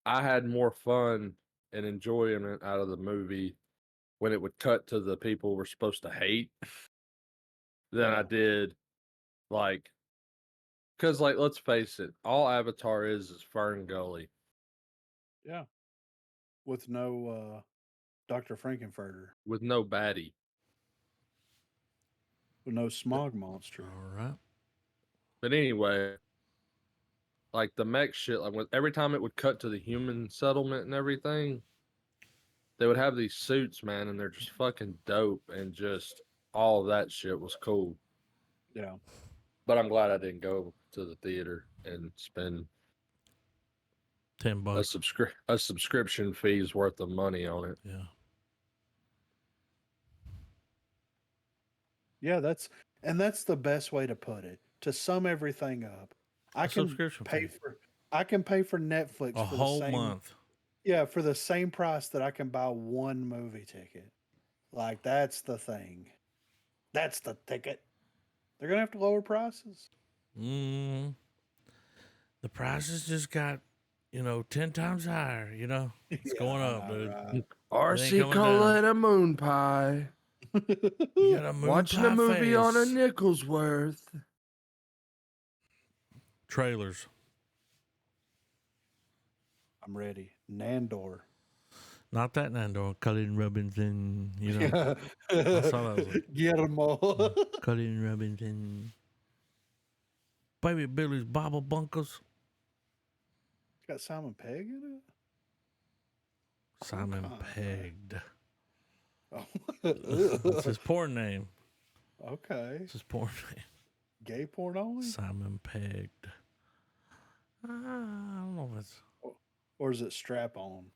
I had more fun and enjoyment out of the movie when it would cut to the people we're supposed to hate than I did like, because like, let's face it, all Avatar is Fern Gully. Yeah. With no Dr. Frankenfurter, With no baddie. with no smog monster. All right. But anyway, like the mech shit, like every time it would cut to the human settlement and everything, they would have these suits, man, and they're just fucking dope, and just all of that shit was cool. Yeah. But I'm glad I didn't go to the theater and spend $10. a subscription fee's worth of money on it. Yeah. Yeah, that's the best way to put it. To sum everything up, I A can subscription pay fee. for Netflix A for whole the same month. Yeah, for the same price that I can buy one movie ticket. Like that's the thing. That's the ticket. They're gonna have to lower prices. The prices just got, 10 times higher, It's going up, dude. Right. RC coming Cola down. and a moon pie. You got a moon Watching pie a movie on a face. nickel's worth. Trailers. I'm ready. Nandor. Not that Nandor. Colin Robinson. I saw that was like, Guillermo. Colin Robinson. Baby Billy's Bobble Bunkers. Got Simon Pegg in Simon Okay. Pegged. it? That's his porn name. Okay. It's his porn name. Gay porn only? Simon Pegged. I don't know if it's. Or is it strap on?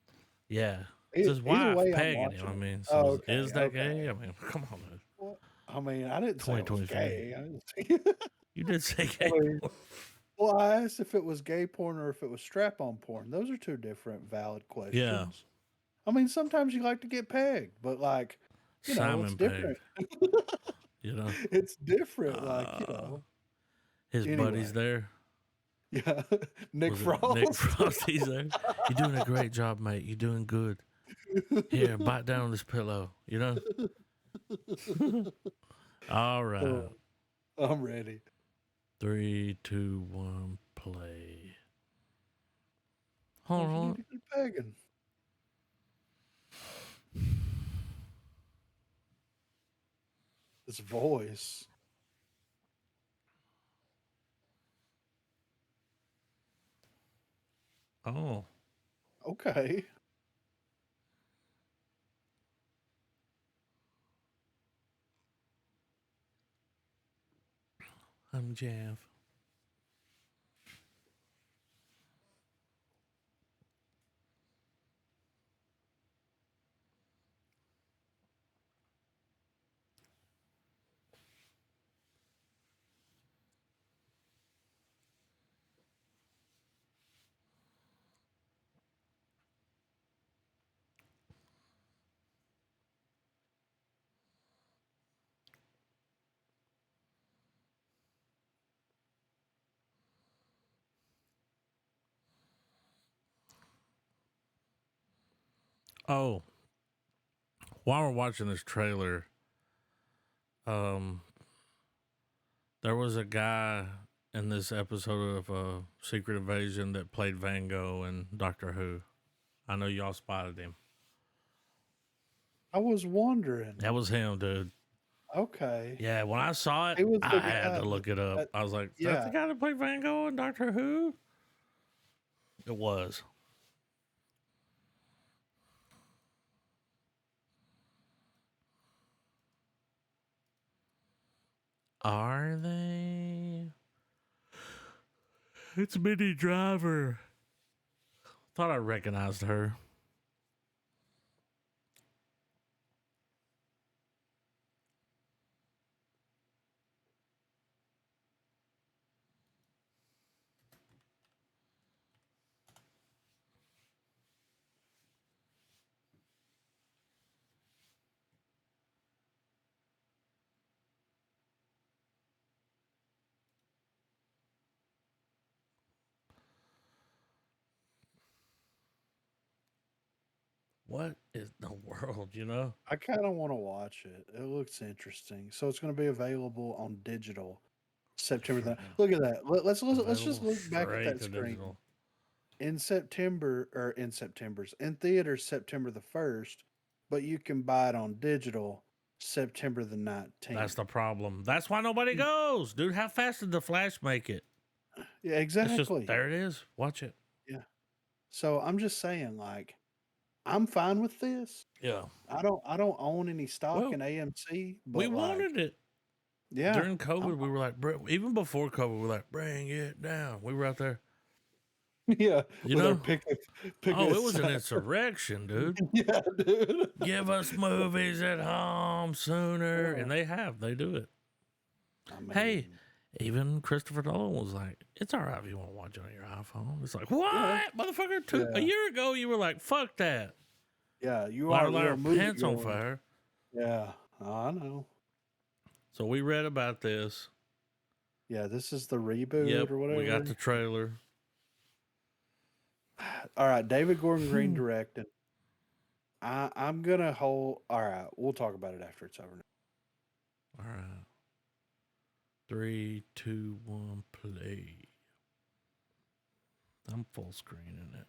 Yeah. It's his Either wife way, I'm pegging watching him. I it. mean, Oh, so okay, is that okay. gay? I mean, come on, dude. I mean, I didn't say it was 2023. gay. I didn't say You did say gay. mean, Well, I asked if it was gay porn or if it was strap on porn. Those are two different valid questions. I mean, sometimes you like to get pegged, but like, it's Simon different. Pegged. It's different. Like, His Anyway. buddy's there. yeah. Nick Was it Frost. Nick Frost, he's there. You're doing a great job, mate. You're doing good. Here, bite down on this pillow, All right. I'm ready. 3, 2, 1, play. Oh, Hold you need on. to quit pegging. His voice. Oh, Okay. I'm Jeff. Oh, while we're watching this trailer, there was a guy in this episode of Secret Invasion that played Van Gogh in Doctor Who. I know y'all spotted him. I was wondering. That was him, dude. Okay. Yeah, when I saw it, He was I the had guy to look it up. that- I was like, "That's yeah. the guy that played Van Gogh in Doctor Who?" It was. Are they? It's Minnie Driver. Thought I recognized her. What is the world, you know? I kind of want to watch it. It looks interesting. So it's going to be available on digital September. Look at that. Let's just Available look back at straight that to screen. digital. In theaters September the 1st, but you can buy it on digital September the 19th. That's the problem. That's why nobody goes. Dude, how fast did the Flash make it? Yeah, It's exactly. just, there it is. Watch it. Yeah. So I'm just saying, like, I'm fine with this. Yeah. I don't own any stock Well, in AMC, but We like, wanted it. yeah, During COVID, we were like, even before COVID, we were like, bring it down. We were out there. yeah, You with our know? picnic Oh, it was an sign. insurrection, dude. Yeah, dude. Give us movies at home sooner. Yeah. And they have. They do it. I Hey, mean, even Christopher Nolan was like, it's all right if you want to watch it on your iPhone. It's like, what? Yeah. Motherfucker, Yeah. a year ago, you were like, fuck that. yeah, you Our are a real pants on moviegoer. fire. Yeah, I know. So we read about this. Yeah, this is the reboot Yep, or whatever. we got the trailer. All right, David Gordon Green directed. I'm gonna hold. All right, we'll talk about it after it's over. All right. 3, 2, 1, play. I'm full screening it.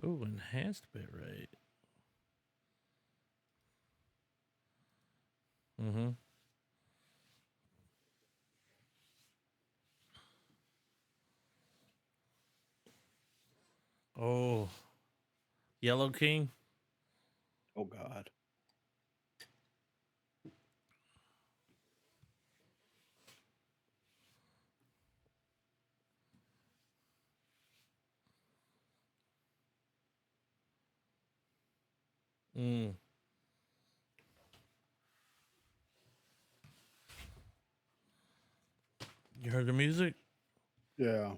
Oh, enhanced bitrate. Mm-hmm. Oh, Yellow King. Oh God. Mm. You heard the music? Yeah.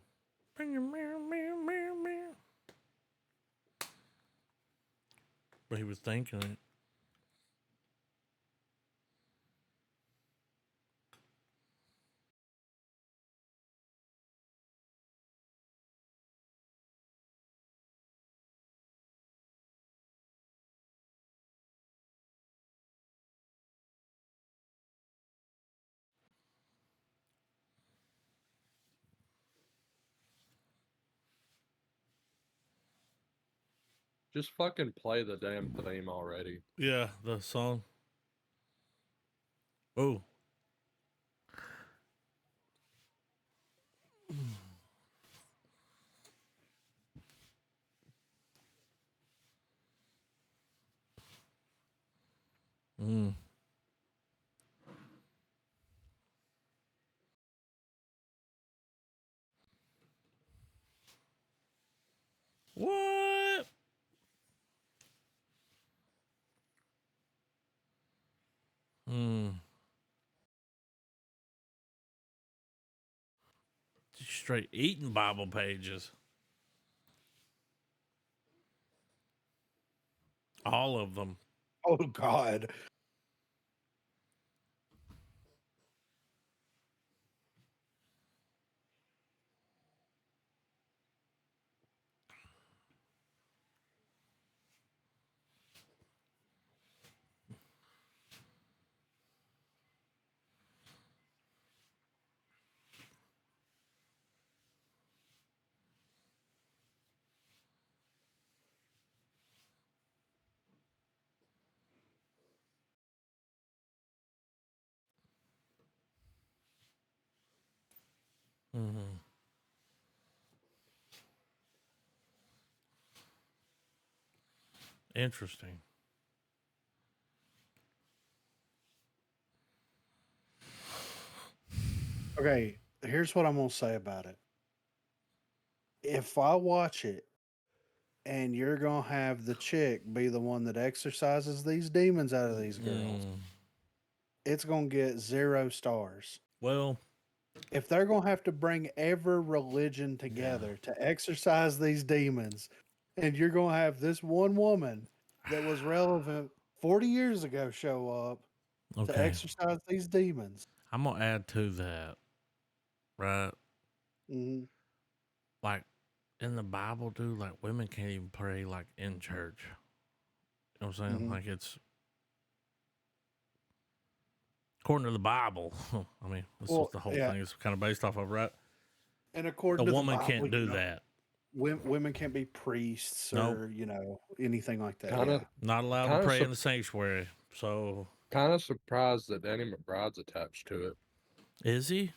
But he was thinking it. Just fucking play the damn theme already. Yeah, the song. Oh. Mm. What? Hmm. Just straight eating Bible pages. All of them. Oh God. Mm-hmm. Interesting. Okay, here's what I'm gonna say about it. If I watch it and you're gonna have the chick be the one that exercises these demons out of these girls, Mm. it's gonna get 0 stars. Well, If they're gonna have to bring every religion together to exorcise these demons, and you're gonna have this one woman that was relevant 40 years ago show up to okay. exorcise these demons. I'm gonna add to that, right? Mhm. Like in the Bible, dude, like women can't even pray like in church. You know what I'm saying? Mhm. Like it's according to the Bible. I mean, that's Well, what the whole yeah, thing is kind of based off of, right? and A according to the woman Bible, can't do that. women can't be priests Nope. or anything like that. Kind Yeah. of, Not allowed to kind pray in of, the sanctuary. So kind of surprised that Danny McBride's attached to it. is he?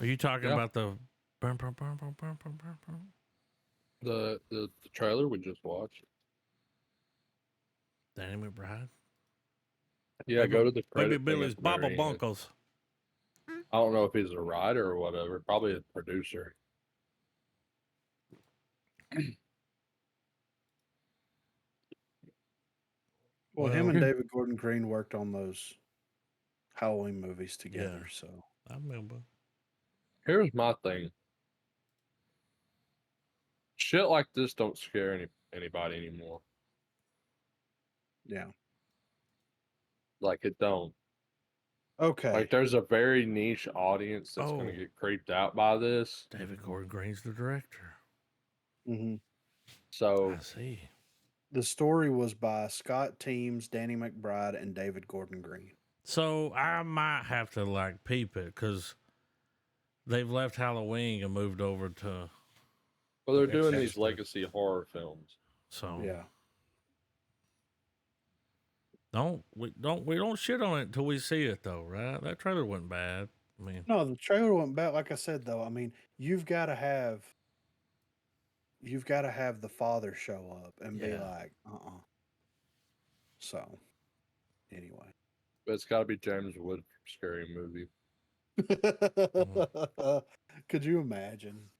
Are you talking Yeah, about the burn, burn, burn, burn, burn, burn, burn, burn? the trailer we just watched. Danny McBride? Yeah, go to the Baby credit thing Billy's at the Baba very end. Bunkles. I don't know if he's a writer or whatever. Probably a producer. Well, him Well, and David Gordon Green worked on those Halloween movies yeah, together. So I remember. Here's my thing. Shit like this don't scare anybody anymore. yeah. Like it don't. Okay. Like there's a very niche audience that's Oh, gonna get creeped out by this. David Gordon Green's the director. Hmm. So I see. The story was by Scott Teems, Danny McBride, and David Gordon Green. So I might have to like peep it because they've left Halloween and moved over to. well they're The doing these Exorcist. legacy horror films. So Yeah. we don't shit on it until we see it though, right? That trailer wasn't bad. I mean, No, the trailer went back. Like I said, though, I mean, you've got to have the father show up and be Yeah. like, So, anyway. But it's gotta be James Wood scary movie. Could you imagine?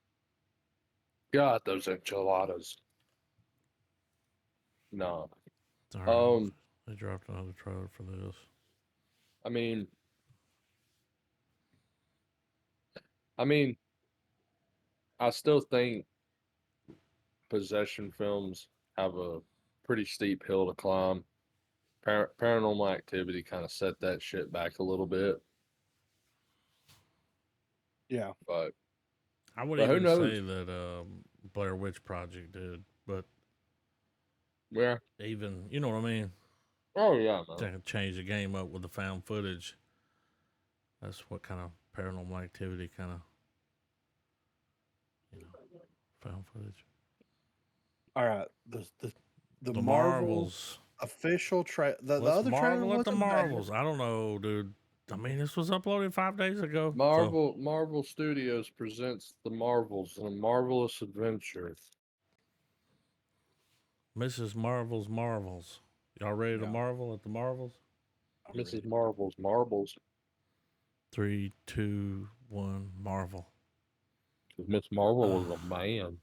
God, those enchiladas. No. sorry, they dropped another trailer for this. I mean I still think possession films have a pretty steep hill to climb. Paranormal Activity kind of set that shit back a little bit, Yeah. but I would who even knows? say that Blair Witch Project did, but Yeah. even you know what I mean. Oh yeah, man. To change the game up with the found footage. That's what kind of Paranormal Activity kind of, found footage. All right, the The Marvel Marvels. official the Let's other trailer marvel at the wasn't bad. Marvels. I don't know, dude. I mean, this was uploaded 5 days ago. so- Marvel Studios presents The Marvels, a marvelous adventure. Mrs. Marvel's Marvels. Y'all ready to Yeah. marvel at the Marvels? I'm Mrs. ready. Marvel's Marbles. 3, 2, 1, Marvel. Miss Marvel was a man.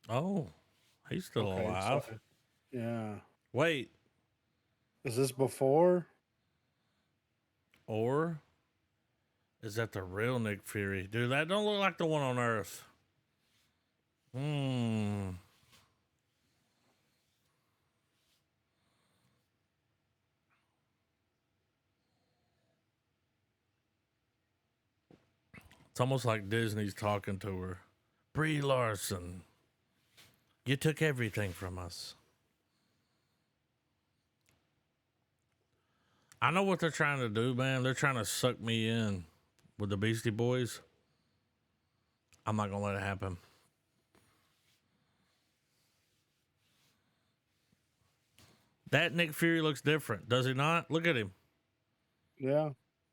Oh, he's still Okay, alive. so- yeah. Wait, Is this before? or is that the real Nick Fury? Dude, that don't look like the one on Earth. Hmm. It's almost like Disney's talking to her. Brie Larson, you took everything from us. I know what they're trying to do, man. They're trying to suck me in with the Beastie Boys. I'm not going to let it happen. That Nick Fury looks different, does he not? Look at him. Yeah.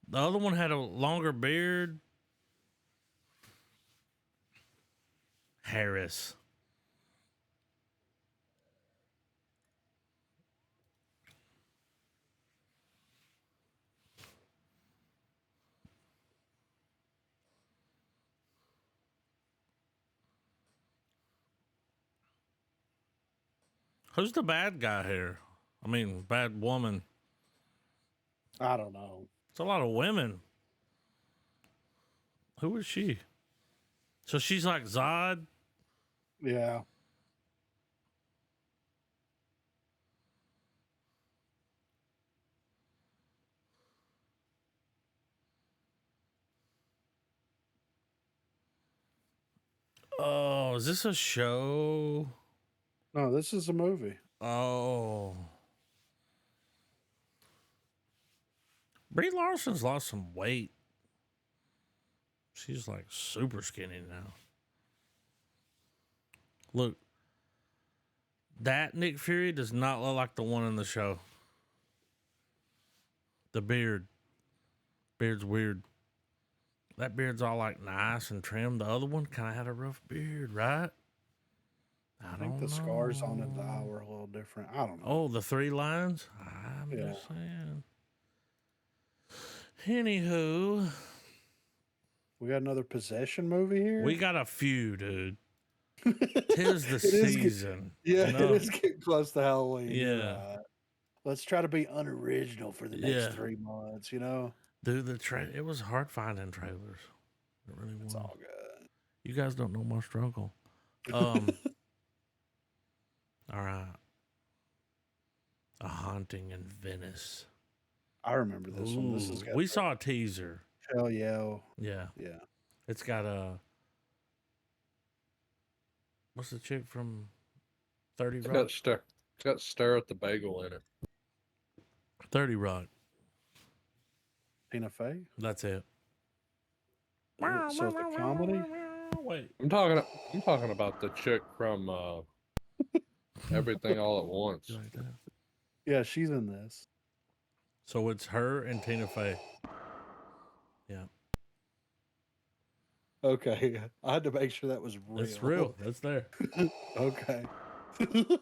The other one had a longer beard. Harris. Who's the bad guy here? I mean, bad woman. I don't know. It's a lot of women. Who is she? So she's like Zod. Yeah. Oh, is this a show? No, this is a movie. Oh. Brie Larson's lost some weight. She's like super skinny now. Look, that Nick Fury does not look like the one in the show. The beard. Beard's weird. That beard's all like nice and trim. The other one kind of had a rough beard, right? I think the scars on his eye were a little different. I don't know. Oh, the 3 lines? I'm Yeah. just saying. Anywho, We got another possession movie here. we got a few, dude. Tis the It is get- season. Yeah, you know? it is getting close to Halloween. you're Yeah. right. Let's try to be unoriginal for the next Yeah. 3 months. You know, Dude, it was hard finding trailers. It really was. it's all good. You guys don't know my struggle. All right. A Haunting in Venice. I remember this one. This is Ooh, we saw a teaser. Hell yeah. Yeah. Yeah. It's got a. What's the chick from 30 It's Rock? got stare at the bagel in it. 30 Rock. Tina Fey. That's it. So the comedy. Wait. I'm talking about the chick from Everything All at Once. You like that? Yeah, she's in this. So it's her and Tina Fey. Yeah. Okay, I had to make sure that was real. It's real. That's there. Okay. I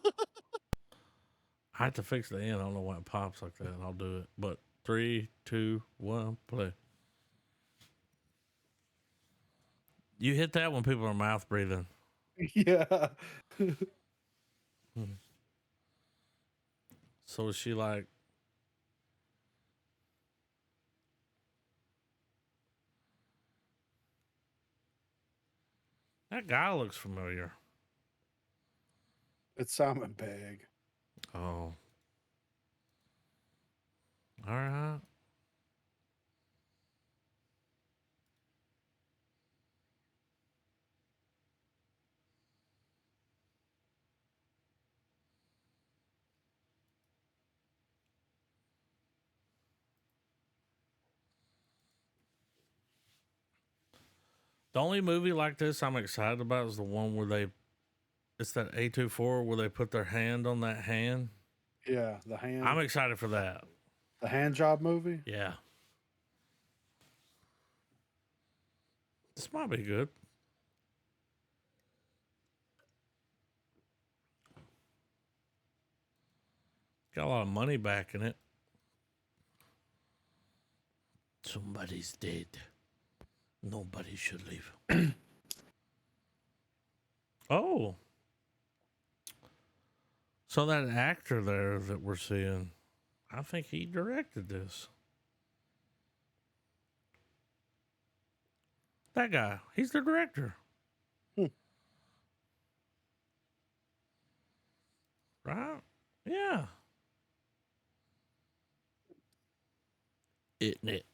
had to fix the end. I don't know why it pops like that. I'll do it. But 3, 2, 1, play. You hit that when people are mouth breathing. Yeah. So is she like? That guy looks familiar. It's Simon Pegg. Oh. All right. The only movie like this I'm excited about is the one where it's that A24 where they put their hand on that hand. Yeah, I'm excited for that. the hand job movie. Yeah. This might be good. Got a lot of money back in it. Somebody's dead. Nobody should leave. Oh. So that actor there that we're seeing, I think he directed this. That guy, he's the director. Hmm. Right? Yeah. Isn't it?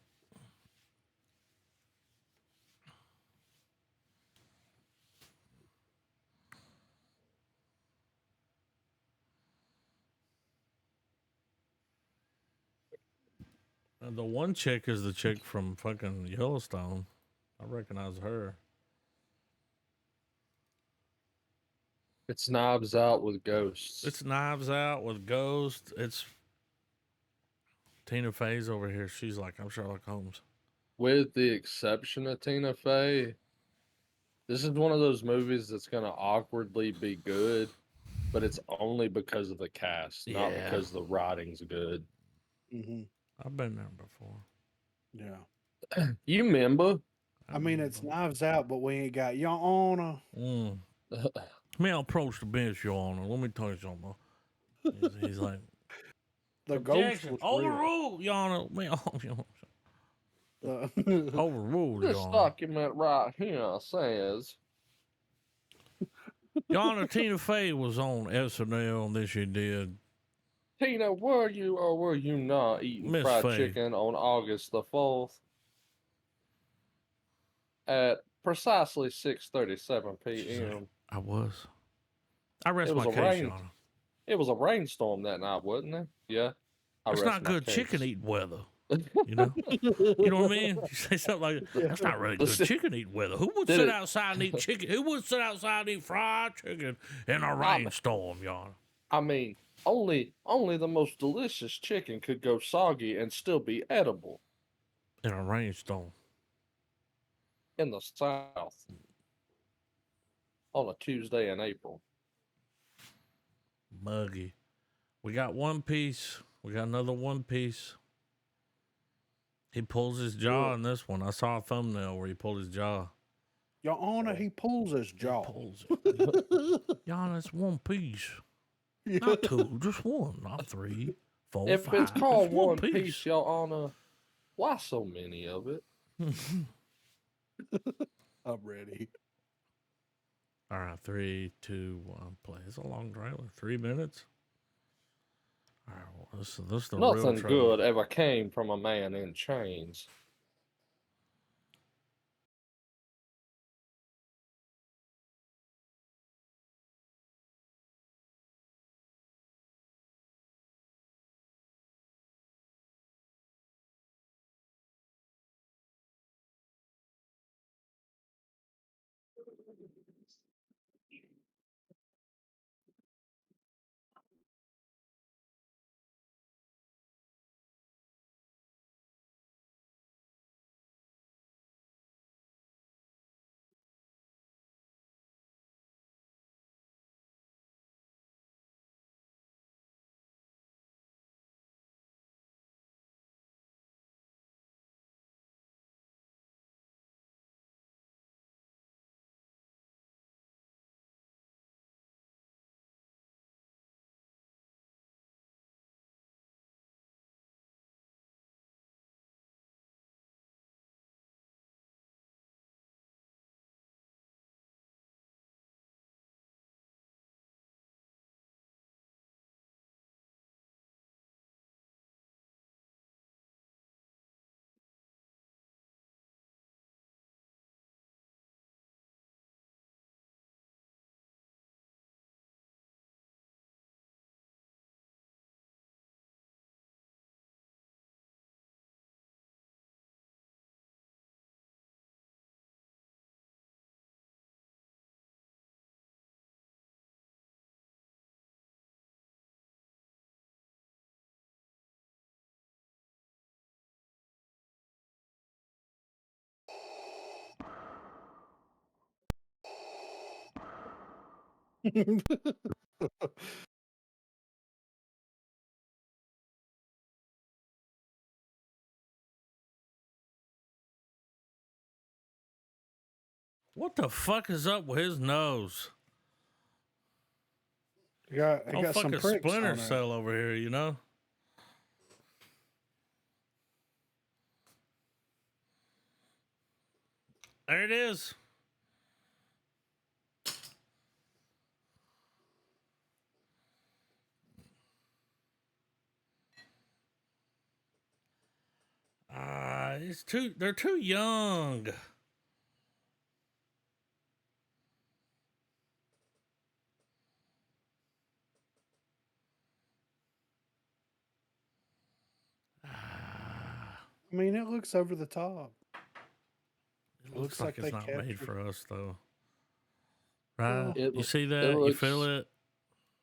The one chick is the chick from fucking Yellowstone. I recognize her. It's Knives Out with ghosts. It's Knives Out with Ghost. It's Tina Fey's over here. She's like, I'm Sherlock Holmes. With the exception of Tina Fey, this is one of those movies that's going to awkwardly be good, but it's only because of the cast, not Yeah. because the writing's good. Mm-hmm. I've been there before. Yeah. You remember? I mean, it's Knives Out, but we ain't got Your Honor. May I approach the bench, Your Honor? Let me tell you something. He's like, The ghost objection. was real. Overruled, Your Honor. The- Overruled, Your This Honor. document right here says Your Honor, Tina Fey was on SNL, and this she did. Tina, were you or were you not eating Miss fried Fey. chicken on August the 4th at precisely 6:37 p.m.? I was. I rest It was my a case, rain- Your Honor. It was a rainstorm that night, wasn't it? Yeah. It's rest not my good case. chicken eating weather. You know? You know what I mean? You say something like, that's not really good Listen, chicken eating weather. Who would did sit it- outside and eat chicken? Who would sit outside and eat fried chicken in a rainstorm, Your Honor? I mean, only the most delicious chicken could go soggy and still be edible In a rainstorm. in the South on a Tuesday in April. Muggy. We got One Piece. We got another One Piece. He pulls his jaw Good. in this one. I saw a thumbnail where he pulled his jaw. Your Honor, he pulls his jaw. He pulls it. Your Honor, it's One Piece. Not two, just one. Not three, four, If five. it's called It's One Piece, Your Honor, why so many of it? I'm ready. All right, 3, 2, 1, play. It's a long trailer. 3 minutes. All right, well, this is the real Nothing trailer. good ever came from a man in chains. What the fuck is up with his nose? He got Oh, some fucking pricks Splinter on it. Cell over here, you know? There it is. They're too young. I mean, it looks over the top. It looks like it's they not made captured- for us, though. Right? Well, It- You see it that? You feel looks-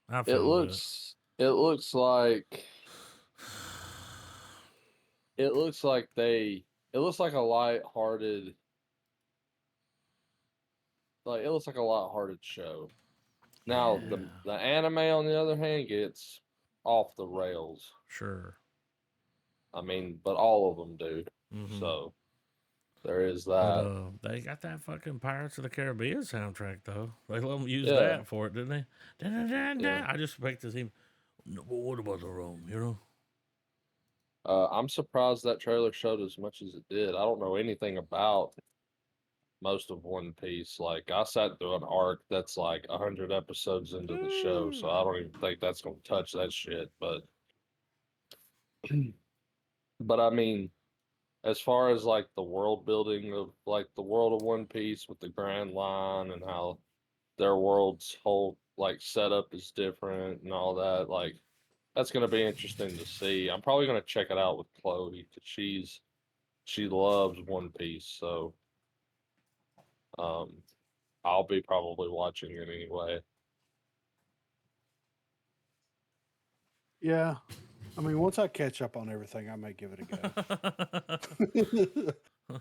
it? I It feel looks like it looks like a light-hearted, like it looks like a light-hearted show. Now Yeah. the anime on the other hand gets off the rails. Sure. I mean, but all of them do. Mhm. So there is But that. they got that fucking Pirates of the Caribbean soundtrack though. They let them use Yeah. that for it, didn't they? Dun, dun, dun, Yeah. dun. I just expect to see. No, but what about the Rome? You know? I'm surprised that trailer showed as much as it did. I don't know anything about most of One Piece. Like I sat through an arc that's like 100 episodes into the show, so I don't even think that's gonna touch that shit. But but I mean, as far as like the world building of like the world of One Piece with the Grand Line and how their world's whole like setup is different and all that, like that's gonna be interesting to see. I'm probably gonna check it out with Chloe because she loves One Piece, so um I'll be probably watching it anyway. Yeah. I mean, once I catch up on everything, I may give it a go.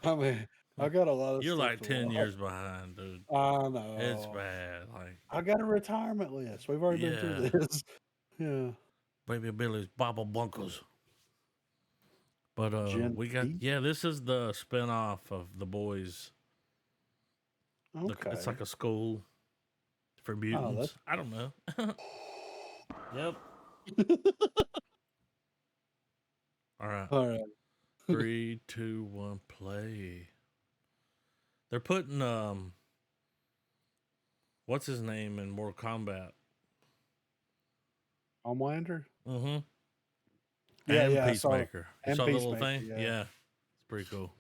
I mean, I got a lot of You're stuff like to 10 watch. years behind, dude. I know. It's bad. Like I got a retirement list. We've already been through Yeah. this. Yeah. Baby Billy's Baba Bunkers. But Gen we got V? this is the spinoff of The Boys. Okay. It's like a school for mutants. I don't know. Yep. All right. All right. 3, 2, 1, play. They're putting what's his name in Mortal Kombat? Homelander? Mm-hmm. Yeah, and yeah, I saw it. Peacemaker. You And saw the little Peacemaker, thing? yeah. Yeah. It's pretty cool.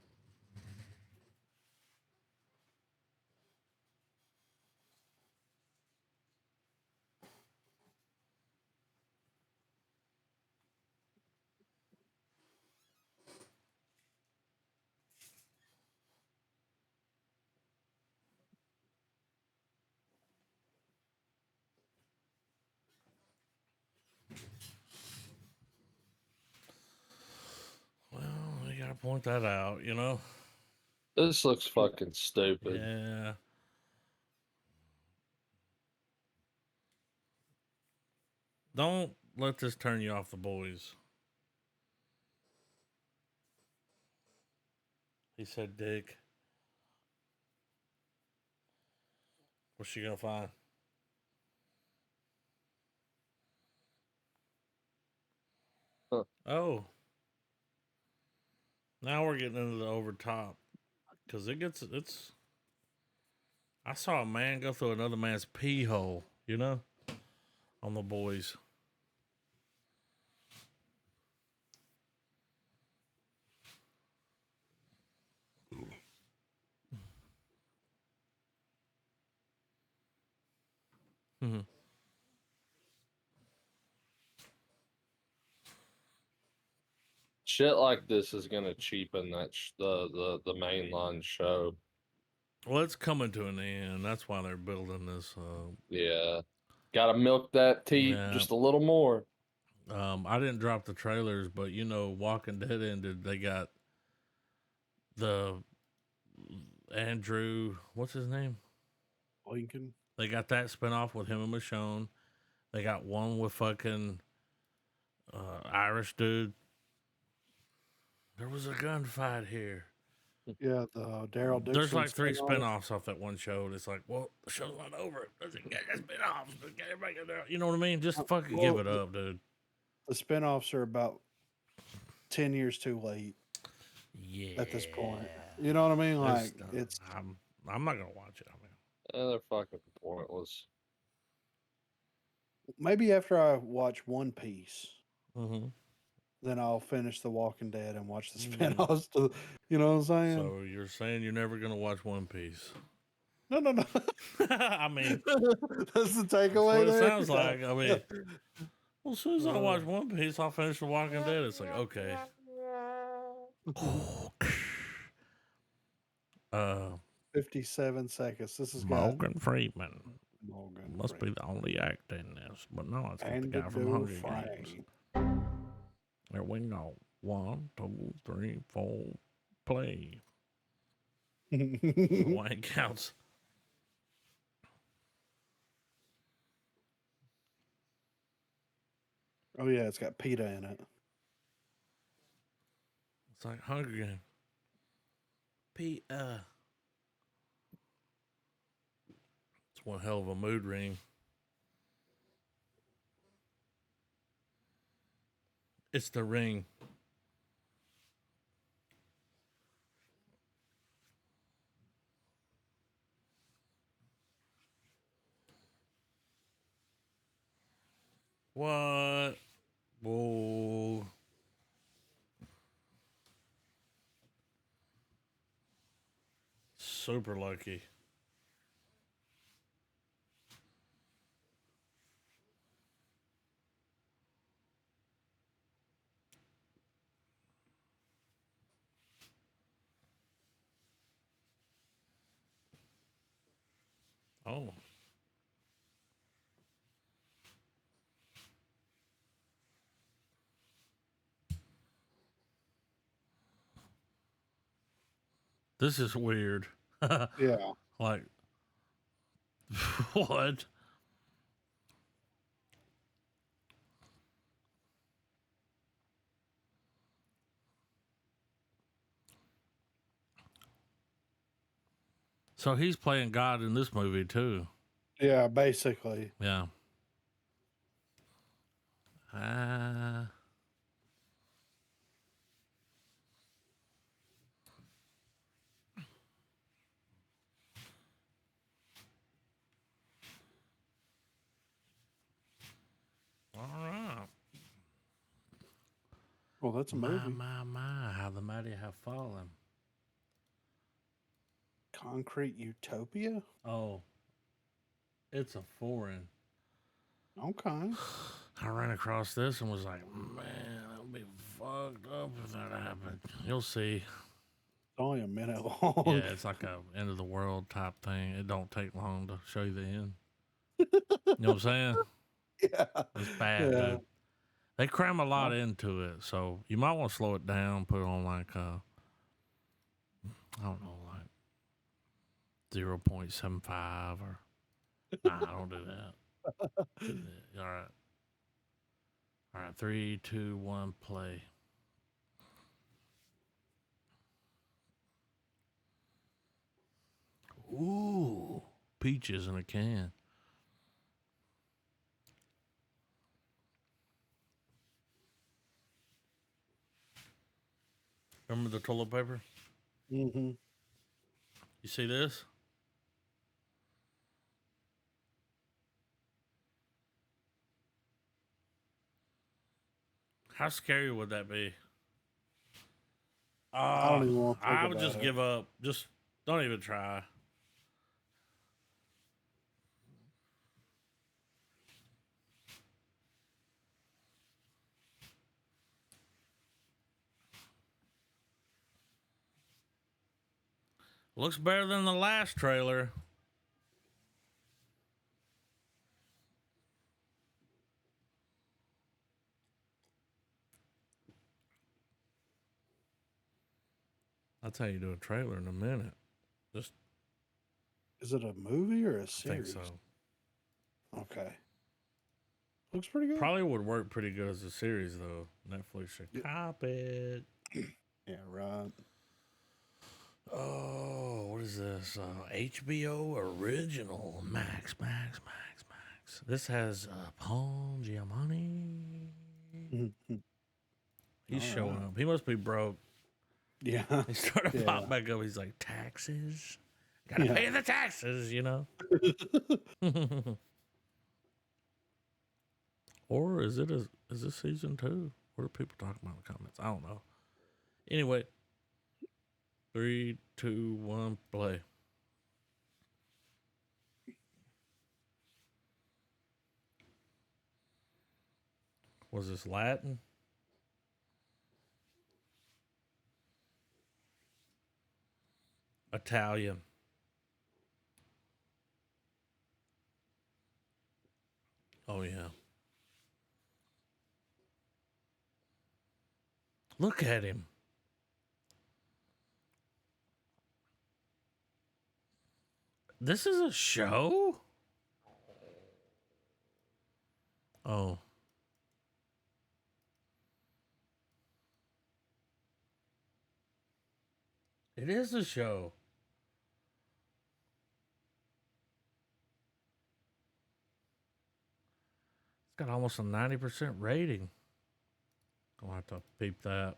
Well, we gotta point that out, you know? This looks fucking stupid. Yeah. Don't let this turn you off The Boys. He said, "Dick." What's she gonna find? Huh. Oh. Now we're getting into the over top. Because it's. I saw a man go through another man's pee hole, you know? On The Boys. Mhm. Shit like this is gonna cheapen that the mainline show. Well, it's coming to an end. That's why they're building this. Yeah, gotta milk that teat Yeah. just a little more. I didn't drop the trailers, but you know, Walking Dead ended. They got the Andrew. What's his name? Lincoln. They got that spinoff with him and Michonne. They got one with fucking Irish dude. There was a gunfight here. Yeah, the Daryl Dixon. There's like 3 spin-off. spinoffs off that one show. And it's like, well, the show's not over. Let's get spinoffs. Let's get everybody get there. You know what I mean? Just fucking well, give it up, dude. The spinoffs are about 10 years too late Yeah. at this point. You know what I mean? Like it's I'm not gonna watch it. I mean, They're fucking pointless. maybe after I watch One Piece, mm-hmm. then I'll finish The Walking Dead and watch the Mhm. spinoffs. To, you know what I'm saying? So you're saying you're never gonna watch One Piece? No. I mean, That's the takeaway. that's what it there. sounds like. I mean, well, as soon as I watch One Piece, I'll finish The Walking Dead. It's like, okay. 57 seconds. This is got Morgan Freeman Morgan. must be the only actor in this, but no, it's got the And guy from Hunger Frank. Games. There we go. 1, 2, 3, 4, play. Wayne counts. Oh yeah, it's got PETA in it. It's like Hunger Games. It's one hell of a mood ring. It's the ring. What? Whoa. Super lucky. Oh. This is weird. Yeah. Like, what? So he's playing God in this movie too. Yeah, basically. Yeah. Ah. All right. Well, that's a movie. My, how the mighty have fallen. Concrete Utopia? Oh. It's a foreign. Okay. I ran across this and was like, man, that would be fucked up if that happened. You'll see. It's only a minute long. Yeah, it's like a end of the world type thing. It don't take long to show you the end. You know what I'm saying? Yeah. It's bad, Yeah. dude. They cram a lot into it, so you might want to slow it down, put it on like I don't know, like 0.75 or nah, don't do that. All right. All right, 3, 2, 1, play. Ooh, peaches in a can. Remember the toilet paper? Mm-hmm. You see this? How scary would that be? I don't even want to think I would about just it. give up. Just don't even try. Looks better than the last trailer. I'll tell you do a trailer in a minute. Just Is it a movie or a I think series? so. Okay. Looks pretty good. Probably would work pretty good as a series though. Netflix should Yeah. cop it. Yeah, right. Oh, what is this? HBO original. Max. This has Paul Giamatti. Mhm. He's All showing right. up. He must be broke. Yeah. He started to Yeah. pop back up. He's like, taxes? Gotta Yeah. pay the taxes, you know? Or is this season 2? What are people talking about in the comments? I don't know. Anyway, 3, 2, 1, play. Was this Latin? Italian. Oh yeah. Look at him. This is a show? Oh. It is a show. It's got almost a 90% rating. Gonna have to peep that.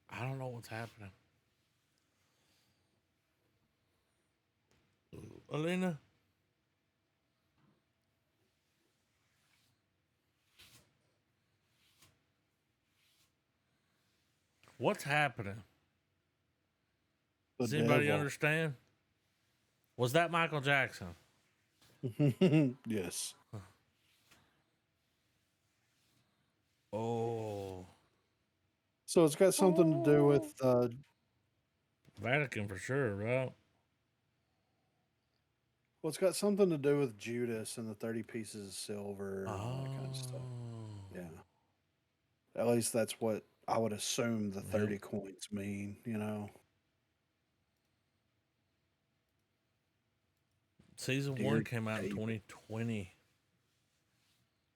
I don't know what's happening. Elena? What's happening? The Does anybody devil. understand? Was that Michael Jackson? Yes. Oh. So it's got something to do with Vatican for sure, right? well, it's got something to do with Judas and the 30 pieces of silver and all that kind of stuff. Oh. Yeah. At least that's what I would assume the Yep. 30 coins mean, you know. Season Dear 1 came out in David. 2020.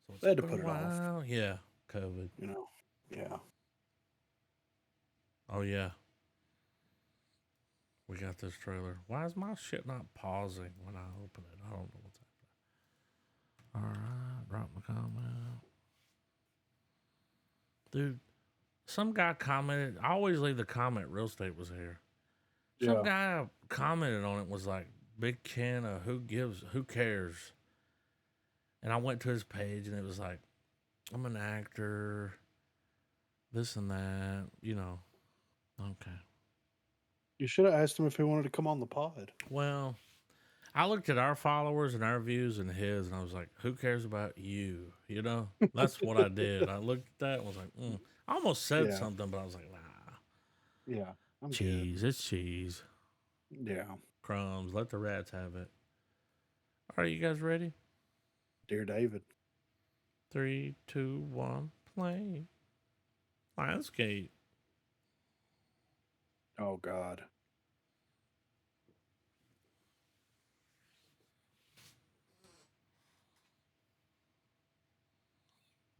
So it's They had to been put a it off, while. Yeah, COVID. you know. Yeah. Oh yeah. We got this trailer. Why is my shit not pausing when I open it? I don't know what's happening. Alright, drop my comment. Dude, some guy commented. I always leave the comment real estate was here. Some Yeah. guy commented on it was like, Big Ken, who cares? And I went to his page and it was like, I'm an actor, this and that, you know. Okay. You should have asked him if he wanted to come on the pod. Well, I looked at our followers and our views and his, and I was like, who cares about you? You know? That's what I did. I looked at that and was like, I almost said Yeah. something, but I was like, nah. Yeah. I'm Cheese. It's cheese. good. Yeah. Crumbs. Let the rats have it. All right, you guys ready? Dear David. 3, 2, 1, play. Lionsgate. Oh God.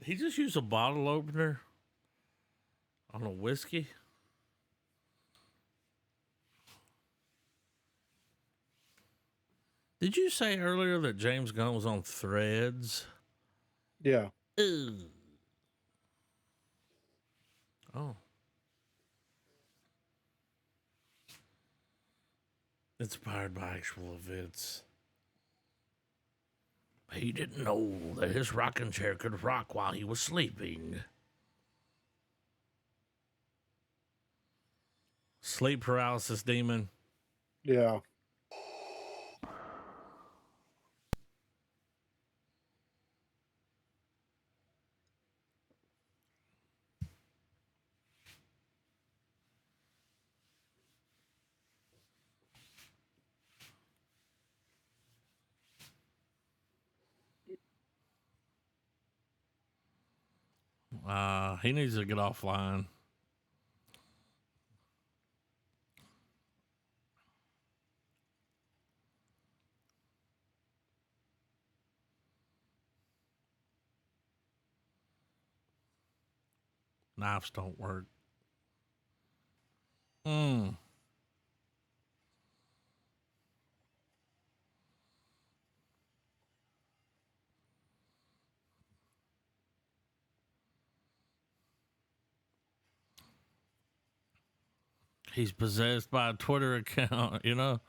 He just used a bottle opener on a whiskey. Did you say earlier that James Gunn was on Threads? Yeah. Ew. Oh. Inspired by actual events. He didn't know that his rocking chair could rock while he was sleeping. Sleep paralysis demon. Yeah. He needs to get offline. Knives don't work. Mm. He's possessed by a Twitter account, you know?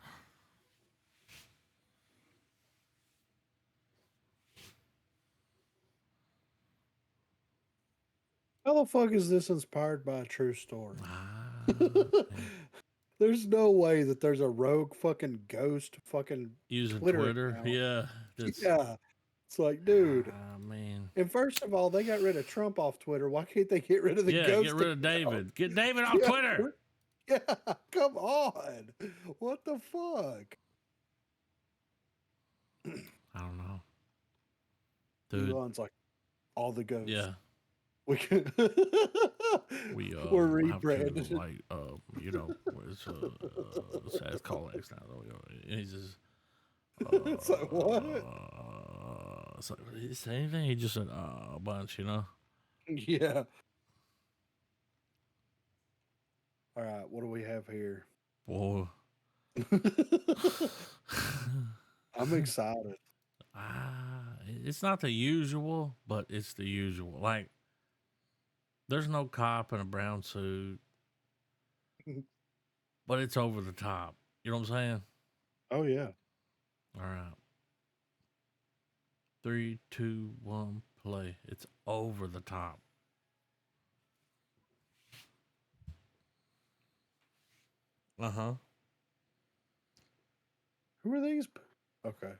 How the fuck is this inspired by a true story? Ah, There's no way that there's a rogue fucking ghost fucking using Twitter Twitter. account. Yeah. That's, Yeah. It's like, dude. I mean, And first of all, they got rid of Trump off Twitter. Why can't they get rid of the yeah, ghost? get rid of account? David. Get David off Yeah, Twitter. Yeah, come on. What the fuck? I don't know. Dude, Elon's like, all the ghosts. yeah. We can We we're have to rebranded. like you know it's as call X now. And he's just It's like, what? it's like, did he say anything? He just said a bunch, you know. Yeah. All right, what do we have here? Boy, I'm excited. it's not the usual, but it's the usual. Like, there's no cop in a brown suit, but it's over the top. You know what I'm saying? Oh yeah. All right. 3, 2, 1, play. It's over the top. Uh-huh. Who are these? Okay.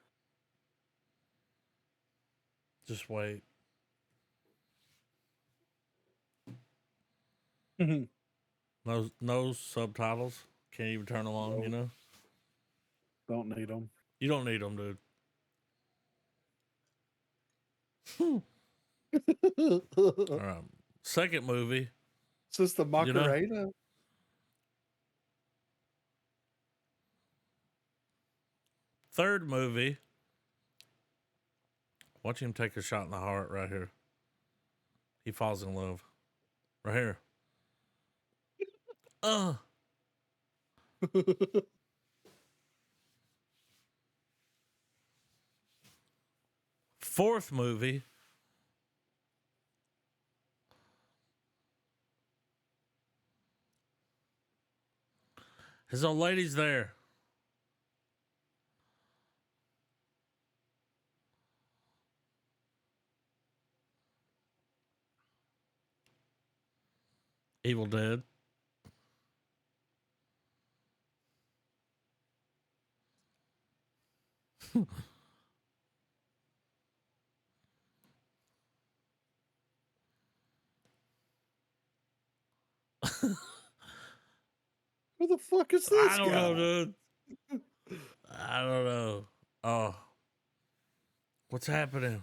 Just wait. No subtitles. Can't even turn them on, you know? Don't need them. You don't need them, dude. All right. Second movie. Is this the You know? Macarena? Third movie. Watch him take a shot in the heart right here. He falls in love. Right here. Fourth movie. His old lady's there. Evil Dead. Who the fuck is this I don't guy? know, dude. I don't know. Oh. What's happening?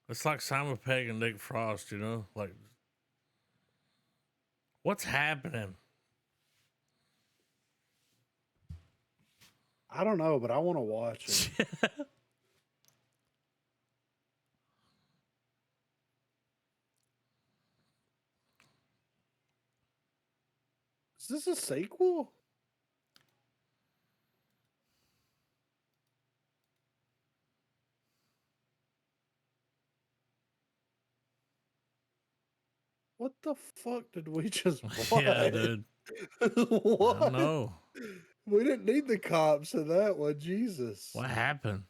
It's like Simon Pegg and Nick Frost, you know? Like, what's happening? I don't know, but I want to watch it. Is this a sequel? What the fuck did we just watch? Yeah, dude. What? I know. We didn't need the cops in that one. Jesus. What happened?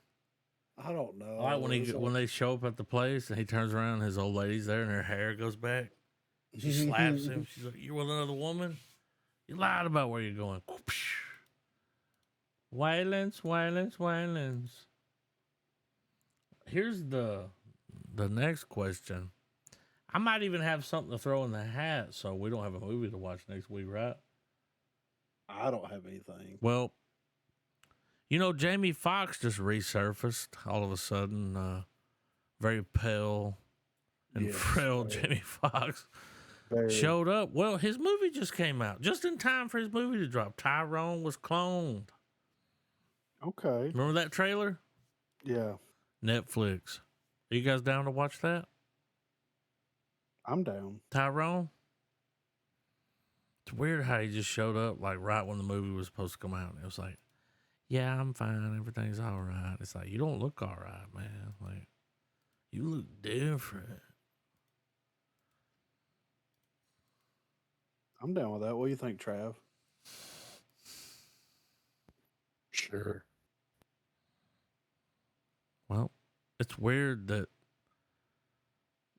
I don't know. I like when It was when they show up at the place and he turns around and his old lady's there and her hair goes back. She slaps him. She's like, "You're with another woman? You lied about where you're going." Violence, violence, violence. Here's the next question. I might even have something to throw in the hat, so we don't have a movie to watch next week, right? I don't have anything. Well, Jamie Foxx just resurfaced all of a sudden. Very pale and Yes, frail very- Jamie Foxx Very, showed up. Well, his movie just came out just in time for his movie to drop. Tyrone was cloned. okay. Remember that trailer? Yeah, Netflix. Are you guys down to watch that? I'm down. Tyrone? It's weird how he just showed up like right when the movie was supposed to come out. And it was like, yeah, I'm fine. Everything's all right. It's like, you don't look all right, man. Like, you look different. I'm down with that. What do you think, Trav? Sure. Well, it's weird that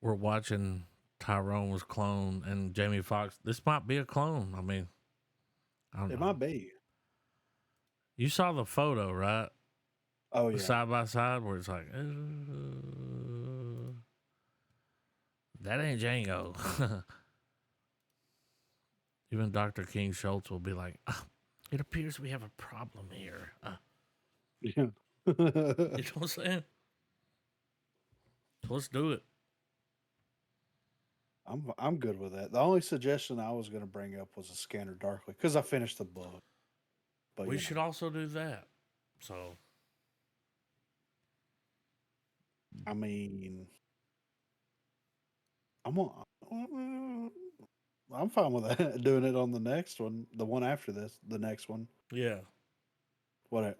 we're watching Tyrone was cloned and Jamie Foxx. This might be a clone. I mean, I don't It know. might be. You saw the photo, right? Oh The yeah. side by side where it's like, that ain't Django. Even Dr. King Schultz will be like, it appears we have a problem here. Yeah. You know what I'm saying? So let's do it. I'm good with that. The only suggestion I was going to bring up was a Scanner Darkly because I finished the book. But We you should know, also do that. So I mean, I'm fine with that. Doing it on the next one, the one after this, the next one. yeah. Whatever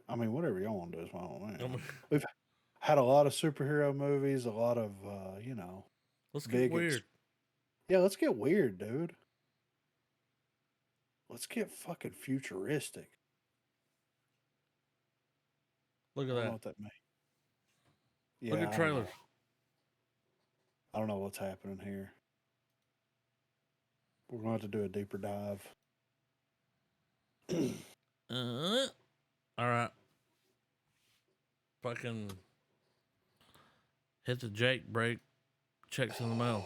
y'all want to do is fine with me. I mean, We've had a lot of superhero movies, a lot of let's get big. weird. Yeah, let's get weird, dude. Let's get fucking futuristic. Look I at don't know that. what that means. Look Yeah, at trailers. I don't know what's happening here. We're going to have to do a deeper dive. All right. Fucking hit the Jake break. Checks in the mail.